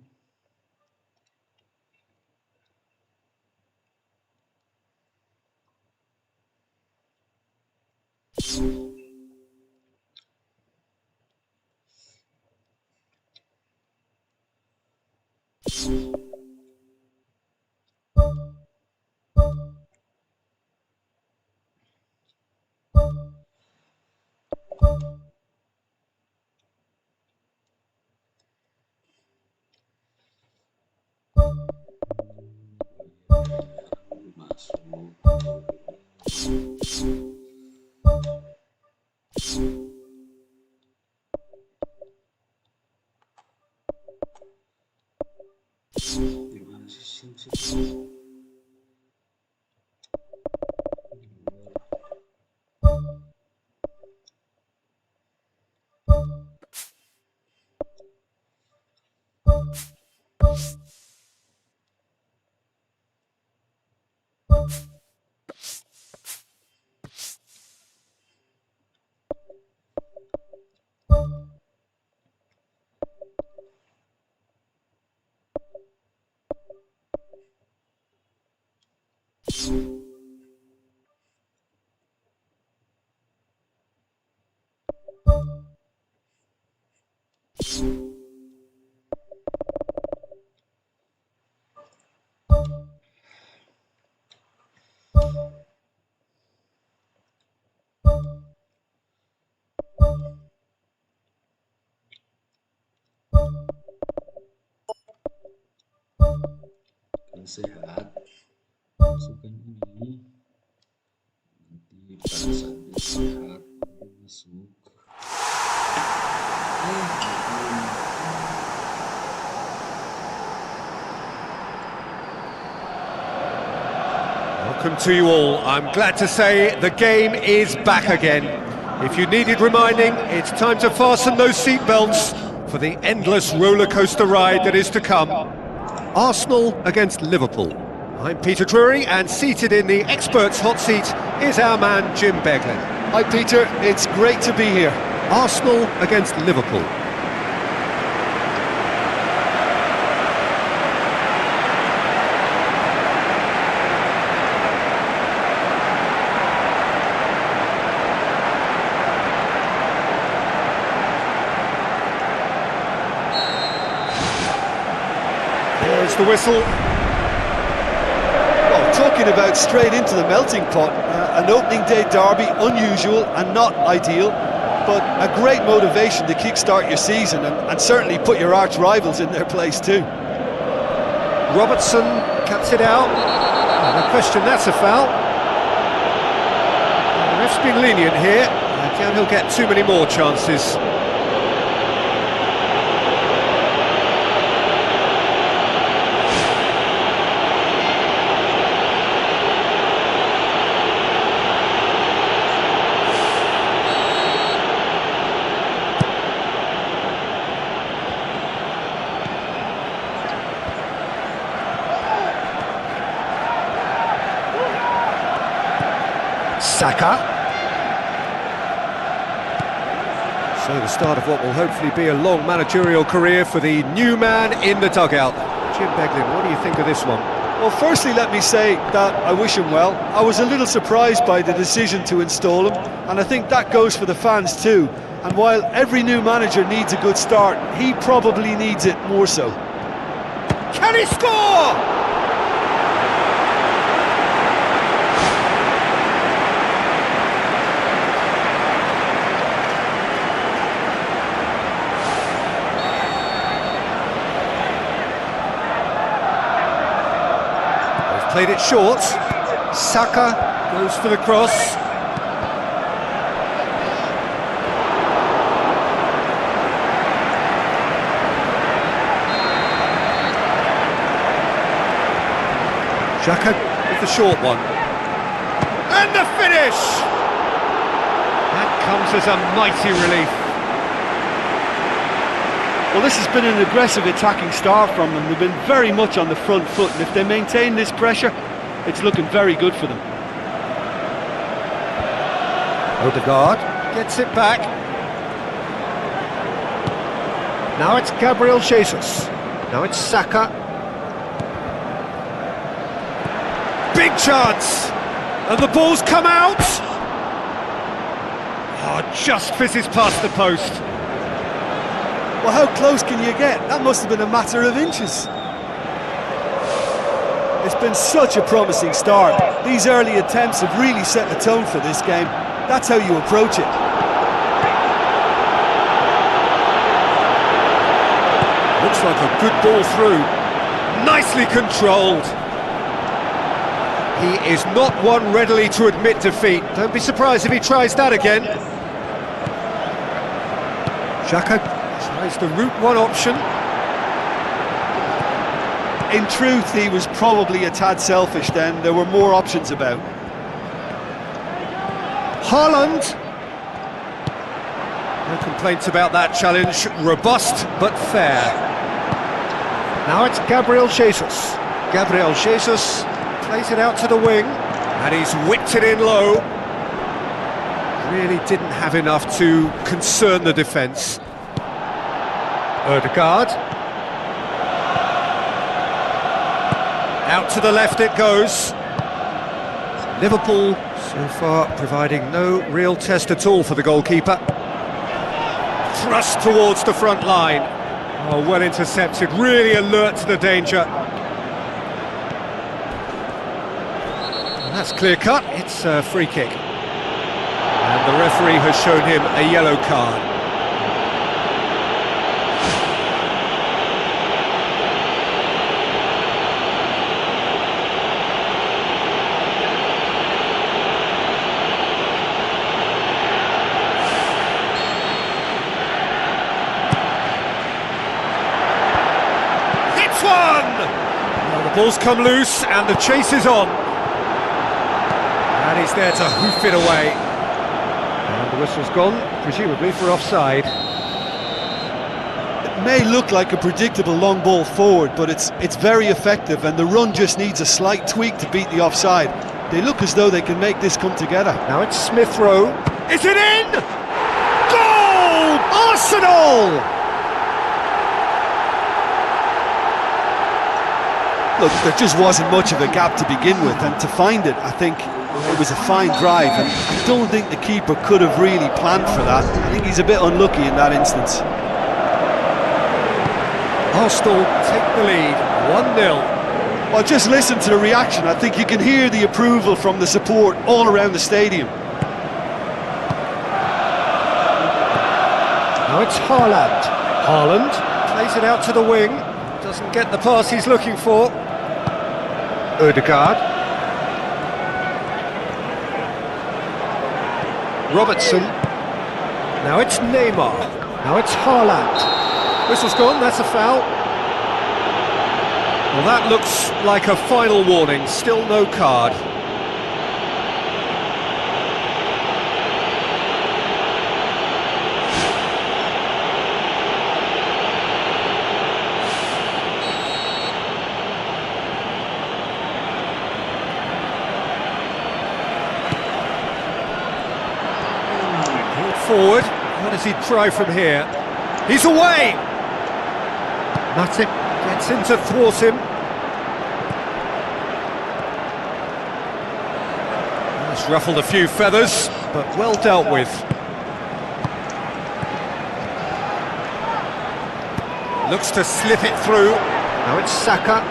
[SPEAKER 3] Masuk. Gimana sih sih? Kan sehat, masukkan ini. Nanti pada saat dia sehat, dia masuk.
[SPEAKER 1] Welcome to you all. I'm glad to say the game is back again. If you needed reminding, it's time to fasten those seatbelts for the endless rollercoaster ride that is to come. Arsenal against Liverpool. I'm Peter Drury, and seated in the experts' hot seat is our man Jim Beglin.
[SPEAKER 2] Hi Peter, it's great to be here.
[SPEAKER 1] Arsenal against Liverpool. There's the whistle.
[SPEAKER 2] Well, talking about straight into the melting pot, an opening day derby, unusual and not ideal, but a great motivation to kickstart your season and certainly put your arch rivals in their place too.
[SPEAKER 1] Robertson cuts it out. No question, that's a foul. The ref's been lenient here. I doubt he'll get too many more chances. Saka. So the start of what will hopefully be a long managerial career for the new man in the dugout. Jim Beglin, what do you think of this one?
[SPEAKER 2] Well, firstly, let me say that I wish him well. I was a little surprised by the decision to install him, and I think that goes for the fans too. And while every new manager needs a good start, he probably needs it more so.
[SPEAKER 1] Can he score? Played it short. Saka goes for the cross. Xhaka with the short one. And the finish! That comes as a mighty relief.
[SPEAKER 2] Well, this has been an aggressive attacking start from them. They've been very much on the front foot, and if they maintain this pressure, it's looking very good for them.
[SPEAKER 1] Odegaard gets it back. Now it's Gabriel Jesus. Now it's Saka. Big chance! And the ball's come out! Oh, just fizzes past the post.
[SPEAKER 2] Well, how close can you get? That must have been a matter of inches. It's been such a promising start. These early attempts have really set the tone for this game. That's how you approach it.
[SPEAKER 1] Looks like a good ball through. Nicely controlled. He is not one readily to admit defeat. Don't be surprised if he tries that again. Xhaka tries the route one option.
[SPEAKER 2] In truth, he was probably a tad selfish then. There were more options about.
[SPEAKER 1] Haaland. No complaints about that challenge. Robust but fair. Now it's Gabriel Jesus. Gabriel Jesus plays it out to the wing, and he's whipped it in low. Really didn't have enough to concern the defence. Ødegaard. Out to the left it goes. Liverpool so far providing no real test at all for the goalkeeper. Thrust towards the front line. Oh, well intercepted, really alert to the danger. And that's clear cut, it's a free kick. And the referee has shown him a yellow card. Well, the ball's come loose and the chase is on. And he's there to hoof it away. And the whistle's gone, presumably for offside.
[SPEAKER 2] It may look like a predictable long ball forward, but it's very effective, and the run just needs a slight tweak to beat the offside. They look as though they can make this come together.
[SPEAKER 1] Now it's Smith Rowe. Is it in? Goal! Arsenal!
[SPEAKER 2] Look, there just wasn't much of a gap to begin with, and to find it, I think it was a fine drive, and I don't think the keeper could have really planned for that. I think he's a bit unlucky in that instance.
[SPEAKER 1] Arsenal take the lead, 1-0.
[SPEAKER 2] Well, just listen to the reaction. I think you can hear the approval from the support all around the stadium.
[SPEAKER 1] Now it's Haaland. Haaland plays it out to the wing. Doesn't get the pass he's looking for. Ødegaard. Robertson. Now it's Neymar. Now it's Haaland. Whistle's gone, that's a foul. Well, that looks like a final warning, still no card. Forward, what does he try from here? He's away! Matip gets in to thwart him. He's ruffled a few feathers, but well dealt with. Looks to slip it through. Now it's Saka.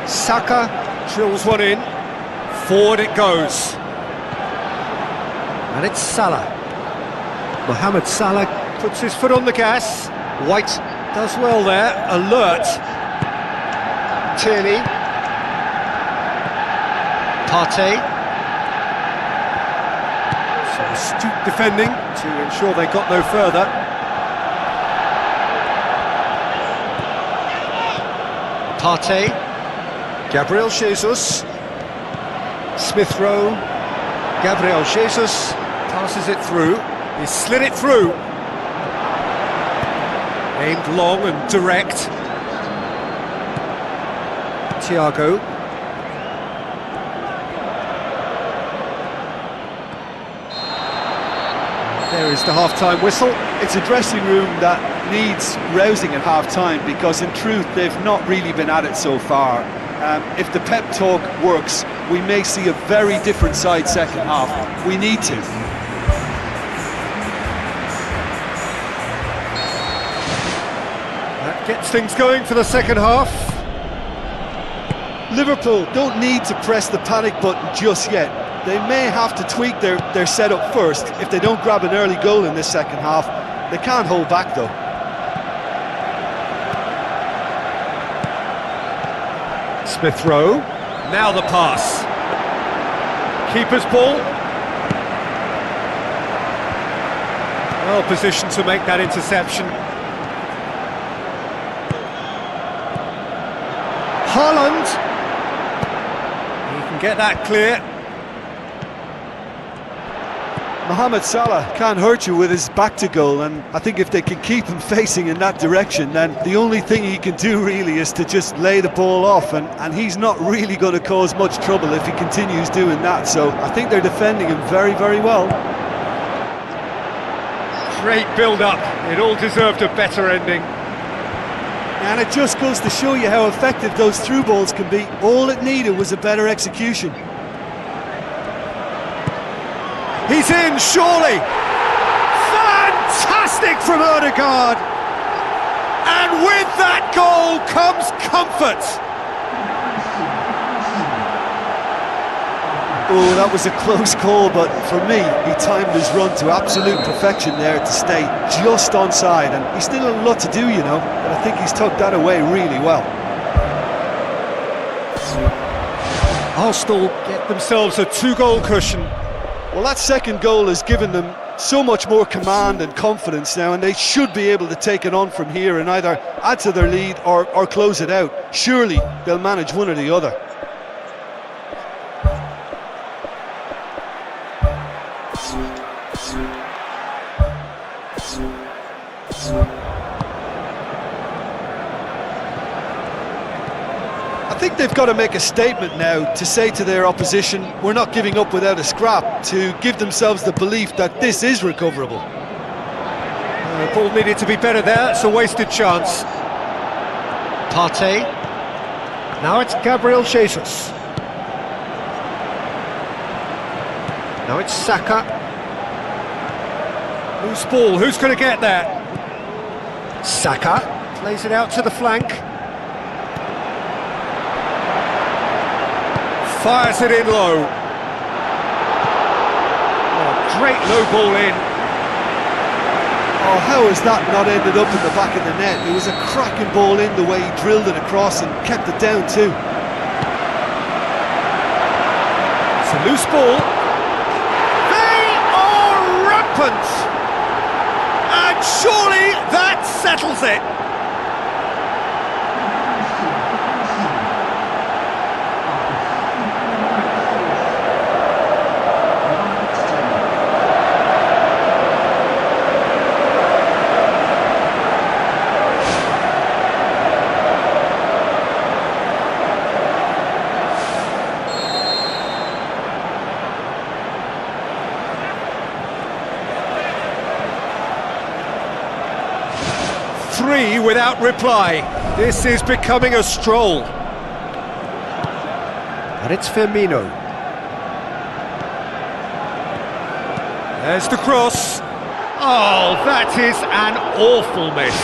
[SPEAKER 1] Saka drills one in. Forward it goes. And it's Salah. Mohamed Salah puts his foot on the gas. White does well there, alert. Tierney. Partey. Some astute defending to ensure they got no further. Partey. Gabriel Jesus. Smith Rowe. Gabriel Jesus. Passes it through, he slid it through. Aimed long and direct. Thiago. There is the half-time whistle.
[SPEAKER 2] It's a dressing room that needs rousing at half-time, because in truth they've not really been at it so far. If the pep talk works, we may see a very different side second half. We need to.
[SPEAKER 1] Gets things going for the second half.
[SPEAKER 2] Liverpool don't need to press the panic button just yet. They may have to tweak their setup first if they don't grab an early goal in this second half. They can't hold back though.
[SPEAKER 1] Smith Rowe. Now the pass. Keeper's ball. Well positioned to make that interception. get that clear.
[SPEAKER 2] Mohamed Salah can't hurt you with his back to goal, and I think if they can keep him facing in that direction, then the only thing he can do really is to just lay the ball off, and he's not really going to cause much trouble if he continues doing that. So I think they're defending him very, very well.
[SPEAKER 1] Great build-up, it all deserved a better ending.
[SPEAKER 2] And it just goes to show you how effective those through balls can be. All it needed was a better execution.
[SPEAKER 1] He's in, surely! Fantastic from Odegaard! And with that goal comes comfort!
[SPEAKER 2] Oh, that was a close call, but for me, he timed his run to absolute perfection there to stay just onside, and he's still a lot to do, you know, but I think he's tucked that away really well.
[SPEAKER 1] Arsenal get themselves a 2-goal cushion.
[SPEAKER 2] Well, that second goal has given them so much more command and confidence now, and they should be able to take it on from here and either add to their lead or close it out. Surely they'll manage one or the other. I think they've got to make a statement now to say to their opposition, we're not giving up without a scrap, to give themselves the belief that this is recoverable.
[SPEAKER 1] The ball needed to be better there, it's a wasted chance. Partey. Now it's Gabriel Jesus. Now it's Saka. Loose ball, who's going to get there? Saka plays it out to the flank. Fires it in low. Oh, great low ball in.
[SPEAKER 2] Oh, how has that not ended up in the back of the net? It was a cracking ball in the way he drilled it across and kept it down too.
[SPEAKER 1] It's a loose ball. They are rampant! And surely that settles it. Three without reply. This is becoming a stroll. And it's Firmino. There's the cross. Oh, that is an awful miss.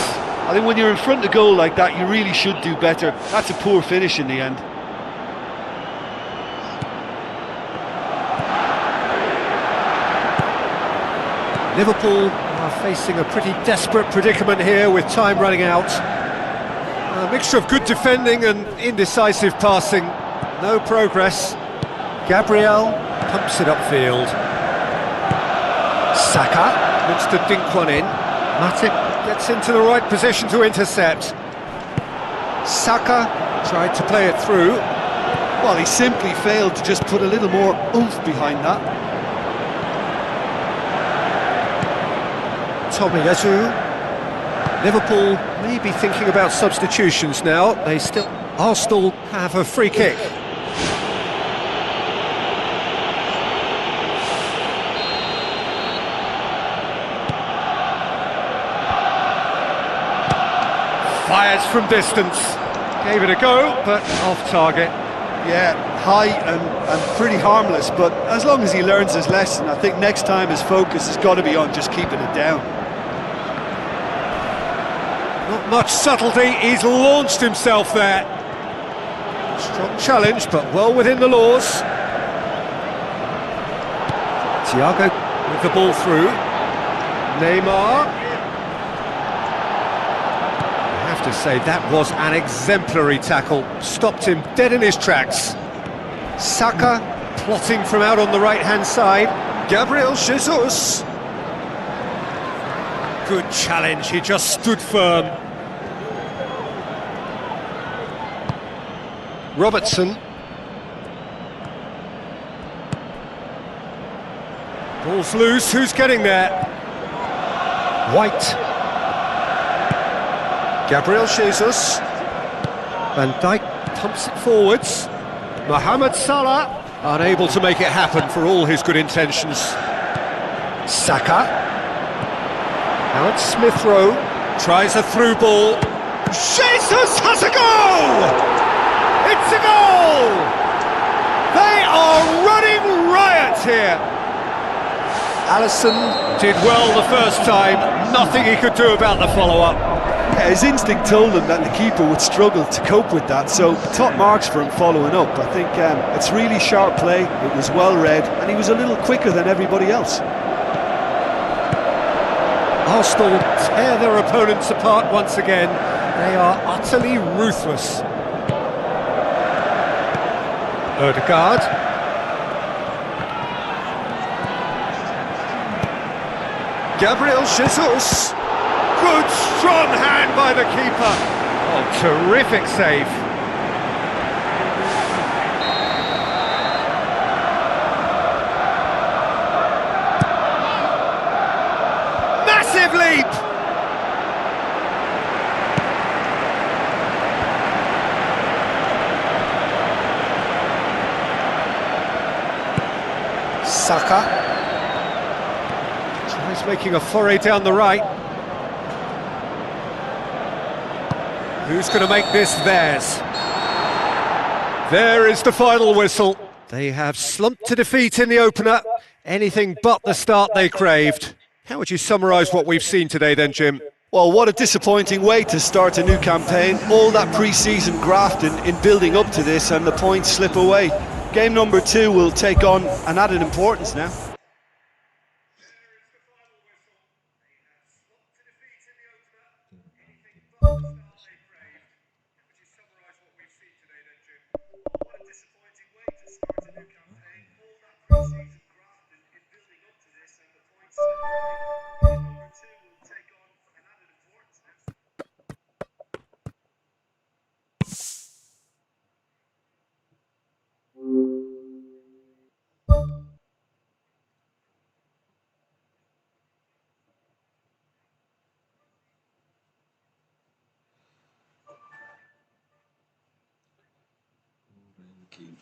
[SPEAKER 2] I think when you're in front of goal like that, you really should do better. That's a poor finish in the end.
[SPEAKER 1] Liverpool are facing a pretty desperate predicament here with time running out. A mixture of good defending and indecisive passing. No progress. Gabriel pumps it upfield. Saka looks to dink one in. Matip gets into the right position to intercept. Saka tried to play it through.
[SPEAKER 2] Well, he simply failed to just put a little more oomph behind that.
[SPEAKER 1] Tomiyasu. Liverpool may be thinking about substitutions now. Arsenal have a free kick. Fires from distance. Gave it a go, but off target.
[SPEAKER 2] Yeah, high and pretty harmless, but as long as he learns his lesson, I think next time his focus has got to be on just keeping it down.
[SPEAKER 1] Not much subtlety, he's launched himself there. Strong challenge, but well within the laws. Thiago with the ball through. Neymar. I have to say, that was an exemplary tackle. Stopped him dead in his tracks. Saka plotting from out on the right-hand side. Gabriel Jesus. Good challenge, he just stood firm. Robertson. Ball's loose, who's getting there? White. Gabriel Jesus. Van Dijk pumps it forwards. Mohamed Salah, unable to make it happen for all his good intentions. Saka. Now it's Smith Rowe. Tries a through ball. Jesus has a goal! It's a goal! They are running riot here. Alisson did well the first time, nothing he could do about the follow-up.
[SPEAKER 2] Yeah, his instinct told him that the keeper would struggle to cope with that, so top marks for him following up. I think it's really sharp play, it was well read, and he was a little quicker than everybody else.
[SPEAKER 1] Arsenal tear their opponents apart once again. They are utterly ruthless. Odegaard. Gabriel Jesus. Good, strong hand by the keeper. Oh, terrific save. Massive leap! Saka. Tries making a foray down the right. Who's going to make this theirs? There is the final whistle. They have slumped to defeat in the opener. Anything but the start they craved. How would you summarise what we've seen today then, Jim?
[SPEAKER 2] Well, what a disappointing way to start a new campaign. All that pre-season grafting in building up to this, and the points slip away. Game number 2 will take on an added importance now.
[SPEAKER 3] Ranking.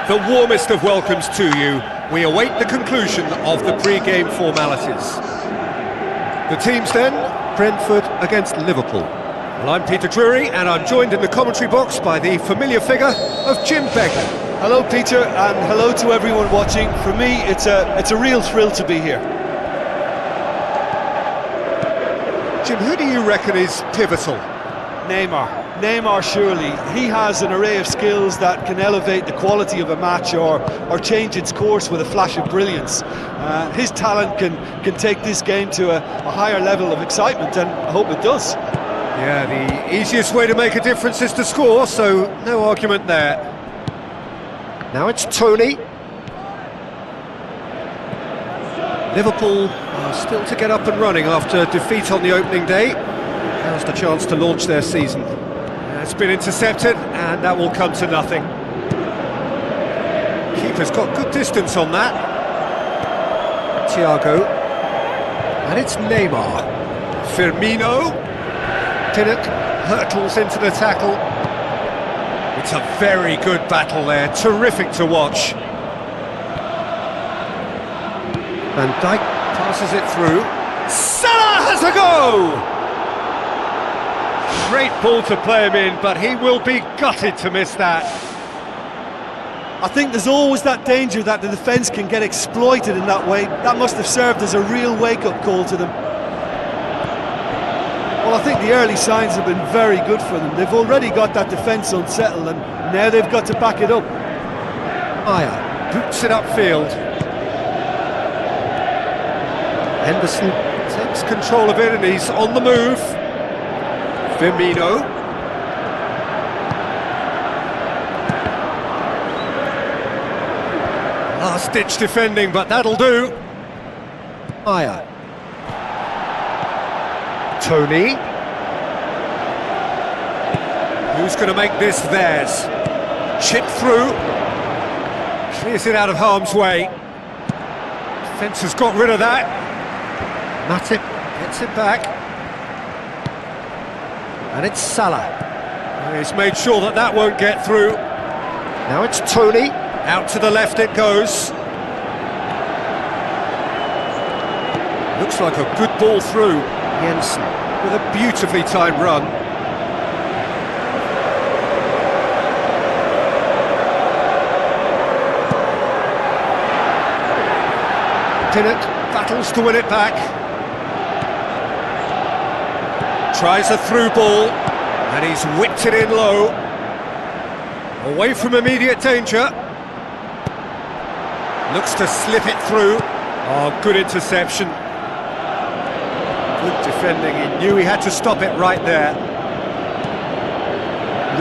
[SPEAKER 1] The warmest of welcomes to you. We await the conclusion of the pre-game formalities. The teams then, Brentford against Liverpool. Well, I'm Peter Drury, and I'm joined in the commentary box by the familiar figure of Jim Begley.
[SPEAKER 2] Hello, Peter, and hello to everyone watching. For me, it's a real thrill to be here.
[SPEAKER 1] Jim, who do you reckon is pivotal?
[SPEAKER 2] Neymar, surely. He has an array of skills that can elevate the quality of a match or change its course with a flash of brilliance. His talent can take this game to a higher level of excitement, and I hope it does.
[SPEAKER 1] Yeah, the easiest way to make a difference is to score, so no argument there. Now it's Tony. Liverpool are still to get up and running after defeat on the opening day. Now's the chance to launch their season. It's been intercepted, and that will come to nothing. Keeper's got good distance on that. Thiago. And it's Neymar. Firmino. Pinnock hurtles into the tackle. It's a very good battle there, terrific to watch. Van Dijk passes it through. Salah has a go! Great ball to play him in, but he will be gutted to miss that.
[SPEAKER 2] I think there's always that danger that the defence can get exploited in that way. That must have served as a real wake-up call to them. Well, I think the early signs have been very good for them. They've already got that defence unsettled, and now they've got to back it up.
[SPEAKER 1] Aya boots it upfield. Henderson takes control of it, and he's on the move. Firmino. Last-ditch defending, but that'll do. Aya. Tony. Who's going to make this theirs? Chip through. Clears it out of harm's way. Defence has got rid of that. Matip gets it back. And it's Salah. He's made sure that that won't get through. Now it's Tony. Out to the left it goes. Looks like a good ball through. Jensen with a beautifully timed run. Pinnock battles to win it back. Tries a through ball, and he's whipped it in low. Away from immediate danger. Looks to slip it through. Oh, good interception. Good defending, he knew he had to stop it right there.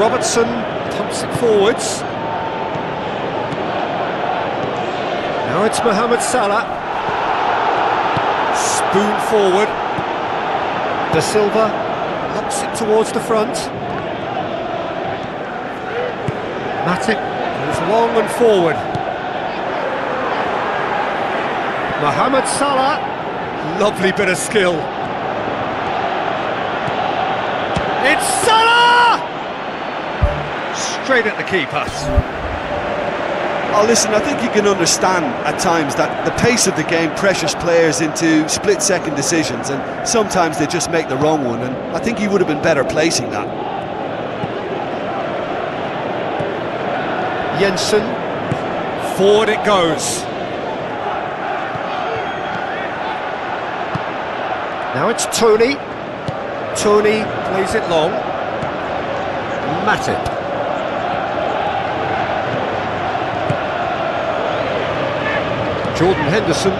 [SPEAKER 1] Robertson pumps it forwards. Now it's Mohamed Salah. Spoon forward. De Silva knocks it towards the front. Matip goes long and forward. Mohamed Salah, lovely bit of skill. It's Salah! Straight at the keeper.
[SPEAKER 2] Oh, listen, I think you can understand at times that the pace of the game pressures players into split-second decisions, and sometimes they just make the wrong one, and I think he would have been better placing that.
[SPEAKER 1] Jensen, forward it goes. Now it's Tony. Tony plays it long. Matip. Jordan Henderson.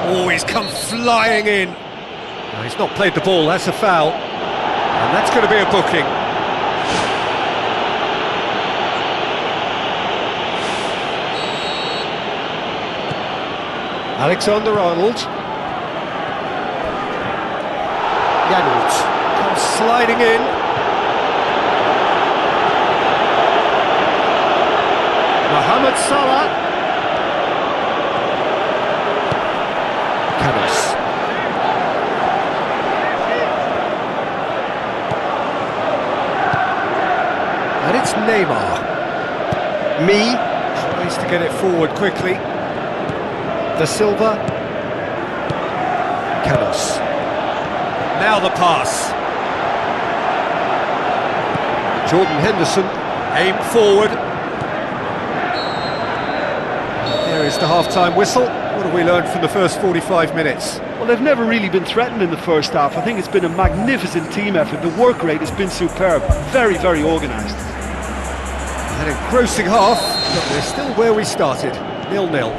[SPEAKER 1] Oh, he's come flying in. No, he's not played the ball, that's a foul. And that's going to be a booking. Alexander-Arnold. Janelt comes sliding in. Mohamed Salah. Canos. And it's Neymar. Me tries to get it forward quickly. Da Silva. Canos. Now the pass. Jordan Henderson, aim forward. There is the half-time whistle. What have we learned from the first 45 minutes?
[SPEAKER 2] Well, they've never really been threatened in the first half. I think it's been a magnificent team effort. The work rate has been superb. Very, very organised.
[SPEAKER 1] An engrossing half, but we're still where we started. 0-0.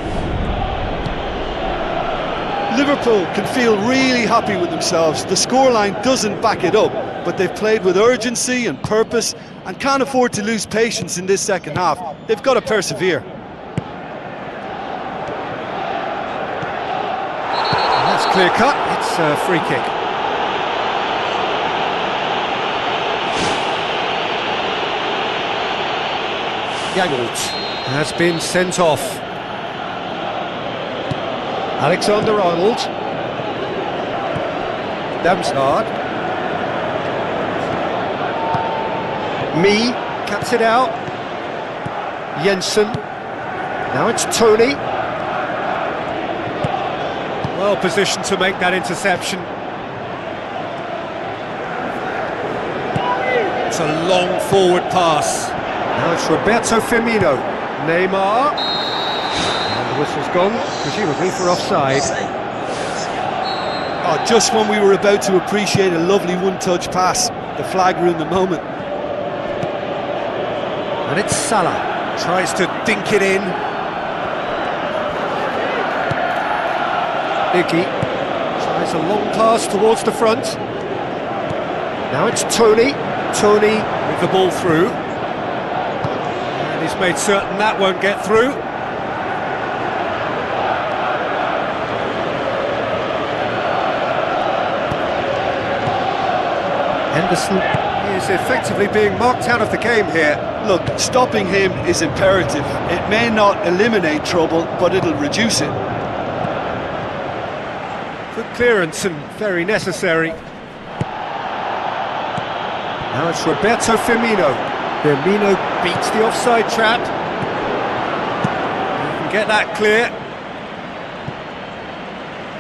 [SPEAKER 2] Liverpool can feel really happy with themselves. The scoreline doesn't back it up, but they've played with urgency and purpose and can't afford to lose patience in this second half. They've got to persevere.
[SPEAKER 1] That's clear cut, it's a free kick. Janelt has been sent off. Alexander-Arnold. Damsgaard. Me cuts it out. Jensen. Now it's Tony. Well positioned to make that interception. It's a long forward pass. Now it's Roberto Firmino. Neymar. And the whistle's gone, presumably for offside.
[SPEAKER 2] Oh, just when we were about to appreciate a lovely one-touch pass, the flag ruined the moment.
[SPEAKER 1] And it's Salah. Tries to dink it in. Iggy tries a long pass towards the front. Now it's Tony. Tony with the ball through. And he's made certain that won't get through. Henderson is effectively being marked out of the game here.
[SPEAKER 2] Look, stopping him is imperative. It may not eliminate trouble, but it'll reduce it.
[SPEAKER 1] Good clearance and very necessary. Now it's Roberto Firmino. Firmino beats the offside trap. You can get that clear.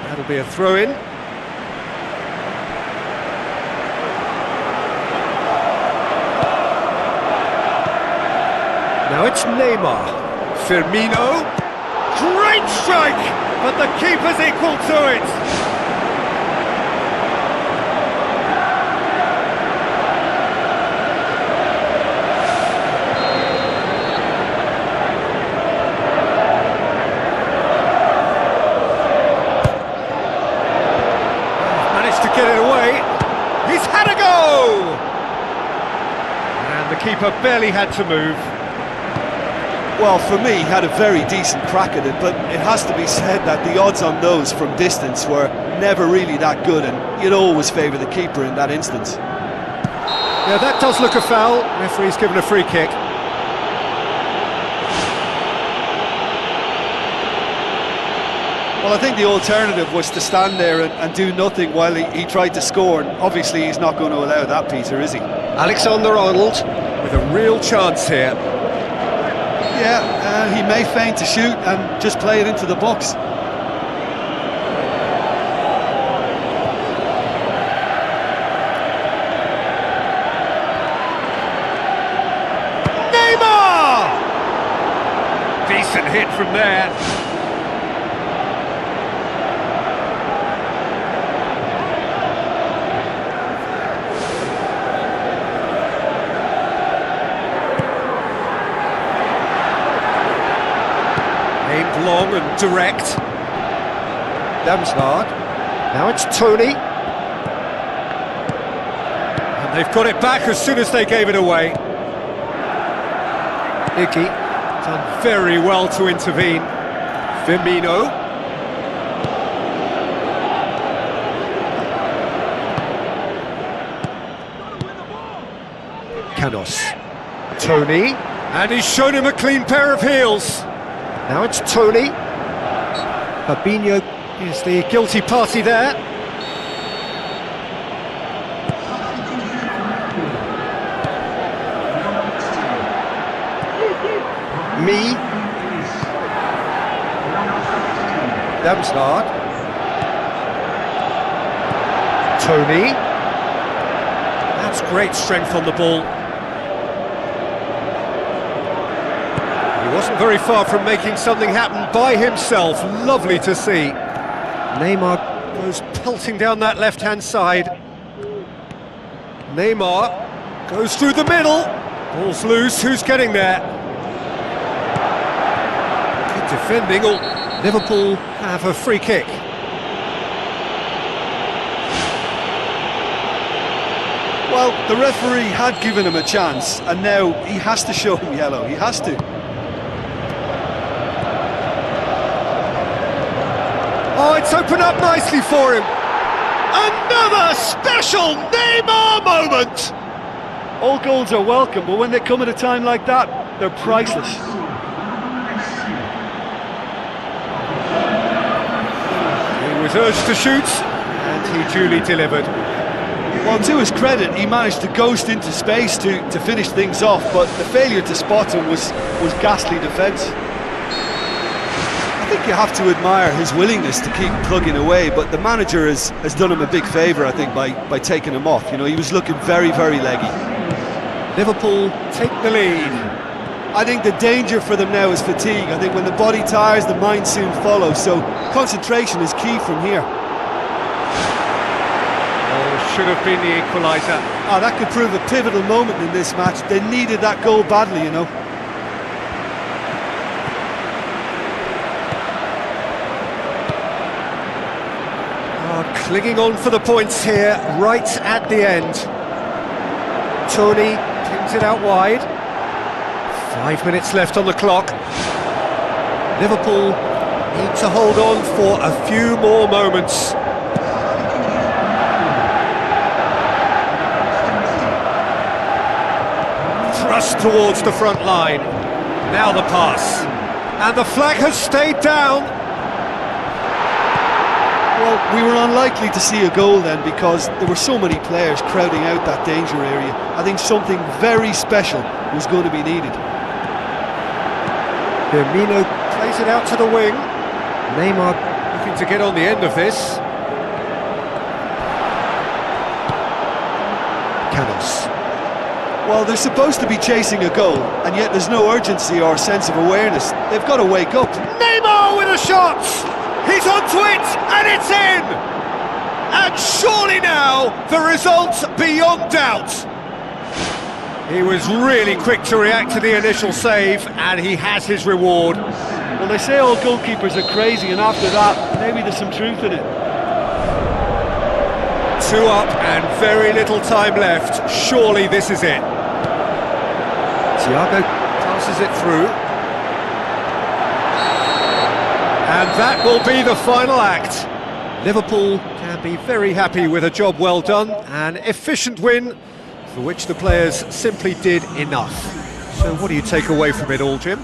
[SPEAKER 1] That'll be a throw-in. Now it's Neymar. Firmino. Great strike! But the keeper's equal to it. Managed to get it away. He's had a go! And the keeper barely had to move.
[SPEAKER 2] Well, for me, he had a very decent crack at it, but it has to be said that the odds on those from distance were never really that good, and you'd always favour the keeper in that instance.
[SPEAKER 1] Yeah, that does look a foul. Referee's given a free kick.
[SPEAKER 2] Well, I think the alternative was to stand there and do nothing while he tried to score, and obviously he's not going to allow that, Peter, is he?
[SPEAKER 1] Alexander-Arnold with a real chance here.
[SPEAKER 2] Yeah, he may feign to shoot and just play it into the box.
[SPEAKER 1] Neymar! Decent hit from there. Aimed long and direct. Damsgaard. Now it's Tony. They've got it back as soon as they gave it away. Iggy done very well to intervene. Firmino. Canos. Tony. And he's shown him a clean pair of heels. Now it's Tony. Fabinho is the guilty party there. Me. Damsgaard. Tony. That's great strength on the ball. He wasn't very far from making something happen by himself. Lovely to see. Neymar goes pelting down that left-hand side. Neymar goes through the middle. Ball's loose, who's getting there? Good defending. Liverpool have a free kick.
[SPEAKER 2] Well, the referee had given him a chance, and now he has to show him yellow. He has to.
[SPEAKER 1] Oh, it's opened up nicely for him. Another special Neymar moment!
[SPEAKER 2] All goals are welcome, but when they come at a time like that, they're priceless.
[SPEAKER 1] He was urged to shoot, and he duly delivered.
[SPEAKER 2] Well, to his credit, he managed to ghost into space to finish things off, but the failure to spot him was ghastly defence. I think you have to admire his willingness to keep plugging away, but the manager has done him a big favour, I think, by taking him off. You know, he was looking very, very leggy.
[SPEAKER 1] Liverpool take the lead.
[SPEAKER 2] I think the danger for them now is fatigue. I think when the body tires, the mind soon follows, so concentration is key from here.
[SPEAKER 1] Oh, should have been the equaliser.
[SPEAKER 2] Oh, that could prove a pivotal moment in this match. They needed that goal badly, you know.
[SPEAKER 1] Clinging on for the points here, right at the end. Tony pings it out wide. 5 minutes left on the clock. Liverpool need to hold on for a few more moments. Thrust towards the front line. Now the pass. And the flag has stayed down.
[SPEAKER 2] Well, we were unlikely to see a goal then because there were so many players crowding out that danger area. I think something very special was going to be needed.
[SPEAKER 1] Firmino plays it out to the wing. Neymar looking to get on the end of this. Canos.
[SPEAKER 2] Well, they're supposed to be chasing a goal, and yet there's no urgency or sense of awareness. They've got to wake up.
[SPEAKER 1] Neymar with a shot! He's onto it, and it's in! And surely now, the result's beyond doubt. He was really quick to react to the initial save, and he has his reward.
[SPEAKER 2] Well, they say all goalkeepers are crazy, and after that, maybe there's some truth in it.
[SPEAKER 1] 2 up and very little time left. Surely this is it. Thiago passes it through. And that will be the final act. Liverpool can be very happy with a job well done, an efficient win for which the players simply did enough. So what do you take away from it all, Jim?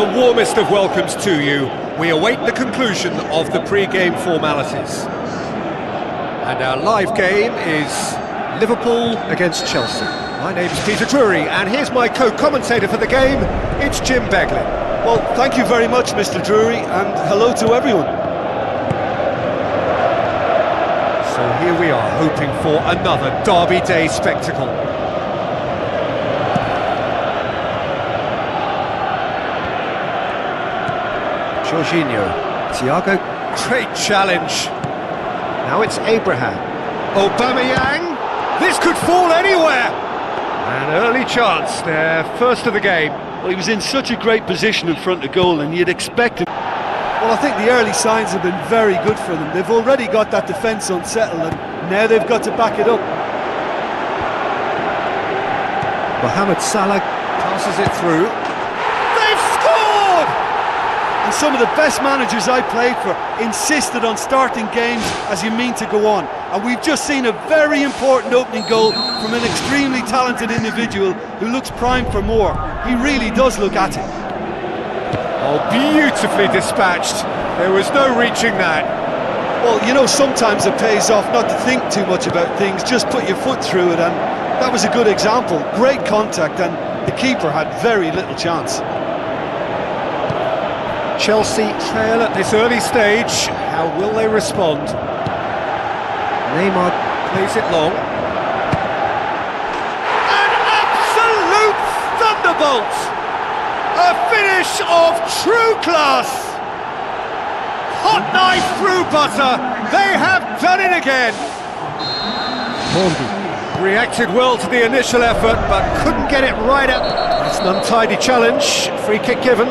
[SPEAKER 1] The warmest of welcomes to you. We await the conclusion of the pre-game formalities. And our live game is Liverpool against Chelsea. My name's Peter Drury, and here's my co-commentator for the game, it's Jim Beglin.
[SPEAKER 2] Well, thank you very much, Mr. Drury, and hello to everyone.
[SPEAKER 1] So here we are, hoping for another Derby Day spectacle. Jorginho, Thiago, great challenge. Now it's Abraham. Aubameyang, this could fall anywhere. An early chance, their first of the game.
[SPEAKER 2] Well, he was in such a great position in front of goal, and you'd expect him. Well, I think the early signs have been very good for them. They've already got that defence unsettled, and now they've got to back it up.
[SPEAKER 1] Mohamed Salah passes it through.
[SPEAKER 2] And some of the best managers I played for insisted on starting games as you mean to go on. And we've just seen a very important opening goal from an extremely talented individual who looks primed for more. He really does look at it.
[SPEAKER 1] Oh, beautifully dispatched. There was no reaching that.
[SPEAKER 2] Well, you know, sometimes it pays off not to think too much about things, just put your foot through it, and that was a good example. Great contact, and the keeper had very little chance.
[SPEAKER 1] Chelsea trail at this early stage. How will they respond? Neymar plays it long. An absolute thunderbolt! A finish of true class! Hot knife through butter! They have done it again!
[SPEAKER 4] Mondi,
[SPEAKER 1] reacted well to the initial effort, but couldn't get it right up. That's an untidy challenge. Free kick given.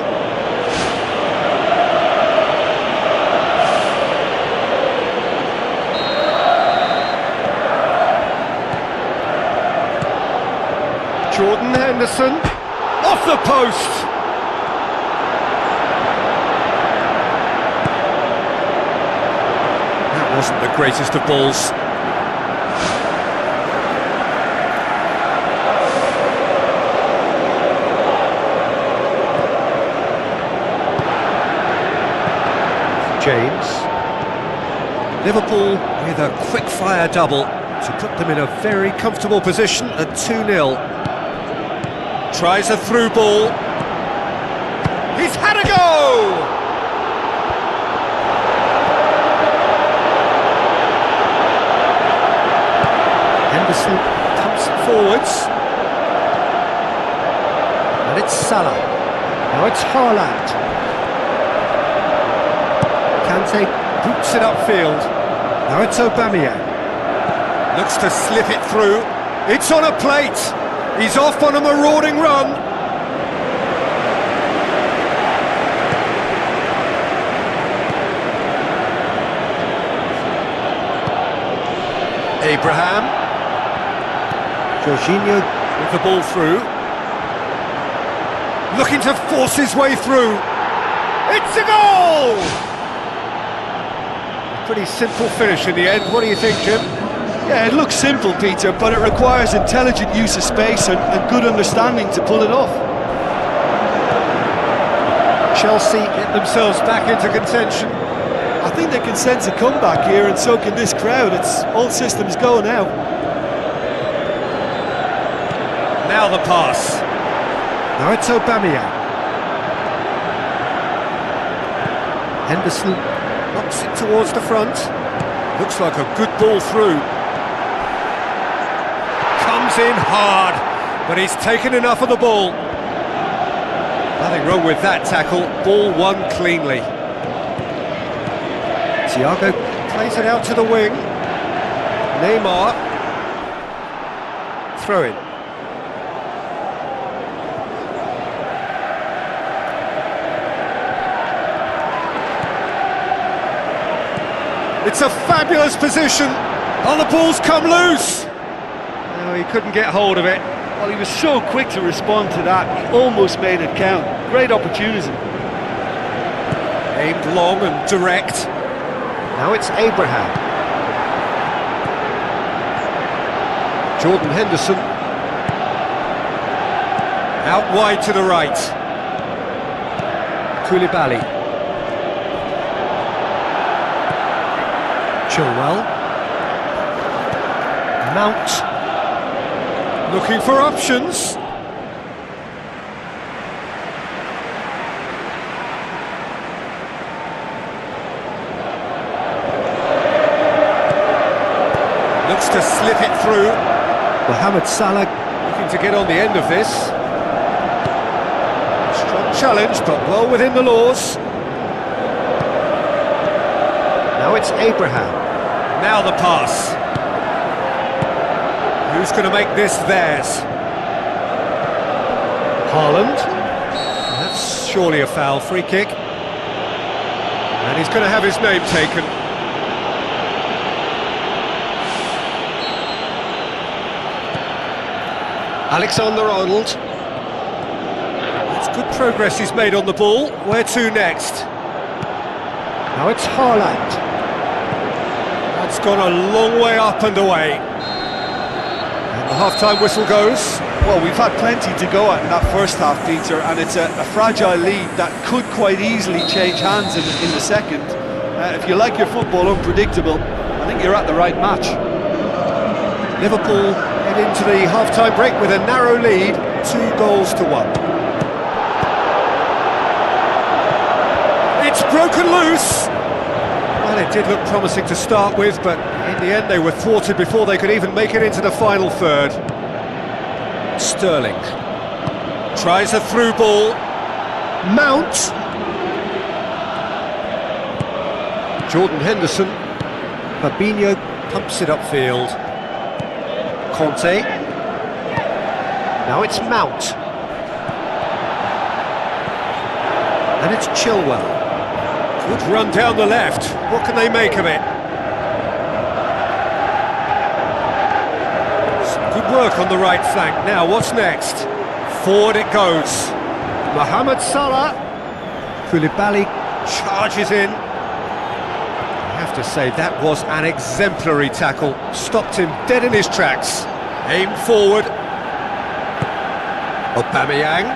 [SPEAKER 1] Jordan Henderson, off the post! That wasn't the greatest of balls. James. Liverpool with a quick-fire double to put them in a very comfortable position at 2-0. Tries a through ball. He's had a go! Henderson pumps it forwards. And it's Salah. Now it's Haaland. Kante boots it upfield. Now it's Aubameyang. Looks to slip it through. It's on a plate. He's off on a marauding run. Abraham. Jorginho with the ball through. Looking to force his way through. It's a goal! A pretty simple finish in the end. What do you think, Jim?
[SPEAKER 2] Yeah, it looks simple, Peter, but it requires intelligent use of space and good understanding to pull it off.
[SPEAKER 1] Chelsea get themselves back into contention.
[SPEAKER 2] I think they can sense a comeback here, and so can this crowd. It's all systems go now.
[SPEAKER 1] Now the pass. Now it's Aubameyang. Henderson knocks it towards the front. Looks like a good ball through. Comes in hard, but he's taken enough of the ball. Nothing wrong with that tackle. Ball won cleanly. Thiago plays it out to the wing. Neymar. Throw in. It's a fabulous position. Oh, the ball's come loose. No, he couldn't get hold of it.
[SPEAKER 2] Well, he was so quick to respond to that, he almost made it count. Great opportunity.
[SPEAKER 1] Aimed long and direct. Now it's Abraham. Jordan Henderson. Out wide to the right. Koulibaly. Chilwell. Mount. Looking for options. Looks to slip it through. Mohamed Salah looking to get on the end of this. Strong challenge, but well within the laws. Now it's Abraham. Now the pass. Who's going to make this theirs? Haaland. That's surely a foul. Free kick. And he's going to have his name taken. Alexander-Arnold. That's good progress he's made on the ball. Where to next? Now it's Haaland. That's gone a long way up and away. And the half-time whistle goes.
[SPEAKER 2] Well, we've had plenty to go at in that first half, Peter, and it's a fragile lead that could quite easily change hands in the second. If you like your football unpredictable, I think you're at the right match.
[SPEAKER 1] Liverpool head into the half-time break with a narrow lead, 2-1. It's broken loose! Well, it did look promising to start with, but in the end they were thwarted before they could even make it into the final third. Sterling tries a through ball. Mount. Jordan Henderson. Fabinho pumps it upfield. Conte. Now it's Mount. And it's Chilwell. Good run down the left. What can they make of it? Some good work on the right flank. Now, what's next? Forward it goes. Mohamed Salah. Koulibaly charges in. I have to say, that was an exemplary tackle. Stopped him dead in his tracks. Aim forward. Aubameyang.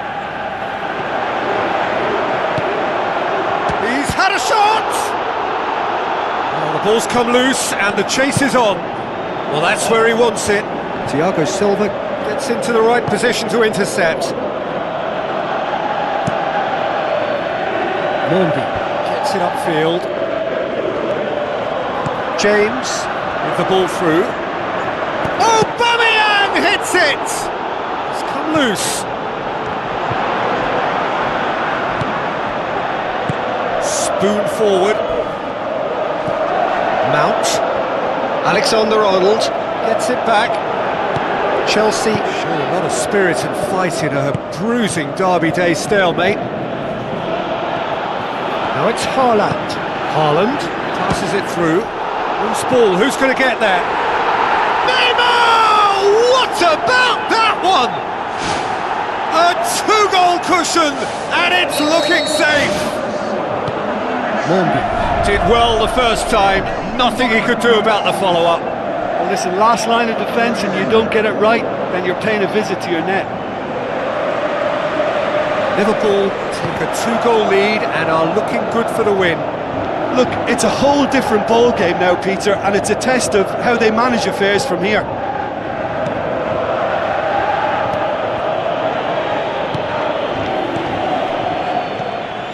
[SPEAKER 1] He's had a shot! Well, the ball's come loose and the chase is on. Well, that's where he wants it. Thiago Silva gets into the right position to intercept. Mondi gets it upfield. James with the ball through. Aubameyang hits it! It's come loose. Spoon forward. Mount. Alexander-Arnold gets it back. Chelsea show a lot of spirit and fight in a bruising Derby Day stalemate. Now it's Haaland. Haaland passes it through. Loose ball, who's going to get there? Neymar! What about that one? A two-goal cushion, and it's looking safe. Mondi did well the first time, nothing he could do about the follow-up.
[SPEAKER 2] Well, listen, last line of defence and you don't get it right, then you're paying a visit to your net.
[SPEAKER 1] Liverpool take a two-goal lead and are looking good for the win.
[SPEAKER 2] Look, it's a whole different ball game now, Peter, and it's a test of how they manage affairs from here.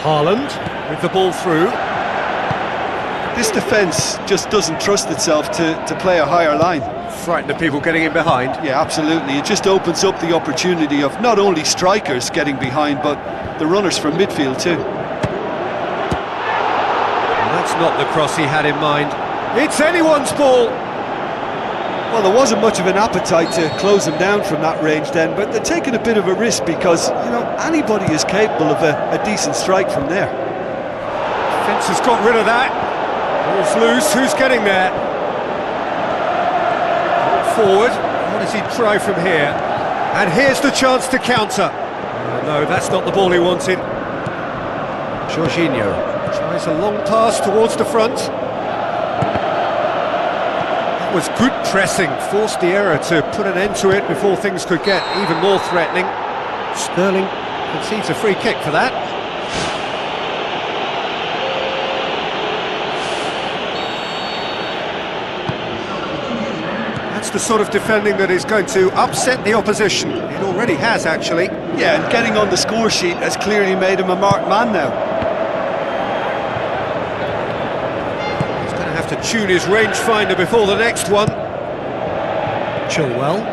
[SPEAKER 1] Haaland with the ball through.
[SPEAKER 2] This defence just doesn't trust itself to play a higher line.
[SPEAKER 1] Frighten the people getting in behind.
[SPEAKER 2] Yeah, absolutely. It just opens up the opportunity of not only strikers getting behind, but the runners from midfield too.
[SPEAKER 1] Well, that's not the cross he had in mind. It's anyone's ball.
[SPEAKER 2] Well, there wasn't much of an appetite to close them down from that range then, but they're taking a bit of a risk because, you know, anybody is capable of a decent strike from there.
[SPEAKER 1] Defence has got rid of that. Ball's loose, who's getting there? Forward, what does he try from here? And here's the chance to counter. No, that's not the ball he wanted. Jorginho tries a long pass towards the front. That was good pressing, forced the error to put an end to it before things could get even more threatening. Sterling concedes a free kick for that. That's the sort of defending that is going to upset the opposition. It already has, actually.
[SPEAKER 2] Yeah, and getting on the score sheet has clearly made him a marked man now.
[SPEAKER 1] He's going to have to tune his rangefinder before the next one. Chilwell.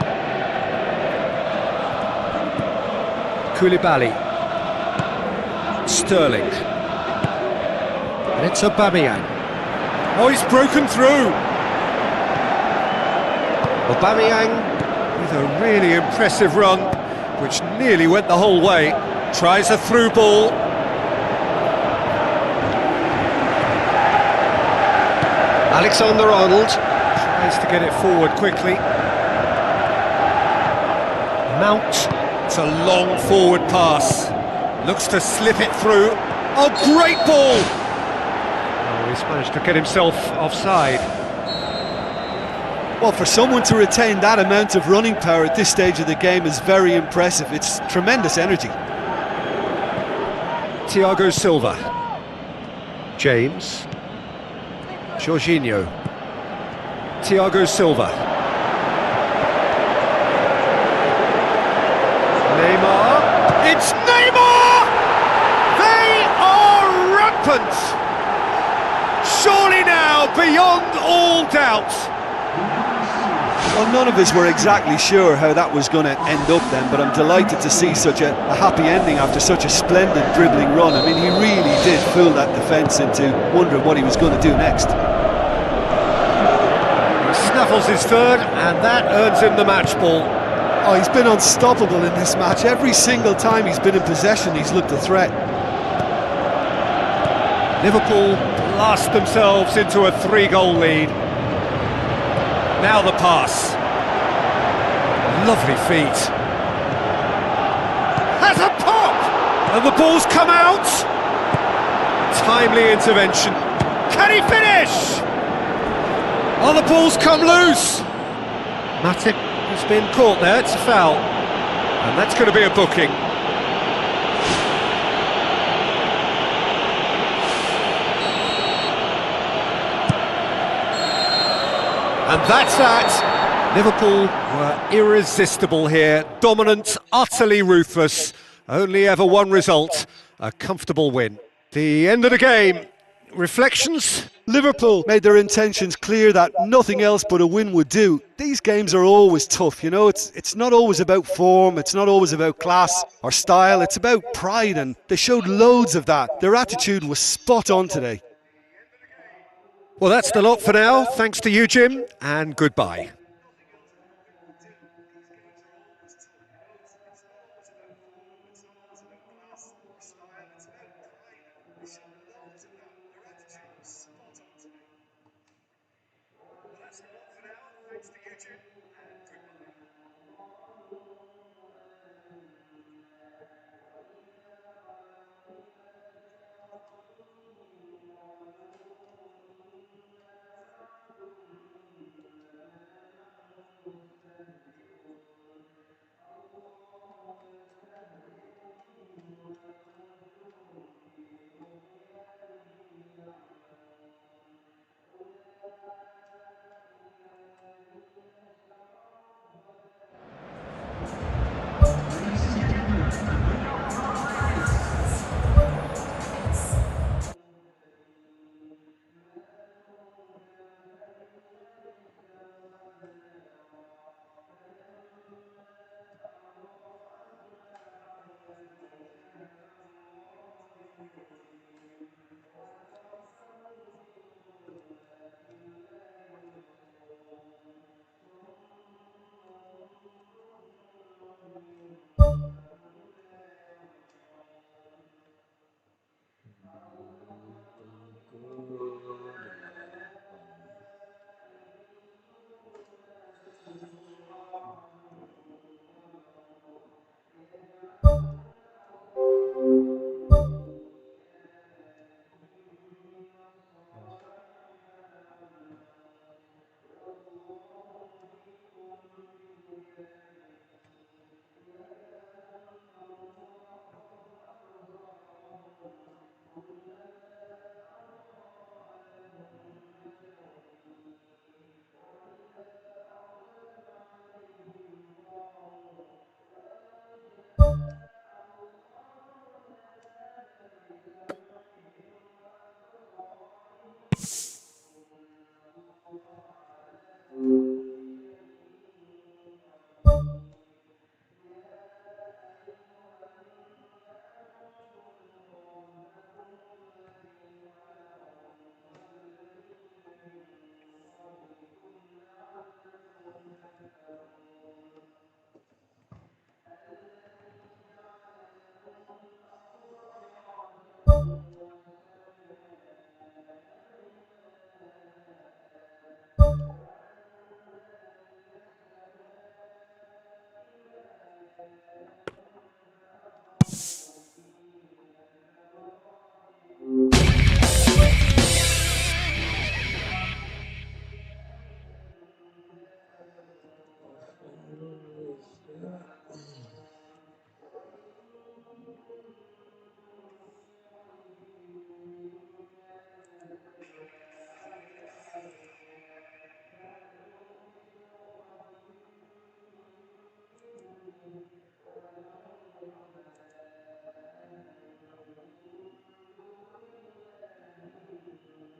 [SPEAKER 1] Koulibaly. Sterling. And it's Aubameyang. Oh, he's broken through. Aubameyang with a really impressive run, which nearly went the whole way. Tries a through ball. Alexander-Arnold tries to get it forward quickly. Mount, it's a long forward pass. Looks to slip it through. Oh, great ball! Oh, he's managed to get himself offside.
[SPEAKER 2] Well, for someone to retain that amount of running power at this stage of the game is very impressive. It's tremendous energy.
[SPEAKER 1] Thiago Silva. James. Jorginho. Thiago Silva. Neymar. It's Neymar! They are rampant! Surely now, beyond all doubt.
[SPEAKER 2] Well, none of us were exactly sure how that was going to end up then, but I'm delighted to see such a happy ending after such a splendid dribbling run. I mean, he really did fool that defence into wondering what he was going to do next.
[SPEAKER 1] He Snuffles his third, and that earns him the match ball.
[SPEAKER 2] Oh, he's been unstoppable in this match. Every single time he's been in possession, he's looked a threat.
[SPEAKER 1] Liverpool blast themselves into a 3-goal lead. Now the pass. Lovely feet. Has a pop! And the ball's come out! Timely intervention. Can he finish? Oh, the ball's come loose! Matip has been caught there, it's a foul. And that's going to be a booking. And that's that. Liverpool were irresistible here, dominant, utterly ruthless. Only ever one result, a comfortable win. The end of the game. Reflections?
[SPEAKER 2] Liverpool made their intentions clear that nothing else but a win would do. These games are always tough, you know, it's not always about form, it's not always about class or style, it's about pride, and they showed loads of that. Their attitude was spot on today.
[SPEAKER 1] Well, that's the lot for now. Thanks to you, Jim, and goodbye.